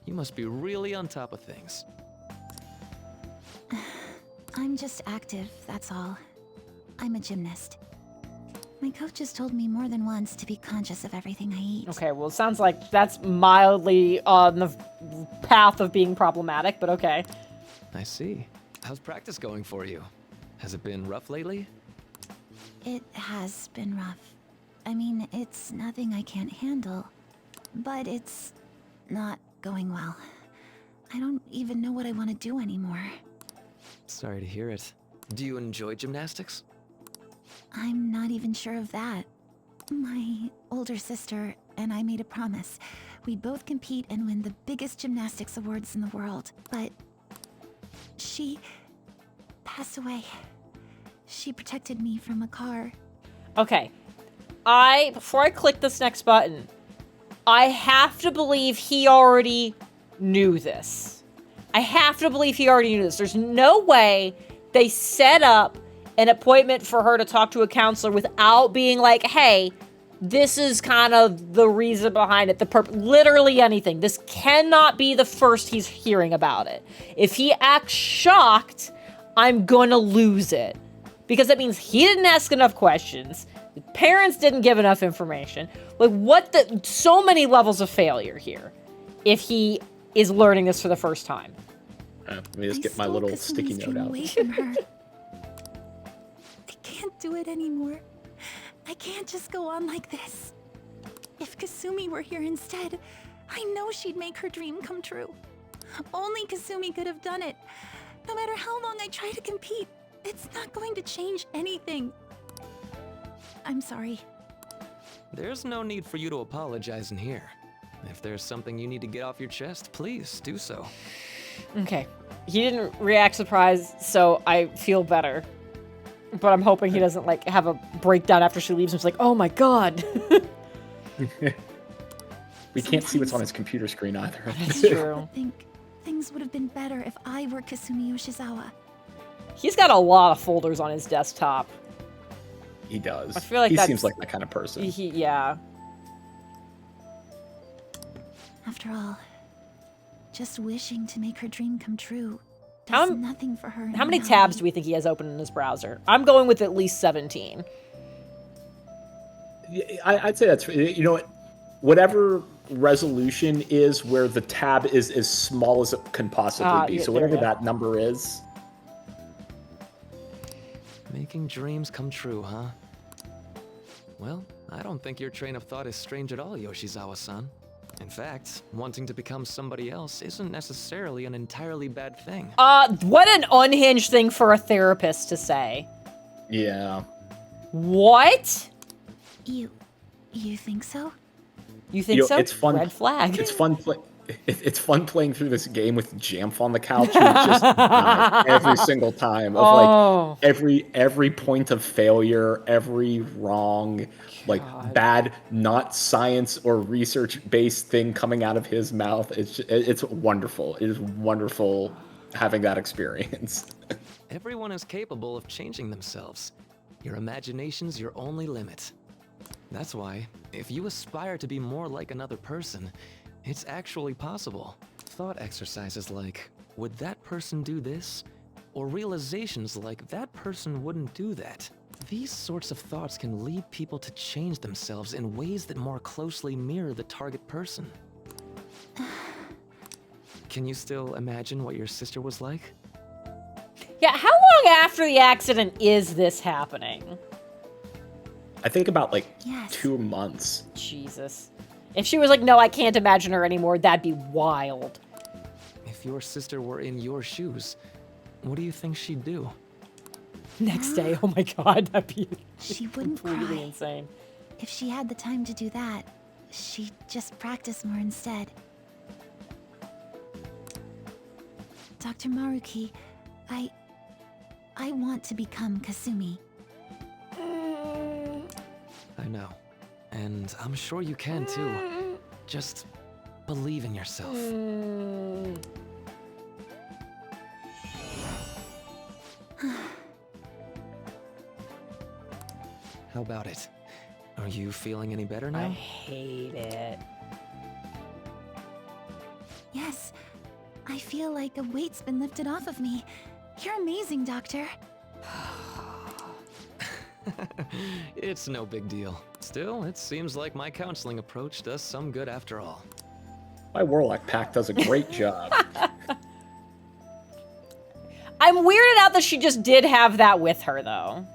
You must be really on top of things. I'm just active, that's all. I'm a gymnast. My coach has told me more than once to be conscious of everything I eat. Okay, well, it sounds like that's mildly on the path of being problematic, but okay. I see. How's practice going for you? Has it been rough lately? It has been rough. I mean, it's nothing I can't handle. But it's not going well. I don't even know what I want to do anymore. Sorry to hear it. Do you enjoy gymnastics? I'm not even sure of that. My older sister and I made a promise. We'd both compete and win the biggest gymnastics awards in the world. But she passed away. She protected me from a car. Okay. Before I click this next button, I have to believe he already knew this. I have to believe he already knew this. There's no way they set up an appointment for her to talk to a counselor without being like, hey, this is kind of the reason behind it, literally anything. This cannot be the first he's hearing about it. If he acts shocked, I'm gonna lose it. Because that means he didn't ask enough questions, the parents didn't give enough information. Like, so many levels of failure here if he is learning this for the first time. Let me just get my little sticky note out. Away from her. I can't do it anymore. I can't just go on like this. If Kasumi were here instead, I know she'd make her dream come true. Only Kasumi could have done it. No matter how long I try to compete, it's not going to change anything. I'm sorry. There's no need for you to apologize in here. If there's something you need to get off your chest, please do so. Okay. He didn't react surprised, so I feel better. But I'm hoping he doesn't, like, have a breakdown after she leaves and he's like, oh my god. We can't see what's on his computer screen either. That's true. I think things would have been better if I were Kasumi Yoshizawa. He's got a lot of folders on his desktop. He does. I feel like he that's- seems like that kind of person. Yeah. After all, just wishing to make her dream come true How does nothing for her. How many now. tabs do we think he has open in his browser? I'm going with at least 17. I'd say that's, you know what, whatever resolution is where the tab is as small as it can possibly be. Yeah, So there whatever you go. that number is. Making dreams come true, huh? Well, I don't think your train of thought is strange at all, Yoshizawa-san. In fact, wanting to become somebody else isn't necessarily an entirely bad thing. What an unhinged thing for a therapist to say. Yeah. What? You think so? You think so? It's fun. Red flag. It's fun. It's fun playing through this game with Jamf on the couch. Who just dies every single time of Oh. like every point of failure, every wrong, like bad, not science or research based thing coming out of his mouth. It's wonderful. It is wonderful having that experience. Everyone is capable of changing themselves. Your imagination's your only limit. That's why, if you aspire to be more like another person, it's actually possible. Thought exercises like, would that person do this? Or realizations like, that person wouldn't do that. These sorts of thoughts can lead people to change themselves in ways that more closely mirror the target person. Can you still imagine what your sister was like? Yeah, how long after the accident is this happening? I think about like Yes. 2 months. Jesus. If she was like, no, I can't imagine her anymore, that'd be wild. If your sister were in your shoes, what do you think she'd do? Next day, oh my god, that'd be She wouldn't completely cry. insane. If she had the time to do that, she'd just practice more instead. Dr. Maruki, I want to become Kasumi. I know. And I'm sure you can too. Just believe in yourself. How about it? Are you feeling any better I now? hate it. Yes, I feel like a weight's been lifted off of me. You're amazing, Doctor. It's no big deal. Still, it seems like my counseling approach does some good after all. My Warlock pack does a great job. I'm weirded out that she just did have that with her, though.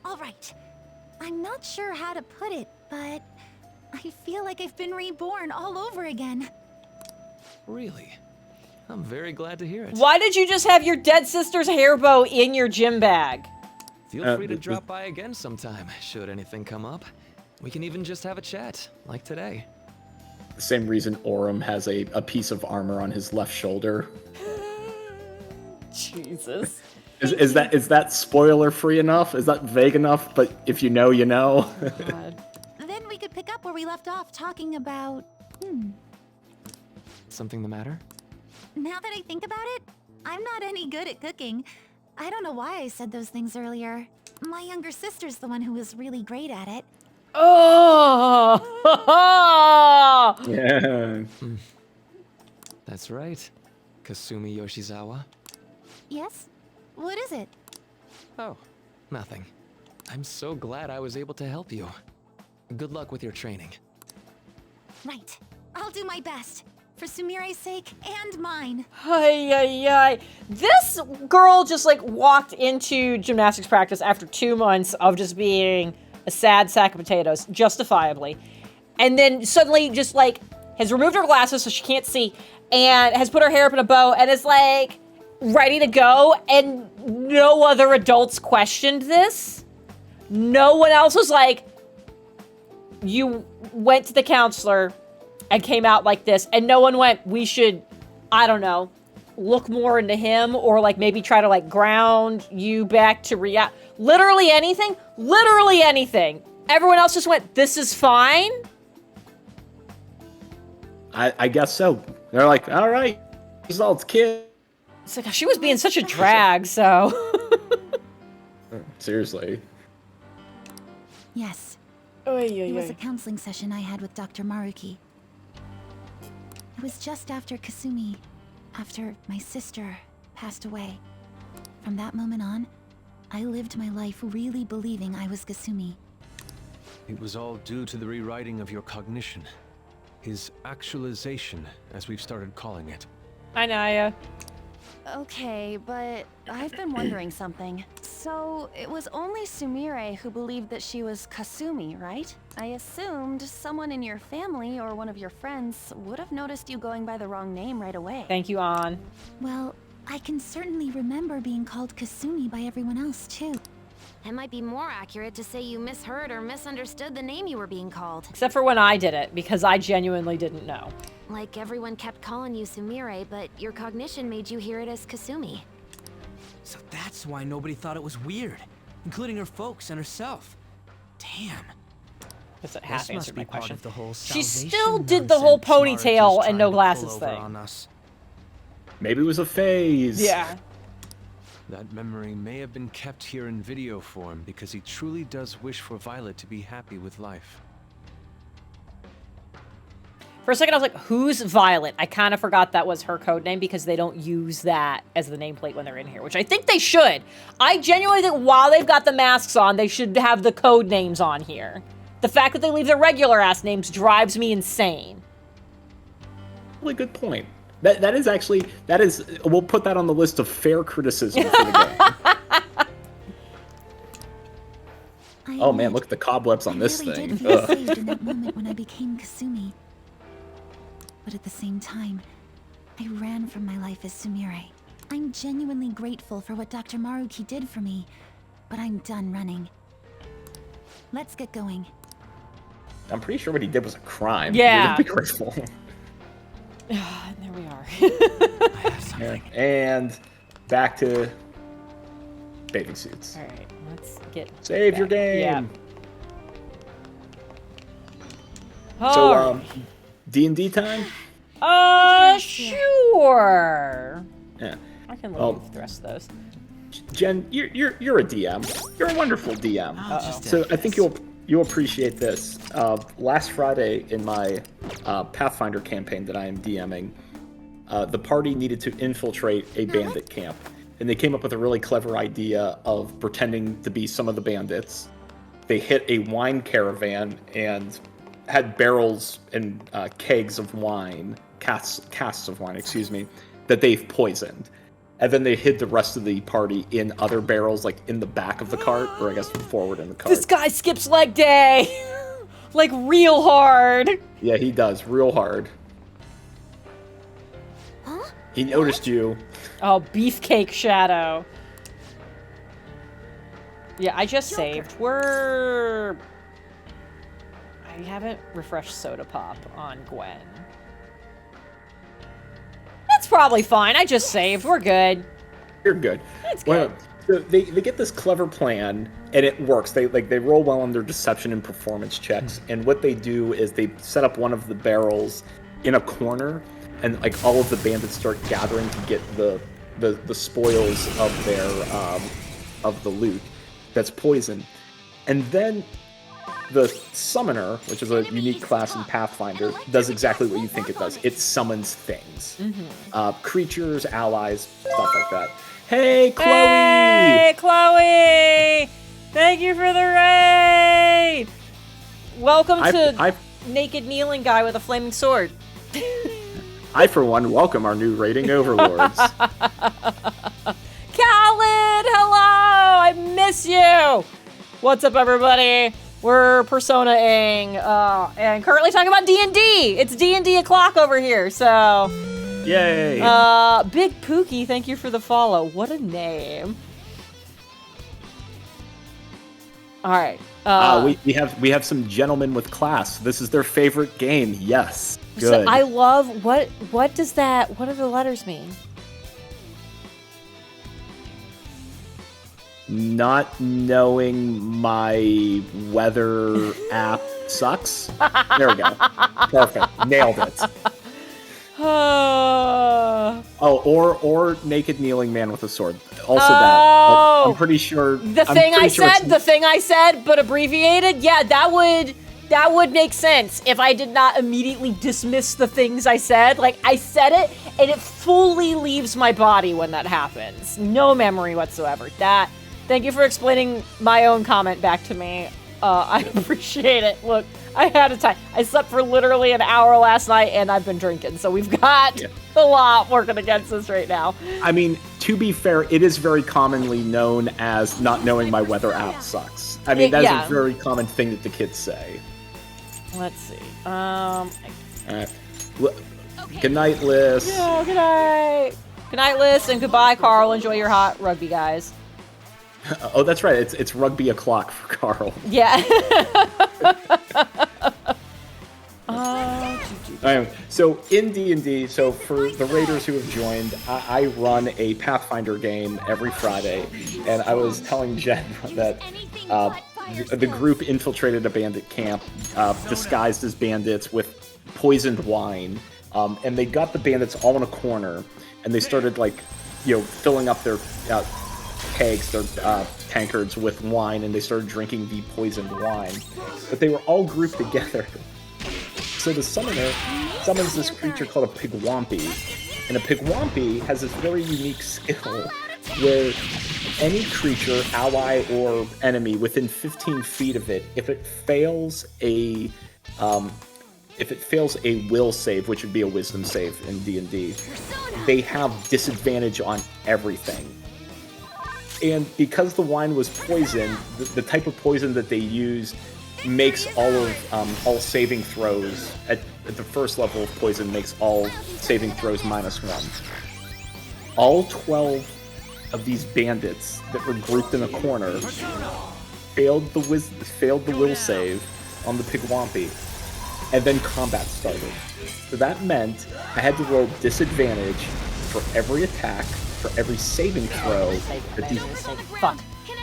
All right. I'm not sure how to put it, but I feel like I've been reborn all over again. Really? I'm very glad to hear it. Why did you just have your dead sister's hair bow in your gym bag? Feel free to drop by again sometime, should anything come up. We can even just have a chat, like today. The same reason Orem has a piece of armor on his left shoulder. Jesus. Is that spoiler free enough? Is that vague enough? But if you know, you know. God. Then we could pick up where we left off talking about... Something the matter? Now that I think about it, I'm not any good at cooking. I don't know why I said those things earlier. My younger sister's the one who was really great at it. Oh! Yeah. That's right. Kasumi Yoshizawa. Yes? What is it? Oh, nothing. I'm so glad I was able to help you. Good luck with your training. Right. I'll do my best. For Sumire's sake and mine. Ay, ay, ay. This girl just like walked into gymnastics practice after 2 months of just being a sad sack of potatoes, justifiably. And then suddenly just like has removed her glasses so she can't see and has put her hair up in a bow and is like ready to go. And no other adults questioned this. No one else was like, you went to the counselor and came out like this, and no one went, we should, I don't know, look more into him, or like maybe try to like ground you back to reality. Literally anything. Everyone else just went, this is fine. I guess so. They're like, all right, results, kid. It's like, she was being such a drag, so. Seriously. Yes. Oy, It oy, was a oy. counseling session I had with Dr. Maruki. It was just after Kasumi, after my sister passed away. From that moment on, I lived my life really believing I was Kasumi. It was all due to the rewriting of your cognition. His actualization, as we've started calling it. Hi, Naya. Okay, but I've been wondering something. So, it was only Sumire who believed that she was Kasumi, right? I assumed someone in your family or one of your friends would have noticed you going by the wrong name right away. Thank you, An. Well, I can certainly remember being called Kasumi by everyone else, too. It might be more accurate to say you misheard or misunderstood the name you were being called. Except for when I did it, because I genuinely didn't know. Like everyone kept calling you Sumire, but your cognition made you hear it as Kasumi. So that's why nobody thought it was weird, including her folks and herself. Damn. Guess it This half must answered be my part question. of the whole She salvation still did the whole nonsense Marge is ponytail and trying no to pull glasses over thing. on us. Maybe it was a phase. Yeah. That memory may have been kept here in video form because he truly does wish for Violet to be happy with life. For a second, I was like, who's Violet? I kind of forgot that was her code name because they don't use that as the nameplate when they're in here, which I think they should. I genuinely think while they've got the masks on, they should have the code names on here. The fact that they leave their regular ass names drives me insane. Really good point. That is we'll put that on the list of fair criticism for the game. Oh man, look at the cobwebs on this I really thing. did feel Ugh. saved in that moment when I became Kasumi. But at the same time, I ran from my life as Sumire. I'm genuinely grateful for what Dr. Maruki did for me, but I'm done running. Let's get going. I'm pretty sure what he did was a crime. Yeah. You're gonna be grateful. And there we are. I have something. And back to bathing suits. All right, let's get Save your back. game. Yeah. So, Oh, D&D time? sure. Yeah. I can Well, leave the rest of those. Jen, you're a DM. You're a wonderful DM. I'll just So edit I think this. you'll appreciate this. Last Friday in my Pathfinder campaign that I am DMing, the party needed to infiltrate a bandit camp, and they came up with a really clever idea of pretending to be some of the bandits. They hit a wine caravan and had barrels and kegs of wine, casks of wine, excuse me, that they've poisoned. And then they hid the rest of the party in other barrels, like in the back of the cart, or I guess forward in the cart. This guy skips leg day, like real hard. Yeah, he does, real hard. Huh? He noticed you. Oh, beefcake shadow. Yeah, I just saved. I haven't refreshed Soda Pop on Gwen. That's probably fine. I just saved. We're good. You're good. That's good. So they get this clever plan, and it works. They roll well on their deception and performance checks. And what they do is they set up one of the barrels in a corner, and like all of the bandits start gathering to get the spoils of their of the loot that's poisoned. And then the summoner, which is a unique class in Pathfinder, does exactly what you think it does. It summons things. Creatures, allies, stuff like that. Hey, Chloe! Hey, Chloe! Thank you for the raid! Welcome to Naked Kneeling Guy with a Flaming Sword. I, for one, welcome our new rating overlords. Khaled, hello! I miss you! What's up, everybody? We're Persona-ing, and currently talking about D&D! It's D&D o'clock over here, so... Yay! Big Pookie, thank you for the follow. What a name. Alright. We have some gentlemen with class. This is their favorite game. Yes. Good. So I love... What do the letters mean? Not knowing my weather app sucks. There we go. Perfect. Nailed it. Oh, or naked kneeling man with a sword. Also that. I'm pretty sure. The thing I said, but abbreviated. Yeah, that would make sense if I did not immediately dismiss the things I said. Like, I said it, and it fully leaves my body when that happens. No memory whatsoever. Thank you for explaining my own comment back to me. I appreciate it. Look, I had a time. I slept for literally an hour last night, and I've been drinking, so we've got a lot working against us right now. I mean, to be fair, it is very commonly known as not knowing my weather app sucks. I mean, that's a very common thing that the kids say. Let's see. Good night, Liz. Yeah, good night. Good night, Liz, and goodbye, Carl. Enjoy your hot rugby, guys. Oh, that's right. It's rugby o'clock for Carl. Yeah. So in D&D, so for the Raiders who have joined, I run a Pathfinder game every Friday, and I was telling Jen that the group infiltrated a bandit camp disguised as bandits with poisoned wine, and they got the bandits all in a corner, and they started filling up their kegs, their tankards with wine, and they started drinking the poisoned wine. But they were all grouped together. So the summoner summons this creature called a pigwampy, and a pigwampy has this very unique skill where any creature, ally or enemy within 15 feet of it, if it fails a will save, which would be a wisdom save in D&D, they have disadvantage on everything. And because the wine was poison, the type of poison that they used makes all saving throws at the first level of poison makes all saving throws -1. All 12 of these bandits that were grouped in a corner failed the will save on the pigwampy, and then combat started. So that meant I had to roll disadvantage for every attack, for every saving throw. Fuck.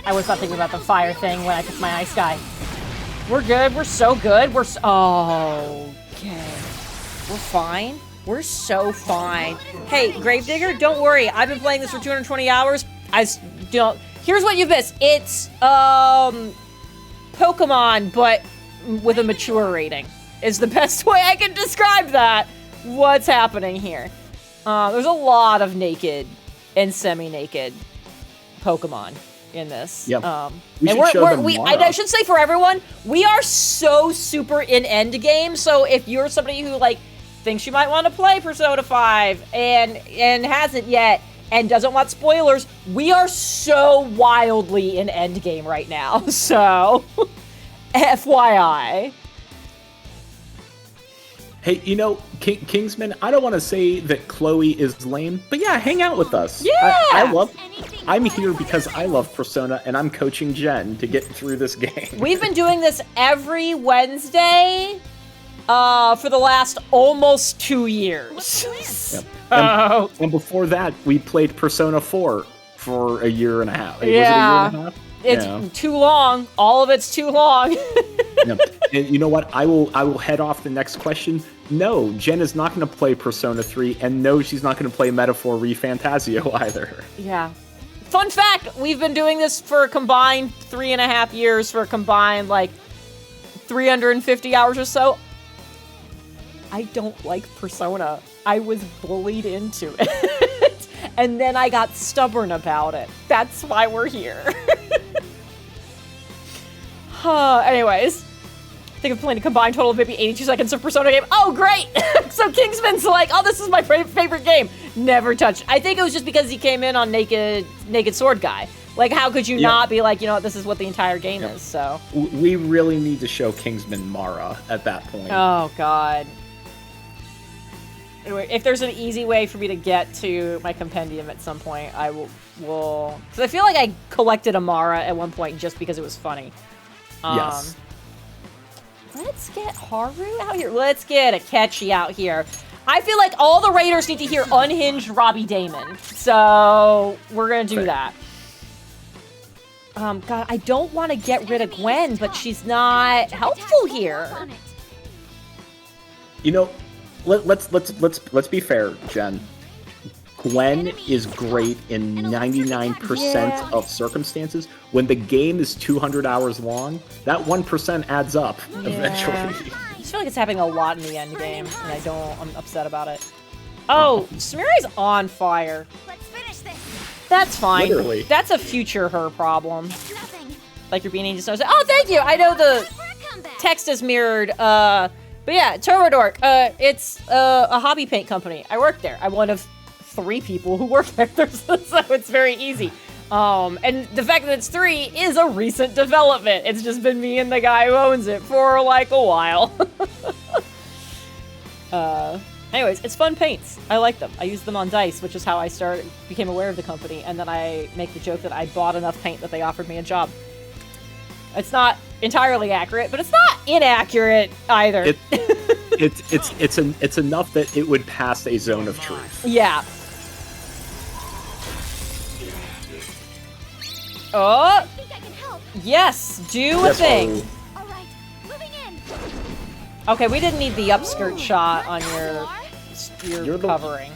I was not thinking about the fire thing when I took my ice guy. We're good. We're so good. Okay. We're fine. We're so fine. Hey, Gravedigger, don't worry. I've been playing this for 220 hours. Here's what you missed. It's, Pokemon, but with a mature rating. Is the best way I can describe that. What's happening here? There's a lot of naked and semi-naked Pokemon in this. Yep. I should say for everyone, we are so super in endgame. So if you're somebody who thinks you might want to play Persona 5 and hasn't yet and doesn't want spoilers, we are so wildly in endgame right now. So FYI. Hey, Kingsman, I don't want to say that Chloe is lame, but yeah, hang out with us. Yeah! I'm here because I love Persona, and I'm coaching Jen to get through this game. We've been doing this every Wednesday for the last almost 2 years. Yep. And before that, we played Persona 4 for a year and a half. Yeah. Was it a year and a half? It's too long. All of it's too long. Yep. And you know what? I will head off the next question. No, Jen is not going to play Persona 3, and no, she's not going to play Metaphor ReFantazio either. Yeah. Fun fact, we've been doing this for a combined 3.5 years, for a combined 350 hours or so. I don't like Persona. I was bullied into it. And then I got stubborn about it. That's why we're here. Anyways, I think I'm playing a combined total of maybe 82 seconds of Persona game. Oh, great! So Kingsman's oh, this is my favorite game. Never touched. I think it was just because he came in on Naked Sword Guy. How could you not be this is what the entire game is, so. We really need to show Kingsman Mara at that point. Oh, God. Anyway, if there's an easy way for me to get to my compendium at some point, I will. Because I feel like I collected Amara at one point just because it was funny. Yes. Let's get Haru out here. Let's get Akechi out here. I feel like all the Raiders need to hear unhinged Robbie Damon. So we're going to do that. God, I don't want to get rid of Gwen, but she's not helpful here. Let's be fair, Jen. Gwen is great in 99% of circumstances. When the game is 200 hours long, that 1% adds up eventually. I just feel like it's happening a lot in the end game, and I'm upset about it. Oh, Sumeri's on fire. Let's finish this. That's fine. Literally. That's a future her problem. Like you're being just oh, thank you. I know the text is mirrored. But yeah, Torodork. It's a hobby paint company. I work there. I'm one of 3 people who work there, so it's very easy. And the fact that it's 3 is a recent development. It's just been me and the guy who owns it for like a while. Anyways, it's fun paints. I like them. I use them on dice, which is how I became aware of the company, and then I make the joke that I bought enough paint that they offered me a job. It's not entirely accurate, but it's not inaccurate either. It's enough that it would pass a zone of truth. Yeah. Oh. I think I can help. Yes, do a thing. All right, moving in. Okay, we didn't need the upskirt shot on You're your the- covering.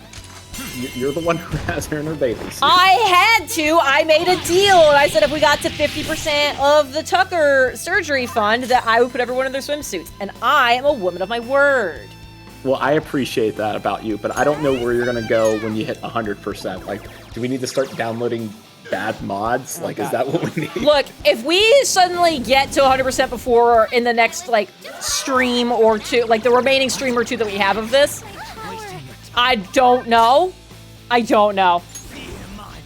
You're the one who has her in her bathing suit. I had to. I made a deal, and I said if we got to 50% of the Tucker surgery fund, that I would put everyone in their swimsuits. And I am a woman of my word. Well, I appreciate that about you, but I don't know where you're gonna go when you hit 100%. Like, do we need to start downloading bad mods? Like, is that what we need? Look, if we suddenly get to 100% before in the next, like, stream or 2, like the remaining stream or 2 that we have of this, I don't know. I don't know.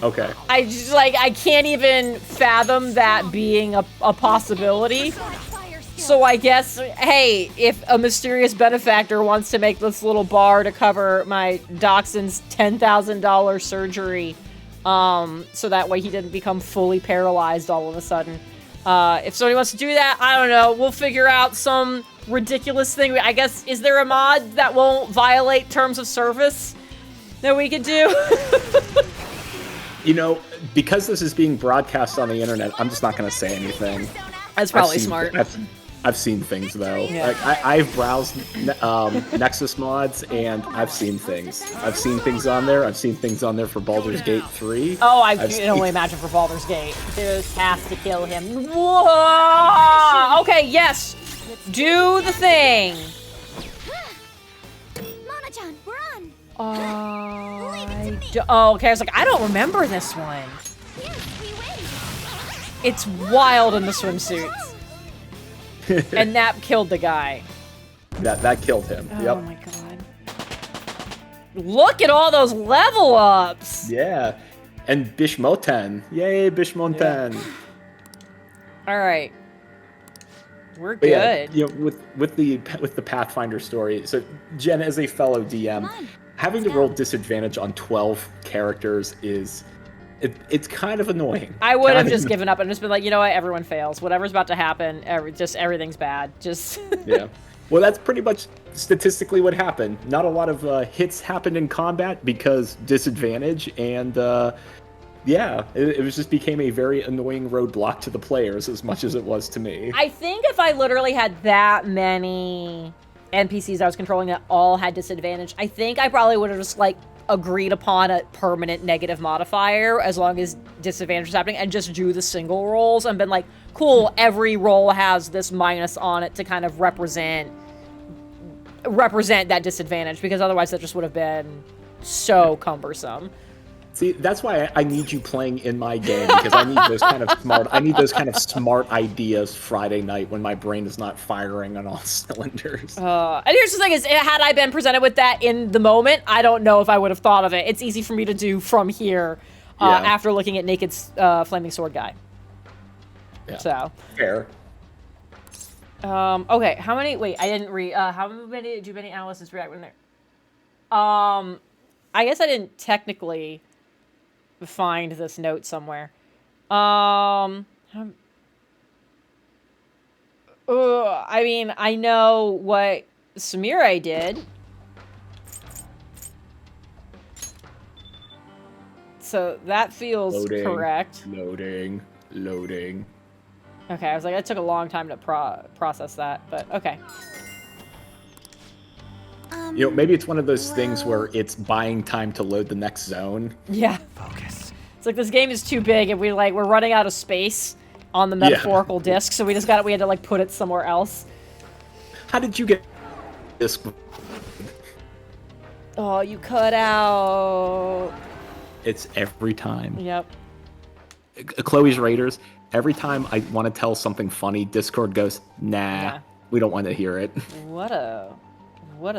Okay. I just, like, I can't even fathom that being a possibility. So I guess, hey, if a mysterious benefactor wants to make this little bar to cover my dachshund's $10,000 surgery, so that way he didn't become fully paralyzed all of a sudden. If somebody wants to do that, I don't know. We'll figure out some ridiculous thing. I guess, is there a mod that won't violate terms of service that we could do? You know, because this is being broadcast on the internet, I'm just not going to say anything. That's probably smart. I've seen things, though. Yeah. Like, I've browsed Nexus mods, and I've seen things. I've seen things on there. I've seen things on there for Baldur's Gate 3. Oh, I can only imagine for Baldur's Gate. Just has to kill him. Whoa! Okay, yes. Do the thing. Mona-chan, we're on. Oh, okay. I was like, I don't remember this one. Here, we win. It's wild in the swimsuits. And that killed the guy. That killed him. Oh Yep. my god. Look at all those level ups. Yeah. And Bishmoten. Yay, Bishmoten. All right. We're But good. yeah, you know, with the Pathfinder story. So Jen, as a fellow DM, having to roll disadvantage on 12 characters is it's kind of annoying. I would have just given up and just been like, you know what, everyone fails. Whatever's about to happen, everything's bad. Just Yeah. Well, that's pretty much statistically what happened. Not a lot of hits happened in combat because disadvantage, and yeah, it was just became a very annoying roadblock to the players as much as it was to me. I think if I literally had that many NPCs I was controlling that all had disadvantage, I think I probably would have just like agreed upon a permanent negative modifier as long as disadvantage was happening and just do the single rolls and been like, cool, every roll has this minus on it to kind of represent that disadvantage, because otherwise that just would have been so cumbersome. See, that's why I need you playing in my game, because I need those kind of smart ideas Friday night when my brain is not firing on all cylinders. And here's the thing is, had I been presented with that in the moment, I don't know if I would have thought of it. It's easy for me to do from here after looking at Naked's Flaming Sword guy. Yeah. So. Fair. Okay, how many, wait, I didn't read, how many analysts react when there? I guess I didn't technically find this note somewhere. I mean, I know what Samurai did. So that feels correct. Loading. Okay, I was like, it took a long time to process that, but okay. You know, maybe it's one of those things where it's buying time to load the next zone. Yeah. Focus. It's like this game is too big and we're running out of space on the metaphorical disc, so we had to like put it somewhere else. How did you get this? Oh, you cut out. It's every time. Yep. Chloe's Raiders, every time I want to tell something funny, Discord goes, nah. We don't want to hear it. What a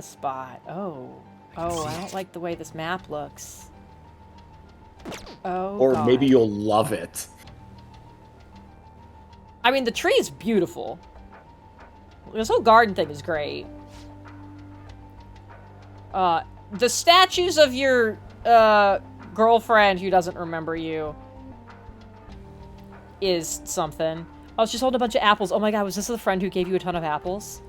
spot. Oh, I don't like the way this map looks. Oh, Or God. maybe you'll love it. I mean, the tree is beautiful. This whole garden thing is great. The statues of your girlfriend who doesn't remember you is something. Oh, she's holding a bunch of apples. Oh my God, was this the friend who gave you a ton of apples?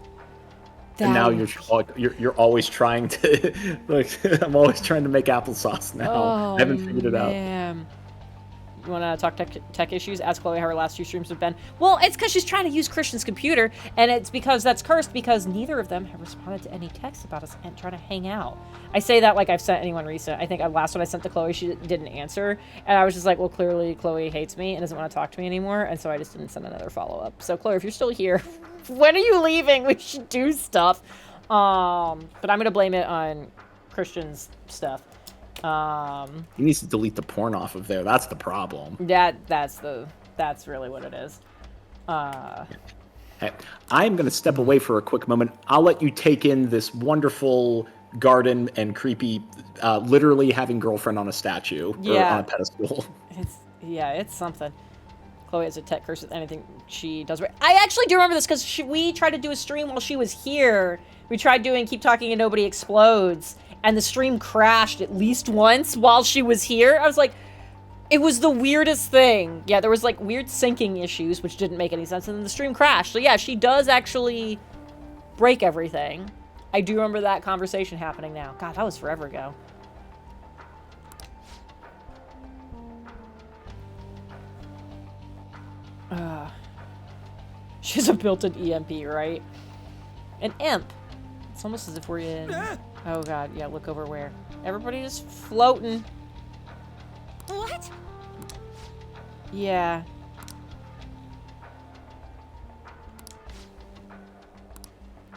And now you're always trying to like I'm always trying to make applesauce now. Oh, I haven't figured it out. man. You want to talk tech issues? Ask Chloe how her last 2 streams have been. Well, it's because she's trying to use Christian's computer, and it's because that's cursed because neither of them have responded to any texts about us and trying to hang out. I say that like I've sent anyone recent. I think last one I sent to Chloe, she didn't answer, and I was just like, well, clearly Chloe hates me and doesn't want to talk to me anymore, and so I just didn't send another follow-up. So Chloe, if you're still here, when are you leaving? We should do stuff. But I'm gonna blame it on Christian's stuff. He needs to delete the porn off of there. That's the problem. That's really what it is. Hey, I'm going to step away for a quick moment. I'll let you take in this wonderful garden and creepy, literally having girlfriend on a statue or on a pedestal. It's something. Chloe has a tech curse with anything she does. I actually do remember this because we tried to do a stream while she was here. We tried doing Keep Talking and Nobody Explodes. And the stream crashed at least once while she was here. I was like, it was the weirdest thing. Yeah, there was like weird syncing issues, which didn't make any sense. And then the stream crashed. So yeah, she does actually break everything. I do remember that conversation happening now. God, that was forever ago. She's a built-in EMP, right? An imp. It's almost as if we're in... Oh God, yeah, look over where. Everybody just floating. What? Yeah.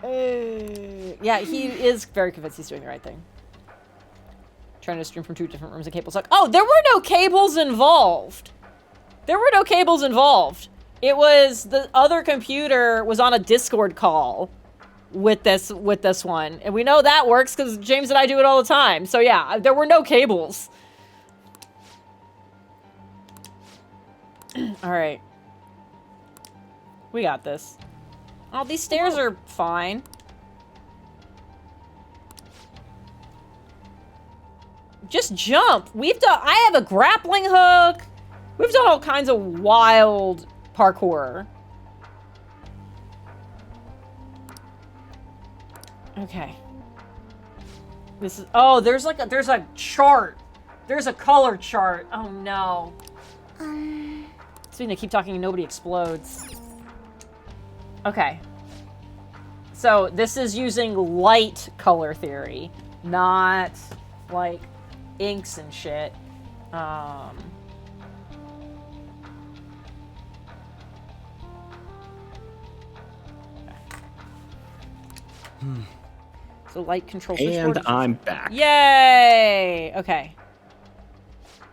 Yeah, he is very convinced he's doing the right thing. Trying to stream from 2 different rooms and cables suck. Oh, there were no cables involved. There were no cables involved. It was the other computer was on a Discord call with this one, and we know that works because James and I do it all the time. So yeah, there were no cables. All right, we got this. Oh, these stairs are fine. Just jump. I have a grappling hook. We've done all kinds of wild parkour. Okay. This is... Oh, there's a chart. There's a color chart. Oh, no. Speaking of Keep Talking and Nobody Explodes. Okay. So, this is using light color theory, not, like, inks and shit. So light control switchboard. And I'm back. Yay! Okay.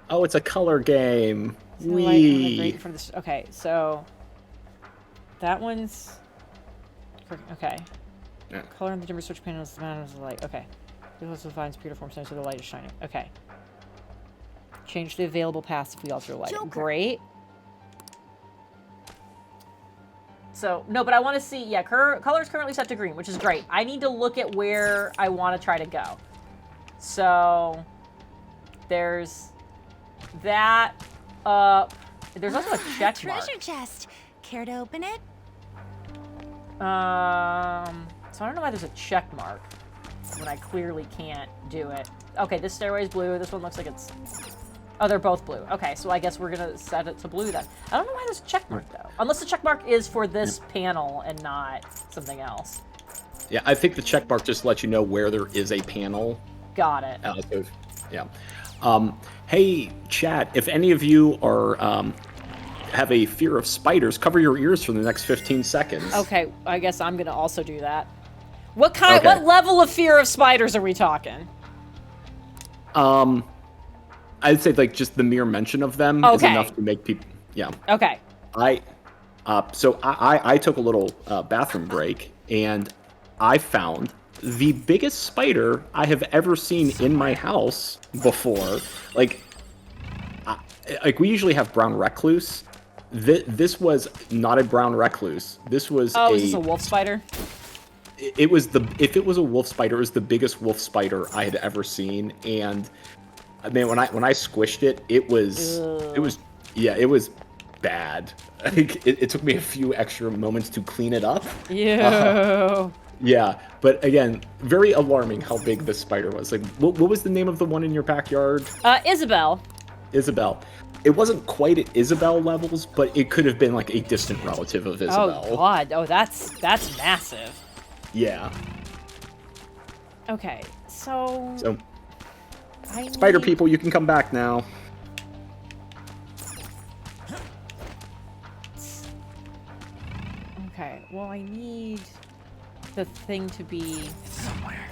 Oh, it's a color game. So light, for this. Okay, so that one's okay. Yeah. Color on the dimmer switch panel is the amount of the light. Okay. This also defines pure form so the light is shining. Okay. Change the available paths if we alter light. Joker. Great. So, no, but I want to see, yeah, color is currently set to green, which is great. I need to look at where I want to try to go. So, there's that up. There's also a check mark. Treasure chest. Care to open it? So I don't know why there's a check mark when I clearly can't do it. Okay, this stairway is blue. This one looks like it's... Oh, they're both blue. Okay, so I guess we're going to set it to blue then. I don't know why there's a check mark, though. Unless the check mark is for this panel and not something else. Yeah, I think the check mark just lets you know where there is a panel. Got it. So, yeah. Hey, chat, if any of you are have a fear of spiders, cover your ears for the next 15 seconds. Okay, I guess I'm going to also do that. What what level of fear of spiders are we talking? I'd say like just the mere mention of them is enough to make people. Yeah. Okay. So I took a little bathroom break, and I found the biggest spider I have ever seen in my house before. Like we usually have brown recluse. This was not a brown recluse. This was Oh, is this a wolf spider? It was if it was a wolf spider, it was the biggest wolf spider I had ever seen. And I mean, when I squished it, it was bad. It took me a few extra moments to clean it up. Ew. Yeah, but again, very alarming how big this spider was. Like, what was the name of the one in your backyard? Isabel. Isabel. It wasn't quite at Isabel levels, but it could have been like a distant relative of Isabel. Oh god. Oh, that's massive. Yeah. Okay, so spider people, you can come back now. Okay, well, I need the thing to be somewhere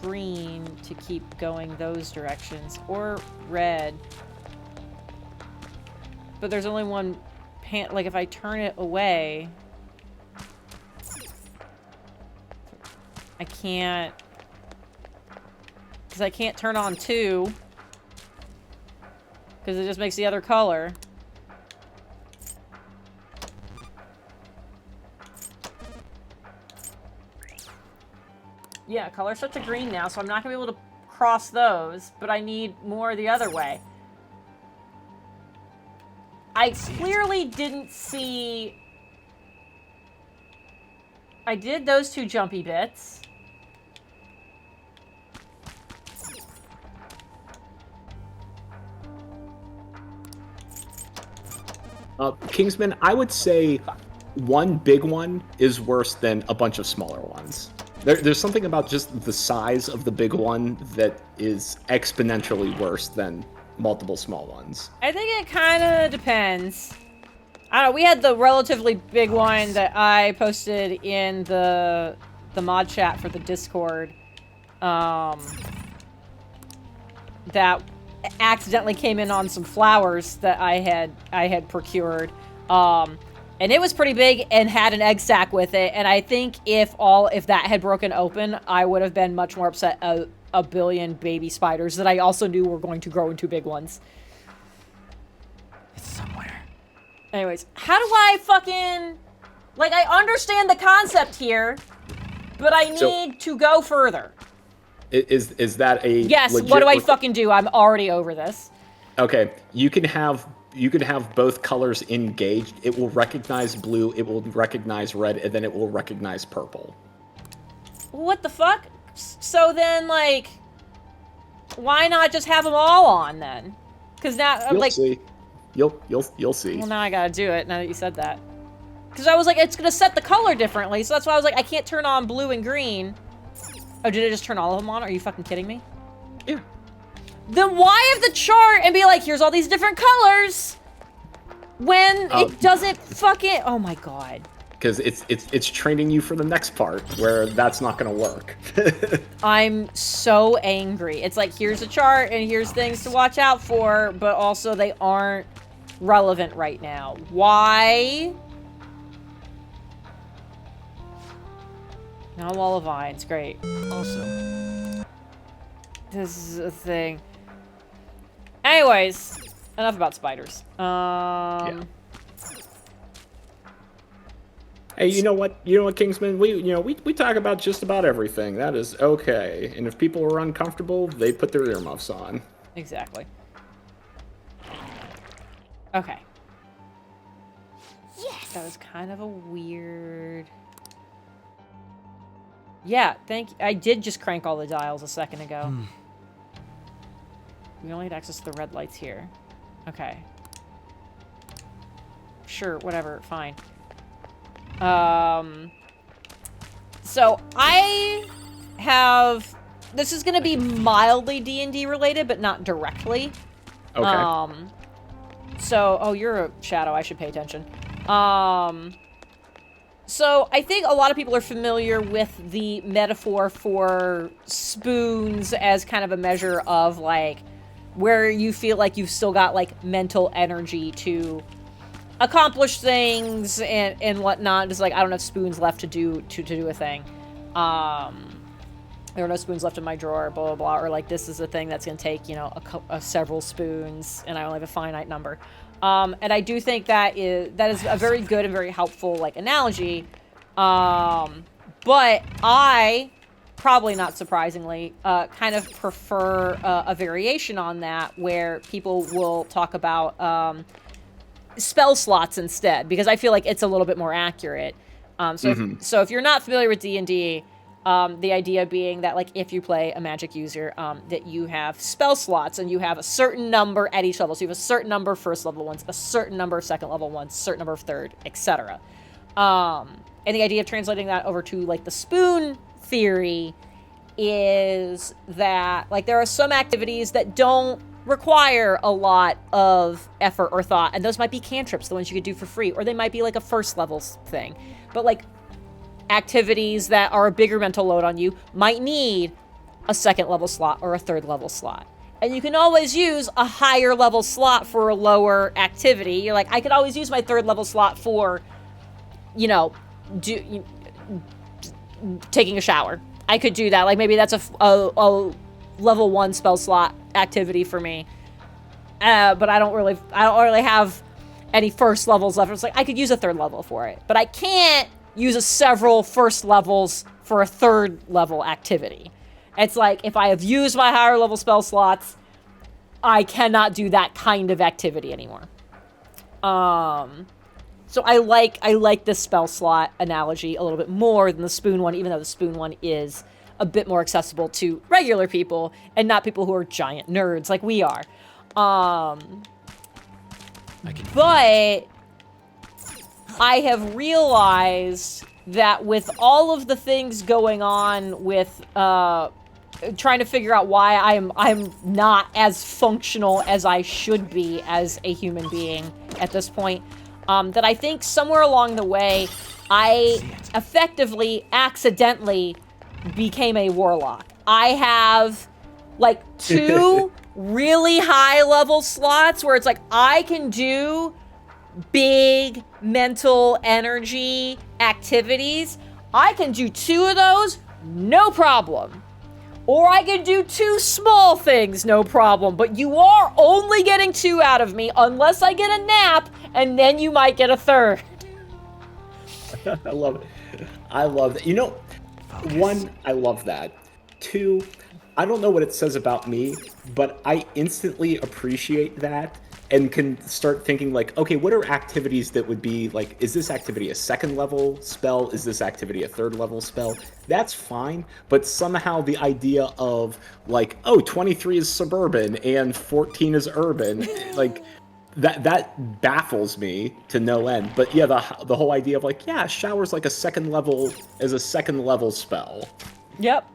green to keep going those directions, or red. But there's only one like if I turn it away, I can't, because I can't turn on two, because it just makes the other color. Yeah, color set to green now, so I'm not going to be able to cross those, but I need more the other way. I clearly didn't see... I did those two jumpy bits. Kingsman, I would say one big one is worse than a bunch of smaller ones. There's something about just the size of the big one that is exponentially worse than multiple small ones. I think it kind of depends. I don't know, we had the relatively big one that I posted in the mod chat for the Discord. That accidentally came in on some flowers that I had procured. And it was pretty big and had an egg sac with it. And I think if that had broken open, I would have been much more upset a billion baby spiders that I also knew were going to grow into big ones. It's somewhere. Anyways, how do I fucking... Like, I understand the concept here, but I need to go further. Is that a... Yes, what do I fucking do? I'm already over this. Okay, you can have both colors engaged. It will recognize blue, it will recognize red, and then it will recognize purple. What the fuck? So then, like, why not just have them all on then? Because now, I'm like... See. You'll see. Well, now I gotta do it, now that you said that. Because I was like, it's gonna set the color differently, so that's why I was like, I can't turn on blue and green. Oh, did it just turn all of them on? Are you fucking kidding me? Yeah. Then why have the chart and be like, here's all these different colors when it doesn't fucking... Oh my god. Because it's training you for the next part where that's not gonna work. I'm so angry. It's like, here's a chart and here's things to watch out for, but also they aren't relevant right now. Why? Now wall of vines, great. Also, This is a thing. Anyways, enough about spiders. Yeah. Hey, you know what, Kingsman? We talk about just about everything. That is okay. And if people are uncomfortable, they put their earmuffs on. Exactly. Okay. Yes! That was kind of a weird... Yeah, thank you. I did just crank all the dials a second ago. We only had access to the red lights here. Okay. Sure, whatever, fine. So I have... This is going to be mildly D&D related, but not directly. Okay. So... Oh, you're a shadow. I should pay attention. So I think a lot of people are familiar with the metaphor for spoons as kind of a measure of, like, where you feel like you've still got, like, mental energy to accomplish things and whatnot. Just like I don't have spoons left to do a thing. There are no spoons left in my drawer, blah blah blah. Or like this is a thing that's gonna take, you know, several spoons, and I only have a finite number. And I do think that is a very good and very helpful like analogy. But I, probably not surprisingly, kind of prefer a variation on that where people will talk about spell slots instead, because I feel like it's a little bit more accurate. So if you're not familiar with D&D, the idea being that like if you play a magic user, that you have spell slots and you have a certain number at each level. So you have a certain number of first level ones, a certain number of second level ones, a certain number of third, etc. And the idea of translating that over to like the spoon theory is that like there are some activities that don't require a lot of effort or thought, and those might be cantrips, the ones you could do for free, or they might be like a first level thing. But like activities that are a bigger mental load on you might need a second level slot or a third level slot. And you can always use a higher level slot for a lower activity. You're like, I could always use my third level slot for, you know, taking a shower. I could do that. Like maybe that's a level 1 spell slot activity for me. But I don't really have any first levels left. It's like I could use a third level for it, but I can't use several first levels for a third level activity. It's like if I have used my higher level spell slots, I cannot do that kind of activity anymore. So I like this spell slot analogy a little bit more than the spoon one, even though the spoon one is a bit more accessible to regular people and not people who are giant nerds like we are. But I have realized that with all of the things going on with trying to figure out why I'm not as functional as I should be as a human being at this point, that I think somewhere along the way I effectively accidentally became a warlock. I have like 2 really high level slots where it's like I can do big mental energy activities. I can do 2 of those, no problem. Or I can do 2 small things, no problem. But you are only getting 2 out of me unless I get a nap, and then you might get a third. I love it. I love it. You know, focus. 1, I love that. 2, I don't know what it says about me, but I instantly appreciate that and can start thinking like, okay, what are activities that would be like, is this activity a second level spell? Is this activity a third level spell? That's fine. But somehow the idea of like, oh, 23 is suburban and 14 is urban, like that baffles me to no end. But yeah, the whole idea of like, yeah, shower's like a second level spell. Yep.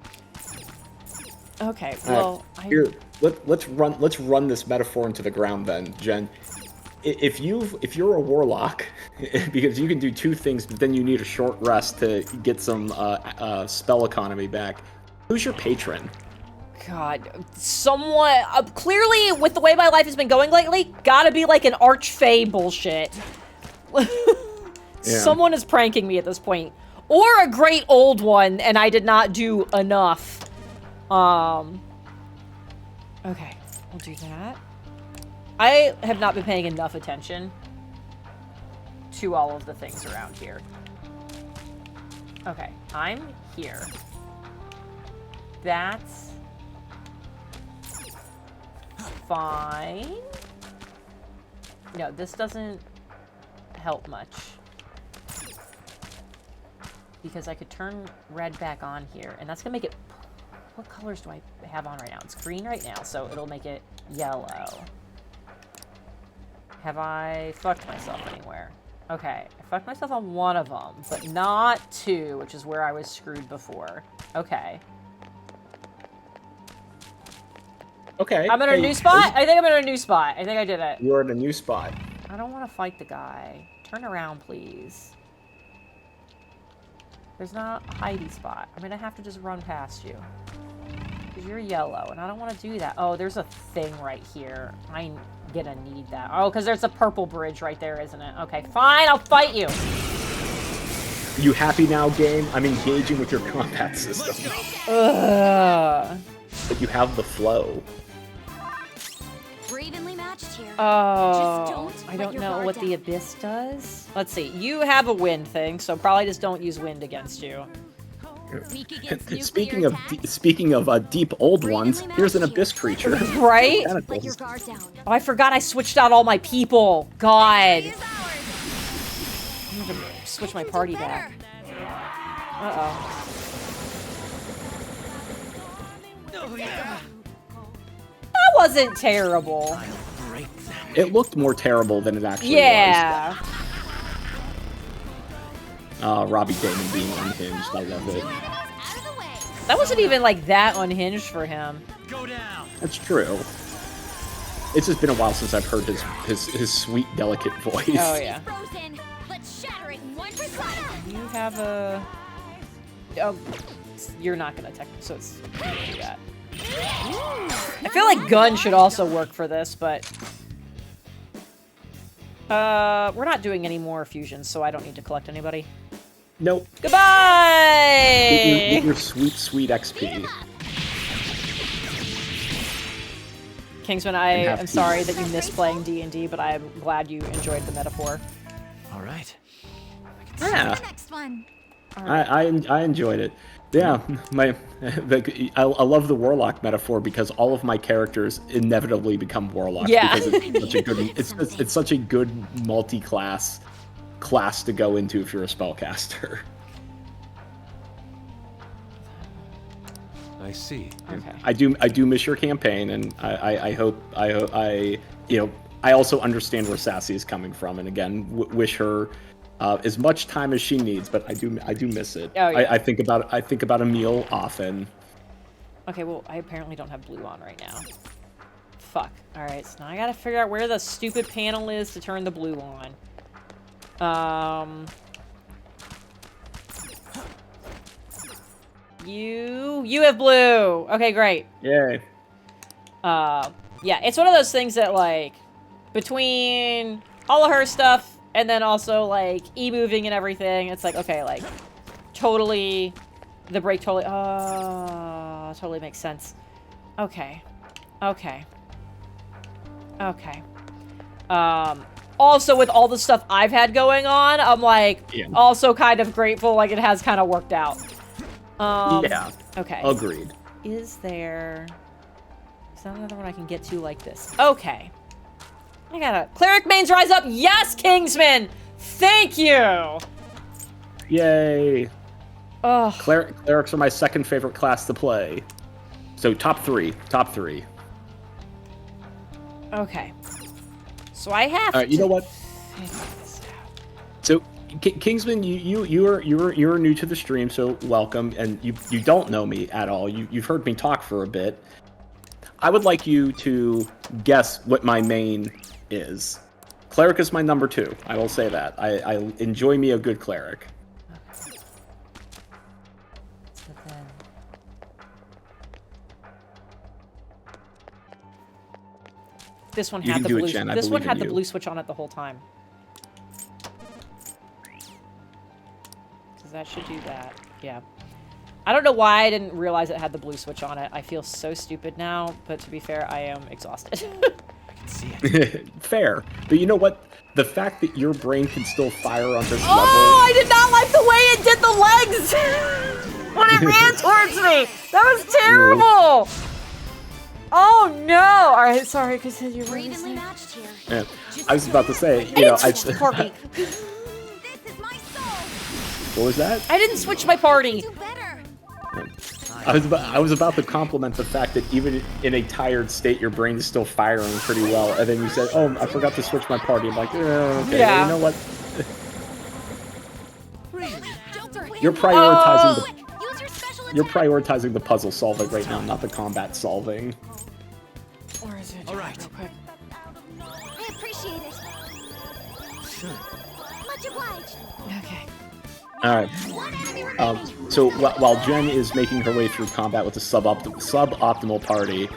Okay, well, here, let's run this metaphor into the ground then, Jen. If you're a warlock, because you can do 2 things, but then you need a short rest to get some spell economy back. Who's your patron? God, somewhat clearly with the way my life has been going lately, gotta be like an archfey bullshit. Yeah. Someone is pranking me at this point, or a great old one, and I did not do enough. Okay, we'll do that. I have not been paying enough attention to all of the things around here. Okay, I'm here. That's fine. No, this doesn't help much. Because I could turn red back on here, and that's gonna make it... What colors do I have on right now? It's green right now, so it'll make it yellow. Have I fucked myself anywhere? Okay, I fucked myself on one of them, but not 2, which is where I was screwed before. Okay. Okay. I'm in a new spot? I think I'm in a new spot. I think I did it. You're in a new spot. I don't want to fight the guy. Turn around, please. There's not a hidey spot. I'm gonna have to just run past you. Because you're yellow, and I don't want to do that. Oh, there's a thing right here. I'm gonna need that. Oh, because there's a purple bridge right there, isn't it? Okay, fine, I'll fight you. You happy now, game? I'm engaging with your combat system. Ugh. But you have the flow. We're evenly matched here. Oh, Just I let don't your know guard what the down. abyss does. Let's see. You have a wind thing, so probably just don't use wind against you. Weak against nuclear Speaking of attacks. deep old We're ones, evenly here's an matched abyss here. creature. Right? Let your Tentacles. guard down. Oh, I forgot I switched out all my people. God. Is ours. I'm gonna switch my I can do party better. back. Uh-oh. That wasn't terrible. It looked more terrible than it actually Yeah. was. Robbie Damon being unhinged, I love it. Out of the way. That wasn't even like that unhinged for him. Go down. That's true. It's just been a while since I've heard his sweet, delicate voice. Oh yeah. Frozen. Let's shatter it one for sight. You have a... Oh, you're not gonna attack, so it's do that. I feel like gun should also work for this, but... we're not doing any more fusions, so I don't need to collect anybody. Nope. Goodbye! Get your sweet, sweet XP. Kingsman, I have am to. sorry that you missed playing D&D, but I am glad you enjoyed the metaphor. All right. Yeah, The next one. I enjoyed it. Yeah, I love the warlock metaphor because all of my characters inevitably become warlocks. Yeah. Because it's such a good it's such a good multi-class class to go into if you're a spellcaster. I see. Okay. I do miss your campaign, and I hope I also understand where Sassy is coming from, and again wish her as much time as she needs, but I do miss it. Oh, yeah. I think about Emil often. Okay, well, I apparently don't have blue on right now. Fuck. Alright, so now I gotta figure out where the stupid panel is to turn the blue on. You have blue! Okay, great. Yay. Yeah, it's one of those things that, like, between all of her stuff and then also, like, e-moving and everything, it's like, okay, like, totally, the break totally, totally makes sense. Okay. Okay. Okay. Also, with all the stuff I've had going on, I'm, like, Yeah. also kind of grateful, like, it has kind of worked out. Yeah. Okay. Agreed. Is there another one I can get to like this? Okay. I got a cleric mains rise up. Yes, Kingsman. Thank you. Yay. Oh, Clerics are my second favorite class to play. So top three. okay. So I have. All right. You know what? figure this out. So, Kingsman, you're new to the stream, so welcome, and you don't know me at all. You've heard me talk for a bit. I would like you to guess what my main is. Cleric is my number 2. I will say that. I enjoy me a good cleric. So then... This one You had can the do it, blue. Jen. I This one believe had in the you. blue switch on it the whole time. So that should do that. Yeah. I don't know why I didn't realize it had the blue switch on it. I feel so stupid now, but to be fair, I am exhausted. See it. Fair. But you know what? The fact that your brain can still fire on this Oh, I did not like the way it did the legs when it ran towards me. That was terrible. Oh no! All right, sorry, because you're We're really evenly saying. matched here. level. Yeah. I was about to say, I didn't switch the I, party. This is my soul. what was that? I didn't switch my party. Do better. I was about to compliment the fact that even in a tired state, your brain is still firing pretty well. And then you said, "Oh, I forgot to switch my party." I'm like, okay, Yeah. well, you know what? Don't do it. You're prioritizing Oh. Use your special you're attack. prioritizing the puzzle solving right now, not the combat solving. Or is it? All right. Real quick. I appreciate it. Sure. Much obliged. Okay. All right. So while Jen is making her way through combat with the suboptimal party,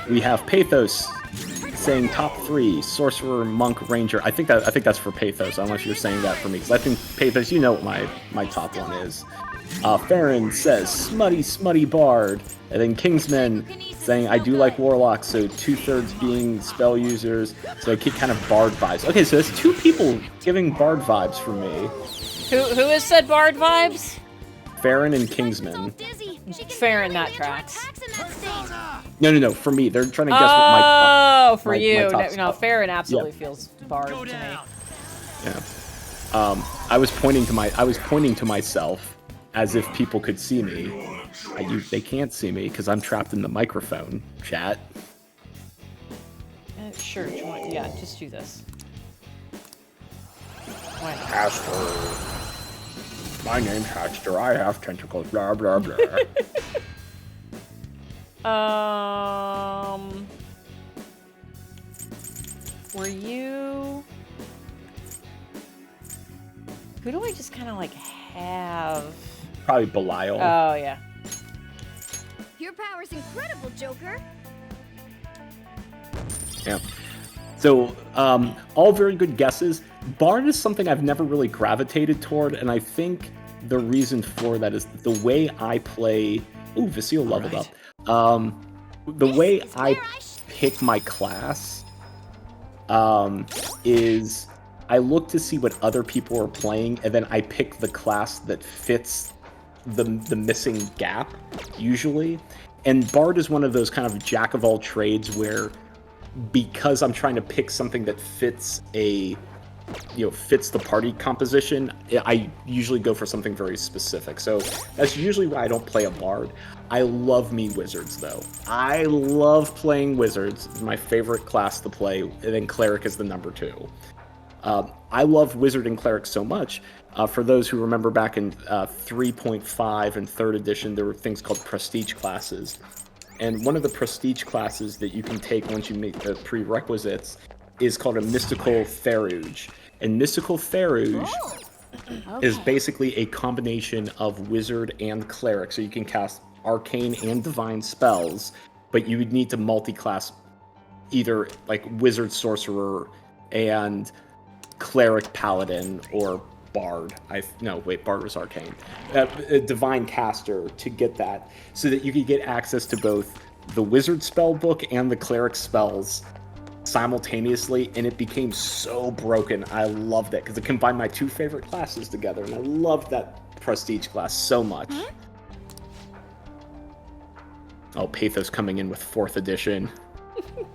we have Pathos saying top 3: Sorcerer, Monk, Ranger. I think that's for Pathos. I don't know if you're saying that for me, because I think Pathos, you know what my top one is. Farron says smutty Bard, and then Kingsman saying I do like Warlocks, so 2/3 being spell users, so I get kind of Bard vibes. Okay, so there's 2 people giving Bard vibes for me. Who has said Bard vibes? Farron and Kingsman. Farron, that tracks. No, for me. They're trying to guess what my top. Oh, for you. No, Farron absolutely Yeah. feels Bard to me. Yeah. I was pointing to myself as if people could see me. They can't see me because I'm trapped in the microphone. Chat. Sure. Yeah, just do this. Why not? Haster. My name's Haster. I have tentacles. Blah blah blah. Were you? Who do I just kind of like have? Probably Belial. Oh yeah. Your power's incredible, Joker. Yeah. So, all very good guesses. Bard is something I've never really gravitated toward, and I think the reason for that is the way I play. Ooh, Vasile leveled up. The way I pick my class is I look to see what other people are playing, and then I pick the class that fits the missing gap, usually. And Bard is one of those kind of jack of all trades where, because I'm trying to pick something that fits fits the party composition, I usually go for something very specific. So that's usually why I don't play a Bard. I love me Wizards, though. I love playing Wizards. It's my favorite class to play, and then Cleric is the number 2. I love Wizard and Cleric so much. For those who remember back in 3.5 and 3rd edition, there were things called prestige classes. And one of the prestige classes that you can take once you make the prerequisites is called a Mystical Theurge. And Mystical Theurge is basically a combination of Wizard and Cleric. So you can cast Arcane and Divine spells, but you would need to multi-class either like Wizard Sorcerer and Cleric Paladin or Bard. Bard was Arcane. A Divine Caster to get that, so that you could get access to both the Wizard spell book and the Cleric spells simultaneously, and it became so broken. I loved it because it combined my 2 favorite classes together, and I loved that Prestige class so much. Oh, Pathos coming in with 4th edition.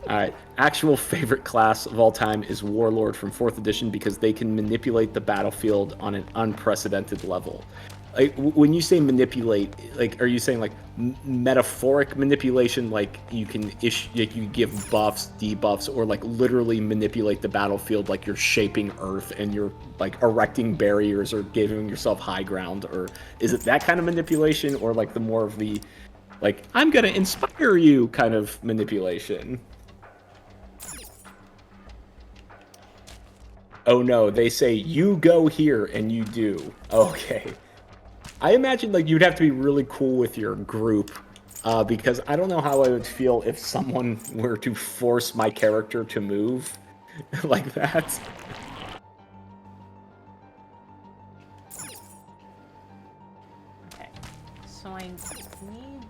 Alright, actual favorite class of all time is Warlord from 4th edition because they can manipulate the battlefield on an unprecedented level. Like, when you say manipulate, like, are you saying like metaphoric manipulation, like you can you give buffs, debuffs, or like literally manipulate the battlefield, like you're shaping Earth and you're like erecting barriers or giving yourself high ground, or is it that kind of manipulation, or like the more of the like I'm gonna inspire you kind of manipulation? Oh no, they say you go here and you do. Okay. I imagine like you'd have to be really cool with your group, because I don't know how I would feel if someone were to force my character to move like that. Okay, so I need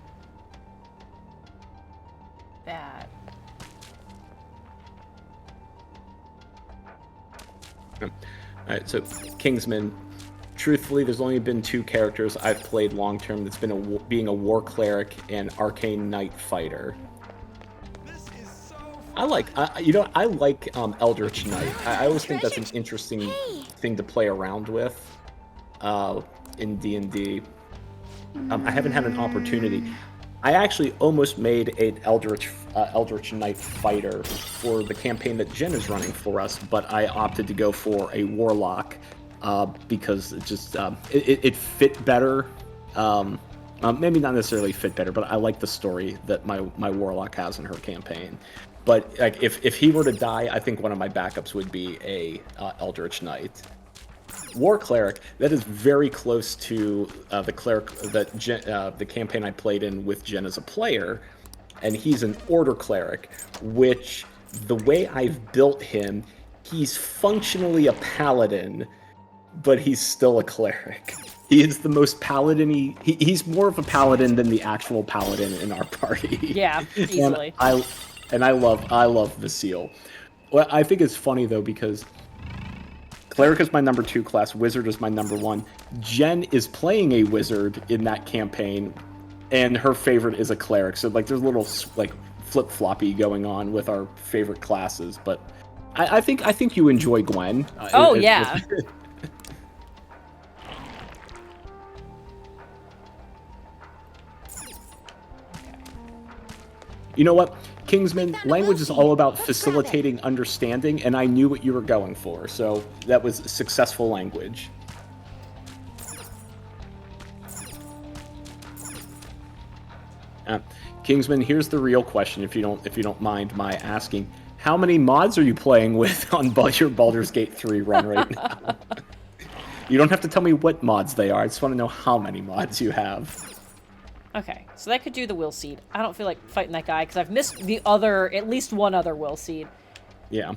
that. Alright, so Kingsman. Truthfully, there's only been 2 characters I've played long term that's been being a War Cleric and Arcane Knight Fighter. I like Eldritch Knight. I always think that's an interesting thing to play around with in D&D. I haven't had an opportunity. I actually almost made an Eldritch Knight Fighter for the campaign that Jen is running for us, but I opted to go for a Warlock because it just it fit better. Maybe not necessarily fit better, but I like the story that my Warlock has in her campaign. But like, if he were to die, I think one of my backups would be a Eldritch Knight. war cleric, that is very close to the cleric that the campaign I played in with Jen as a player, and he's an order cleric, which the way I've built him, he's functionally a paladin, but he's still a cleric. He is the most paladin-y. He's more of a paladin than the actual paladin in our party. Yeah, easily. And I love Vasile. Well, I think it's funny though because cleric is my number 2 class, wizard is my number 1. Jen is playing a wizard in that campaign, and her favorite is a cleric. So like there's a little like flip-floppy going on with our favorite classes, but I think you enjoy Gwen. Oh yeah. You know what, Kingsman, language is all about facilitating understanding, and I knew what you were going for, so that was successful language. Kingsman, here's the real question, if you don't mind my asking. How many mods are you playing with on your Baldur's Gate 3 run right now? You don't have to tell me what mods they are. I just want to know how many mods you have. Okay, so that could do the will seed. I don't feel like fighting that guy because I've missed at least one other will seed. Yeah.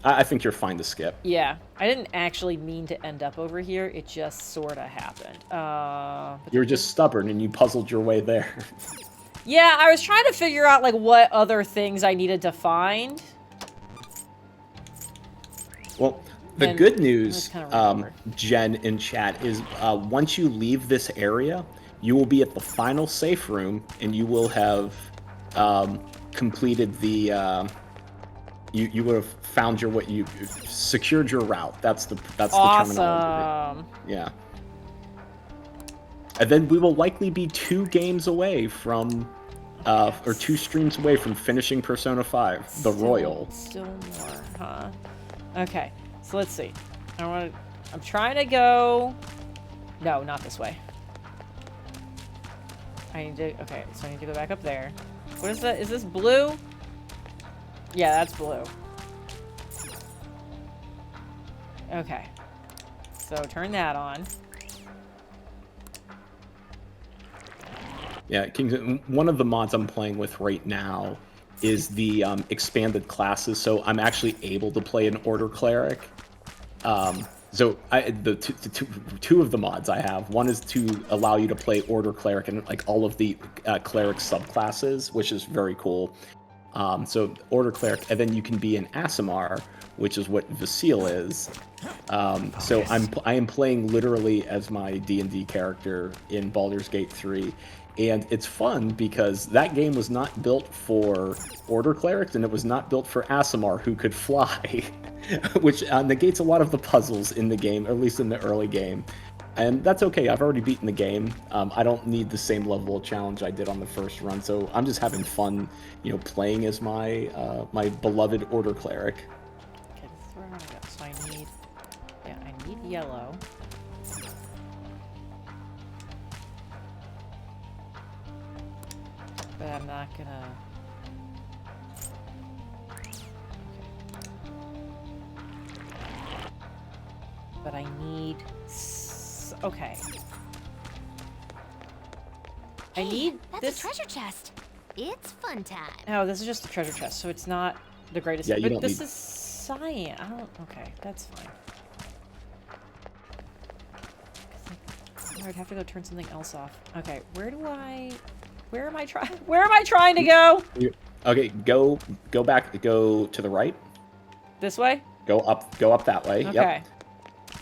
I think you're fine to skip. Yeah, I didn't actually mean to end up over here. It just sort of happened. You were just stubborn and you puzzled your way there. Yeah, I was trying to figure out, like, what other things I needed to find. Well, the good news, Jen in chat, is once you leave this area, you will be at the final safe room, and you will have completed the. You would have found you secured your route. That's the terminology. Yeah. And then we will likely be 2 games away from, or 2 streams away from finishing Persona 5, the Royal. Still more, huh? Okay, so let's see. I'm trying to go. No, not this way. Okay, so I need to go back up there. What is that? Is this blue? Yeah, that's blue. Okay. So turn that on. Yeah, Kings, one of the mods I'm playing with right now is the expanded classes, so I'm actually able to play an Order Cleric. So the two of the mods I have, one is to allow you to play Order Cleric and like all of the Cleric subclasses, which is very cool. So Order Cleric, and then you can be an Aasimar, which is what Vasile is. So I am playing literally as my D&D character in Baldur's Gate 3. And it's fun because that game was not built for Order Clerics, and it was not built for Aasimar, who could fly, which negates a lot of the puzzles in the game, or at least in the early game. And that's okay, I've already beaten the game. I don't need the same level of challenge I did on the first run, so I'm just having fun, playing as my my beloved Order Cleric. Okay, this is where I'm gonna go. So I need yellow. But I'm not gonna... But I need... Okay. I need that's this... a treasure chest. It's fun time. Oh, this is just a treasure chest, so it's not the greatest... Yeah, you but don't this need... is cyan. I don't... Okay, that's fine. I'd have to go turn something else off. Okay, where am I trying to go? Okay, go back, go to the right. This way? Go up that way. Okay. Yep.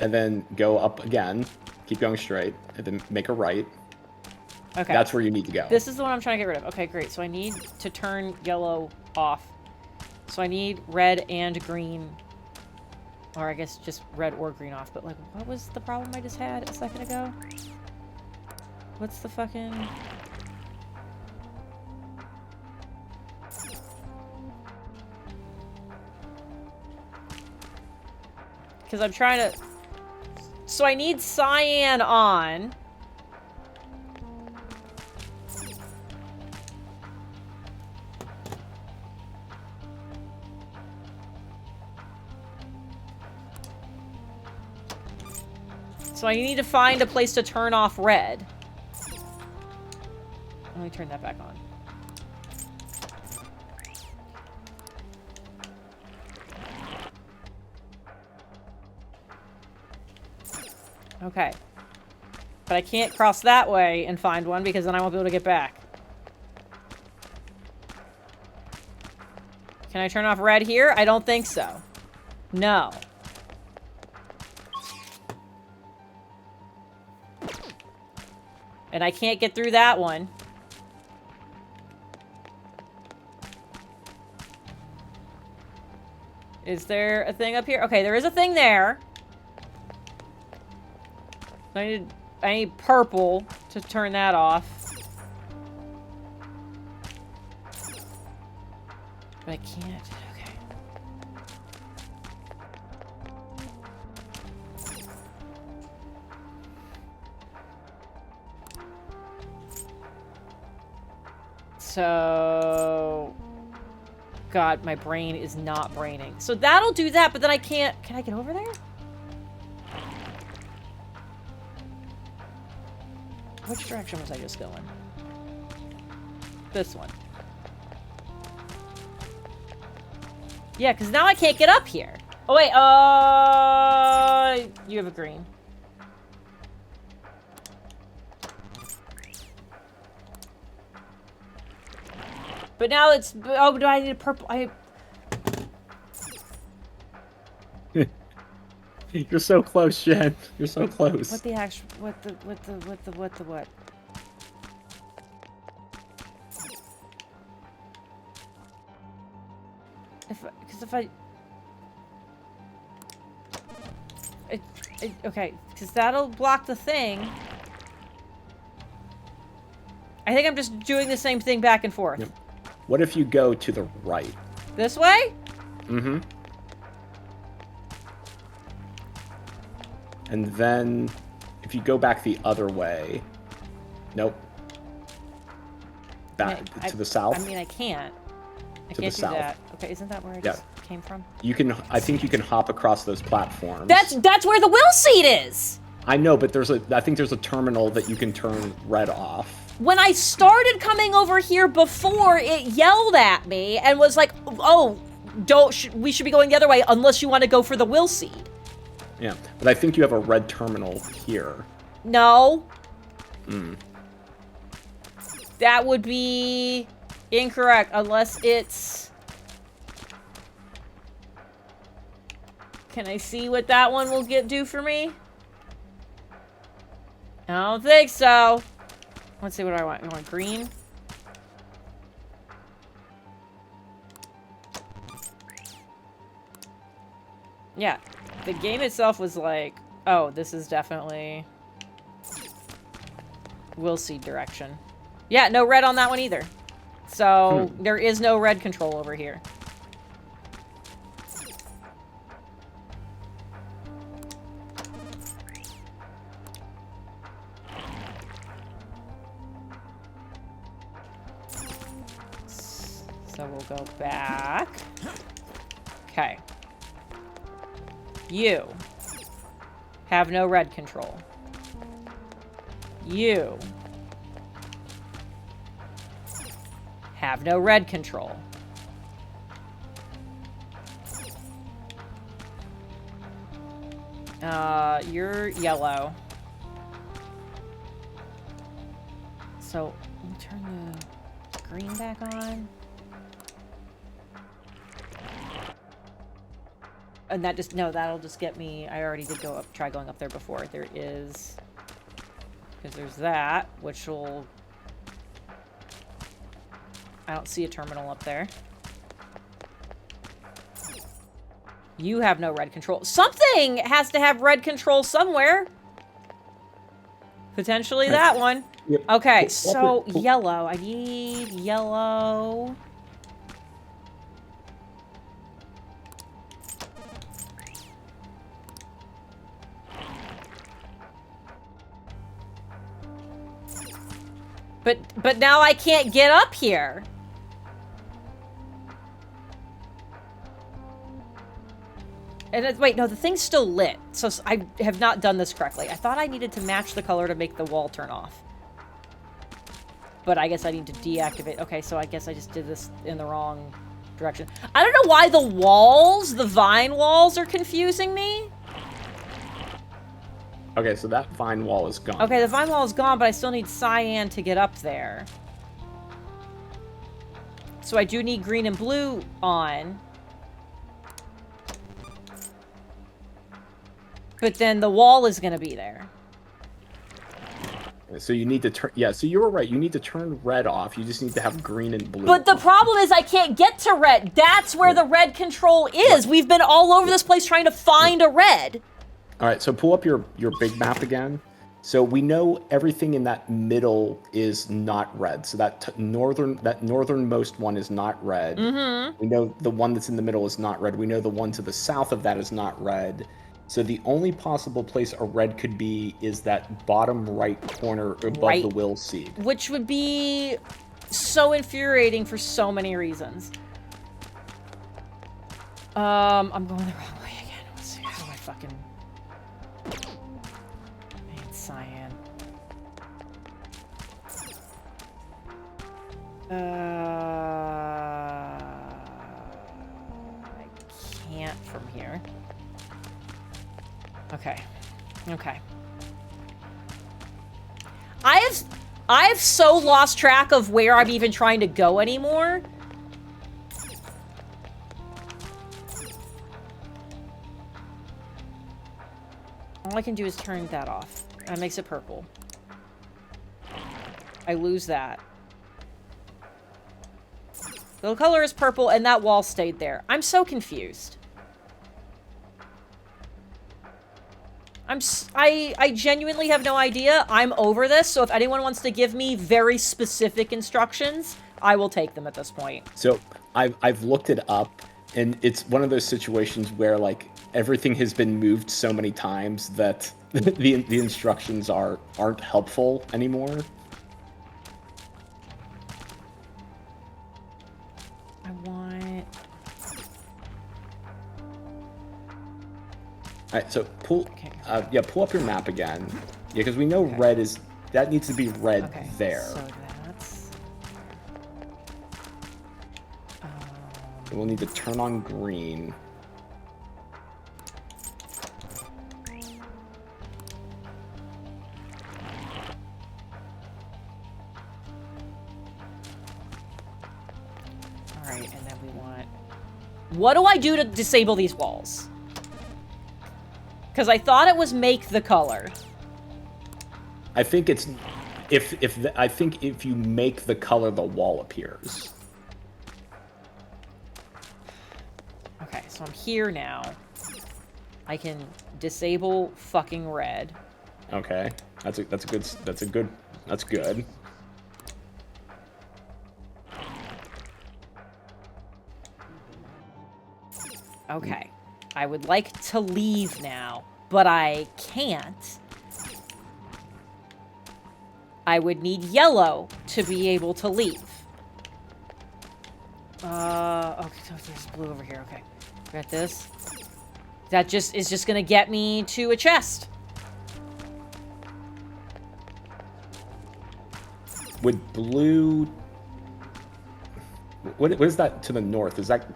And then go up again. Keep going straight, and then make a right. Okay. That's where you need to go. This is the one I'm trying to get rid of. Okay, great. So I need to turn yellow off. So I need red and green. Or I guess just red or green off. But, like, what was the problem I just had a second ago? What's the fucking... Because I'm trying to... So I need cyan on. So I need to find a place to turn off red. Let me turn that back on. Okay. But I can't cross that way and find one because then I won't be able to get back. Can I turn off red here? I don't think so. No. And I can't get through that one. Is there a thing up here? Okay, there is a thing there. I need purple to turn that off. But I can't. Okay. So... God, my brain is not braining. So that'll do that, but then I can't... Can I get over there? Which direction was I just going? This one. Yeah, because now I can't get up here. Oh, wait, you have a green. But now it's... Oh, do I need a purple? You're so close, Jen. You're so close. What the actual... What? Because if I... Okay, because that'll block the thing. I think I'm just doing the same thing back and forth. Yep. What if you go to the right? This way? Mm-hmm. And then, if you go back the other way... Nope. Back to the south? I mean, I can't. I To can't the do south. that. Okay, isn't that where I just came from? You can... I think you can hop across those platforms. That's where the will seat is! I know, but I think there's a terminal that you can turn red off. When I started coming over here before, it yelled at me and was like, oh, we should be going the other way unless you want to go for the will seed. Yeah, but I think you have a red terminal here. No. Hmm. That would be incorrect unless it's... Can I see what that one will do for me? I don't think so. Let's see, what do I want? I want green. Yeah, the game itself was like, oh, this is definitely will see direction. Yeah, no red on that one either. So there is no red control over here. So we'll go back. Okay. You have no red control. You have no red control. You're yellow. So, let me turn the green back on. And that just, no, that'll just get me, I already did try going up there before. There is, because there's that, which will, I don't see a terminal up there. You have no red control. Something has to have red control somewhere. Potentially that one. Yep. Okay, so yellow. I need yellow. But now I can't get up here. And wait, no, the thing's still lit. So I have not done this correctly. I thought I needed to match the color to make the wall turn off. But I guess I need to deactivate. Okay, so I guess I just did this in the wrong direction. I don't know why the walls, the vine walls, are confusing me. Okay, so that vine wall is gone. Okay, the vine wall is gone, but I still need cyan to get up there. So I do need green and blue on. But then the wall is going to be there. So you need to turn... Yeah, so you were right. You need to turn red off. You just need to have green and blue. But the problem is I can't get to red. That's where the red control is. We've been all over this place trying to find a red. All right, so pull up your big map again. So we know everything in that middle is not red. So that northernmost one is not red. Mm-hmm. We know the one that's in the middle is not red. We know the one to the south of that is not red. So the only possible place a red could be is that bottom right corner above the will seed. Which would be so infuriating for so many reasons. I'm going the wrong way again. Let's see, how do I fucking... Man, cyan. I can't from here. Okay. Okay. I've so lost track of where I'm even trying to go anymore. All I can do is turn that off. That makes it purple. I lose that. The color is purple and that wall stayed there. I'm so confused. I genuinely have no idea. I'm over this, so if anyone wants to give me very specific instructions, I will take them at this point. So I've looked it up, and it's one of those situations where like everything has been moved so many times that the instructions aren't helpful anymore. I want... All right, so pull up your map again. Yeah, because we know red is... That needs to be red there. So that's... We'll need to turn on green. Alright, and then we want... What do I do to disable these walls? Because I thought it was make the color. I think it's... I think if you make the color, the wall appears. Okay, so I'm here now. I can disable fucking red. Okay, that's good. Okay. I would like to leave now, but I can't. I would need yellow to be able to leave. Okay, so there's blue over here, okay. Got this. That is just gonna get me to a chest. Would blue... What is that to the north? Is that...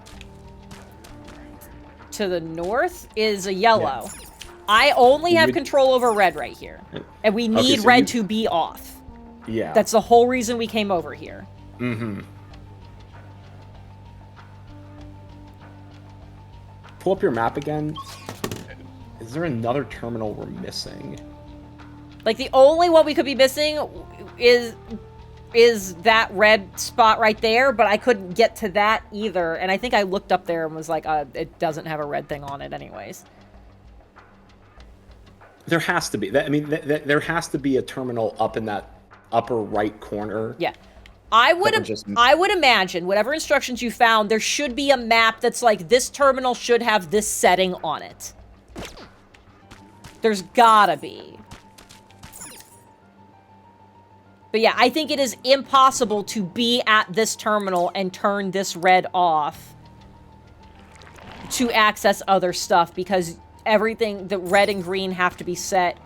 To the north is a yellow. Yeah. I only have control over red right here. And we need red to be off. Yeah. That's the whole reason we came over here. Mm-hmm. Pull up your map again. Is there another terminal we're missing? Like, the only one we could be missing is that red spot right there, but I couldn't get to that either. And I think I looked up there and was like, it doesn't have a red thing on it anyways. There has to be. I mean, there has to be a terminal up in that upper right corner. Yeah. I would imagine, whatever instructions you found, there should be a map that's like, this terminal should have this setting on it. There's gotta be. But yeah, I think it is impossible to be at this terminal and turn this red off to access other stuff, because everything, the red and green have to be set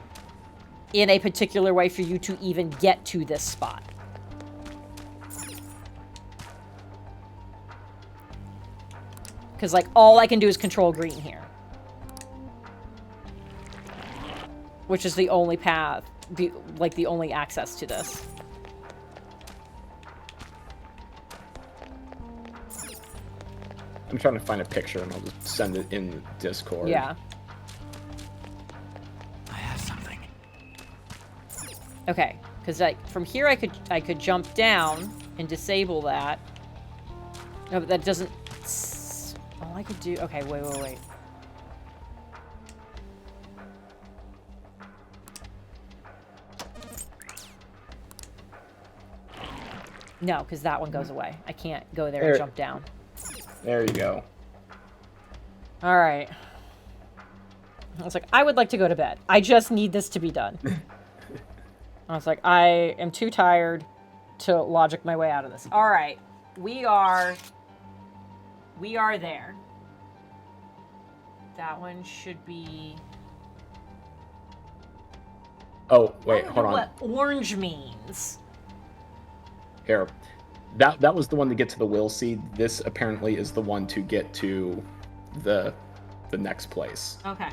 in a particular way for you to even get to this spot. Because, like, all I can do is control green here. Which is the only path, the only access to this. I'm trying to find a picture and I'll just send it in Discord. Yeah. I have something. Okay, because like from here I could jump down and disable that. No, but that doesn't. All I could do. Okay, wait. No, because that one goes away. I can't go there and jump down. There you go. All right. I was like, I would like to go to bed. I just need this to be done. I was like, I am too tired to logic my way out of this. All right. We are there. That one should be... Oh, wait, I don't hold know on. what orange means. Here. That was the one to get to the will seed. This apparently is the one to get to the next place. Okay.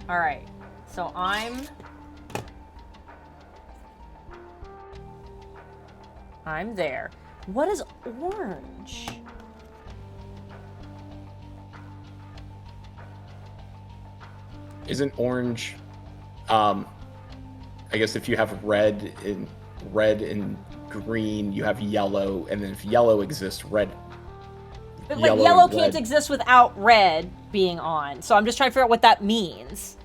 All right. So I'm there. What is orange? Isn't orange I guess if you have red and green, you have yellow, and then if yellow exists, red. But like yellow can't exist without red being on. So I'm just trying to figure out what that means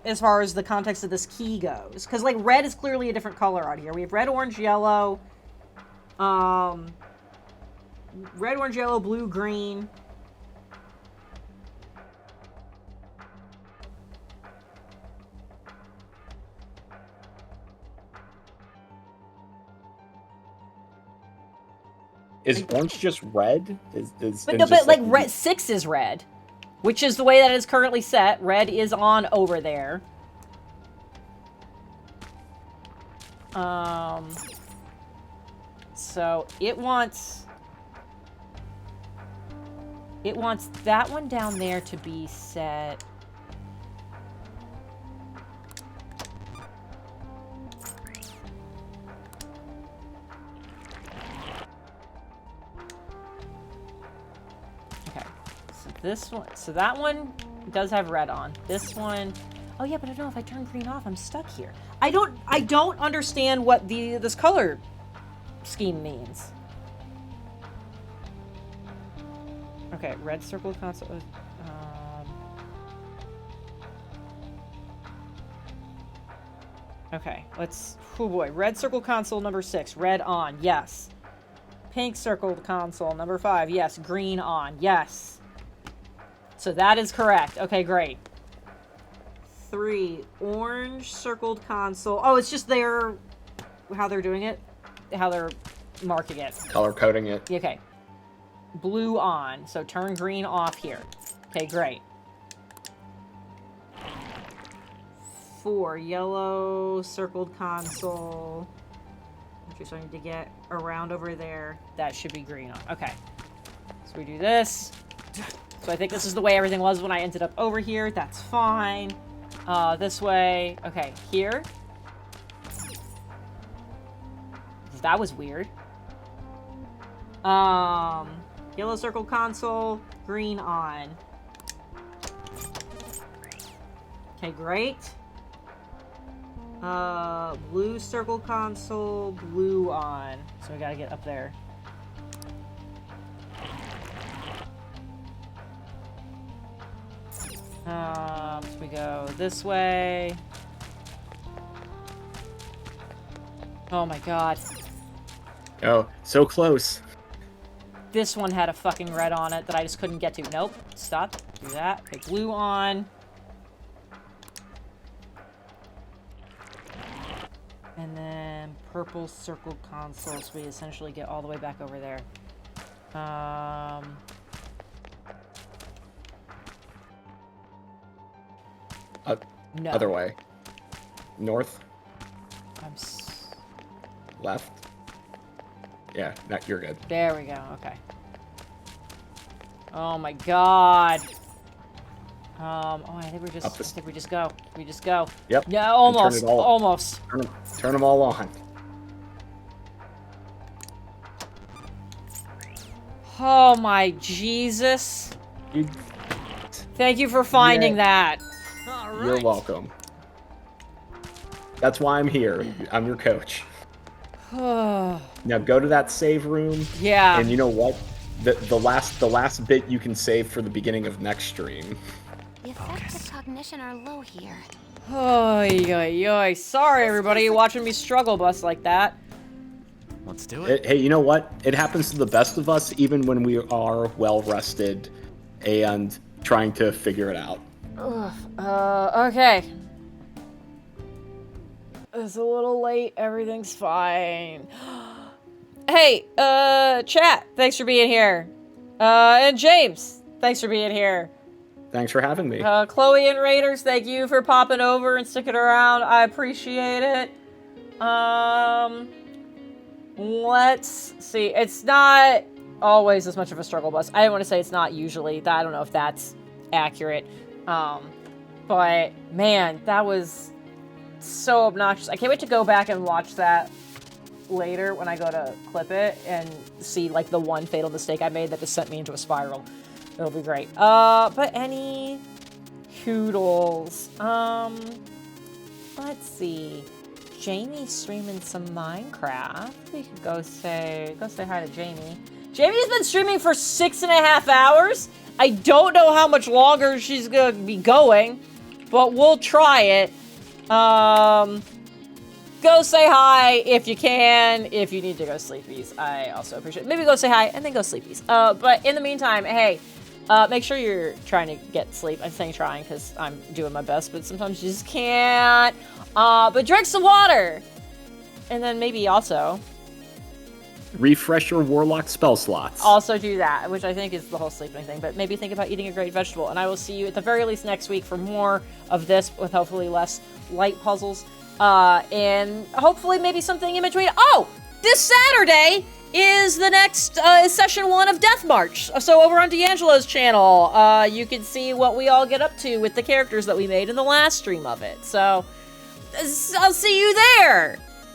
as far as the context of this key goes. Because like red is clearly a different color out here. We have red, orange, yellow. Red, orange, yellow, blue, green. Is orange just red? But red 6 is red, which is the way that it's currently set. Red is on over there. So it wants that one down there to be set. This one, so that one does have red on. This one, oh yeah, but I don't know if I turn green off, I'm stuck here. I don't understand what this color scheme means. Okay, red circle console. Okay, let's. Oh boy, red circle console number 6, red on, yes. Pink circled console number 5, yes. Green on, yes. So that is correct. Okay, great. 3, orange circled console. Oh, it's just how they're doing it, how they're marking it. Color coding it. Okay. Blue on. So turn green off here. Okay, great. 4, yellow circled console. Just I need to get around over there. That should be green on. Okay. So we do this. So I think this is the way everything was when I ended up over here. That's fine. This way. Okay, here. That was weird. Yellow circle console, green on. Okay, great. Blue circle console, blue on. So we gotta get up there. So we go this way. Oh my god. Oh, so close. This one had a fucking red on it that I just couldn't get to. Nope. Stop. Do that. Okay, blue on. And then purple circled console, so we essentially get all the way back over there. No. Other way. North, left. Yeah, you're good. There we go. Okay. Oh my god. Oh, I think we're just. I think we just go. We just go. Yep. Yeah, almost. Almost. Turn them all on. Oh my Jesus. Thank you for finding that. You're welcome. That's why I'm here. I'm your coach. Now go to that save room. Yeah. And you know what? The last bit you can save for the beginning of next stream. The effects of cognition are low here. Oy. Sorry, everybody, watching me struggle bus like that. Let's do it. Hey, you know what? It happens to the best of us, even when we are well rested and trying to figure it out. Okay. It's a little late. Everything's fine. Hey, chat, thanks for being here. And James, thanks for being here. Thanks for having me. Chloe and Raiders, thank you for popping over and sticking around. I appreciate it. Let's see. It's not always as much of a struggle bus. I didn't want to say it's not usually. I don't know if that's accurate. But man, that was so obnoxious. I can't wait to go back and watch that later when I go to clip it and see like the one fatal mistake I made that just sent me into a spiral. It'll be great. But any hoodles. Let's see. Jamie's streaming some Minecraft. We could go say hi to Jamie. Jamie's been streaming for 6.5 hours. I don't know how much longer she's gonna be going, but we'll try it. Go say hi if you can. If you need to go sleepies, I also appreciate it. Maybe go say hi and then go sleepies. But in the meantime, hey, make sure you're trying to get sleep. I'm saying trying because I'm doing my best, but sometimes you just can't. But drink some water. And then maybe also refresh your warlock spell slots. Also do that, which I think is the whole sleeping thing. But maybe think about eating a great vegetable. And I will see you at the very least next week for more of this with hopefully less light puzzles. And hopefully maybe something in between. Oh, this Saturday is the next session 1 of Death March. So over on D'Angelo's channel, you can see what we all get up to with the characters that we made in the last stream of it. So I'll see you there.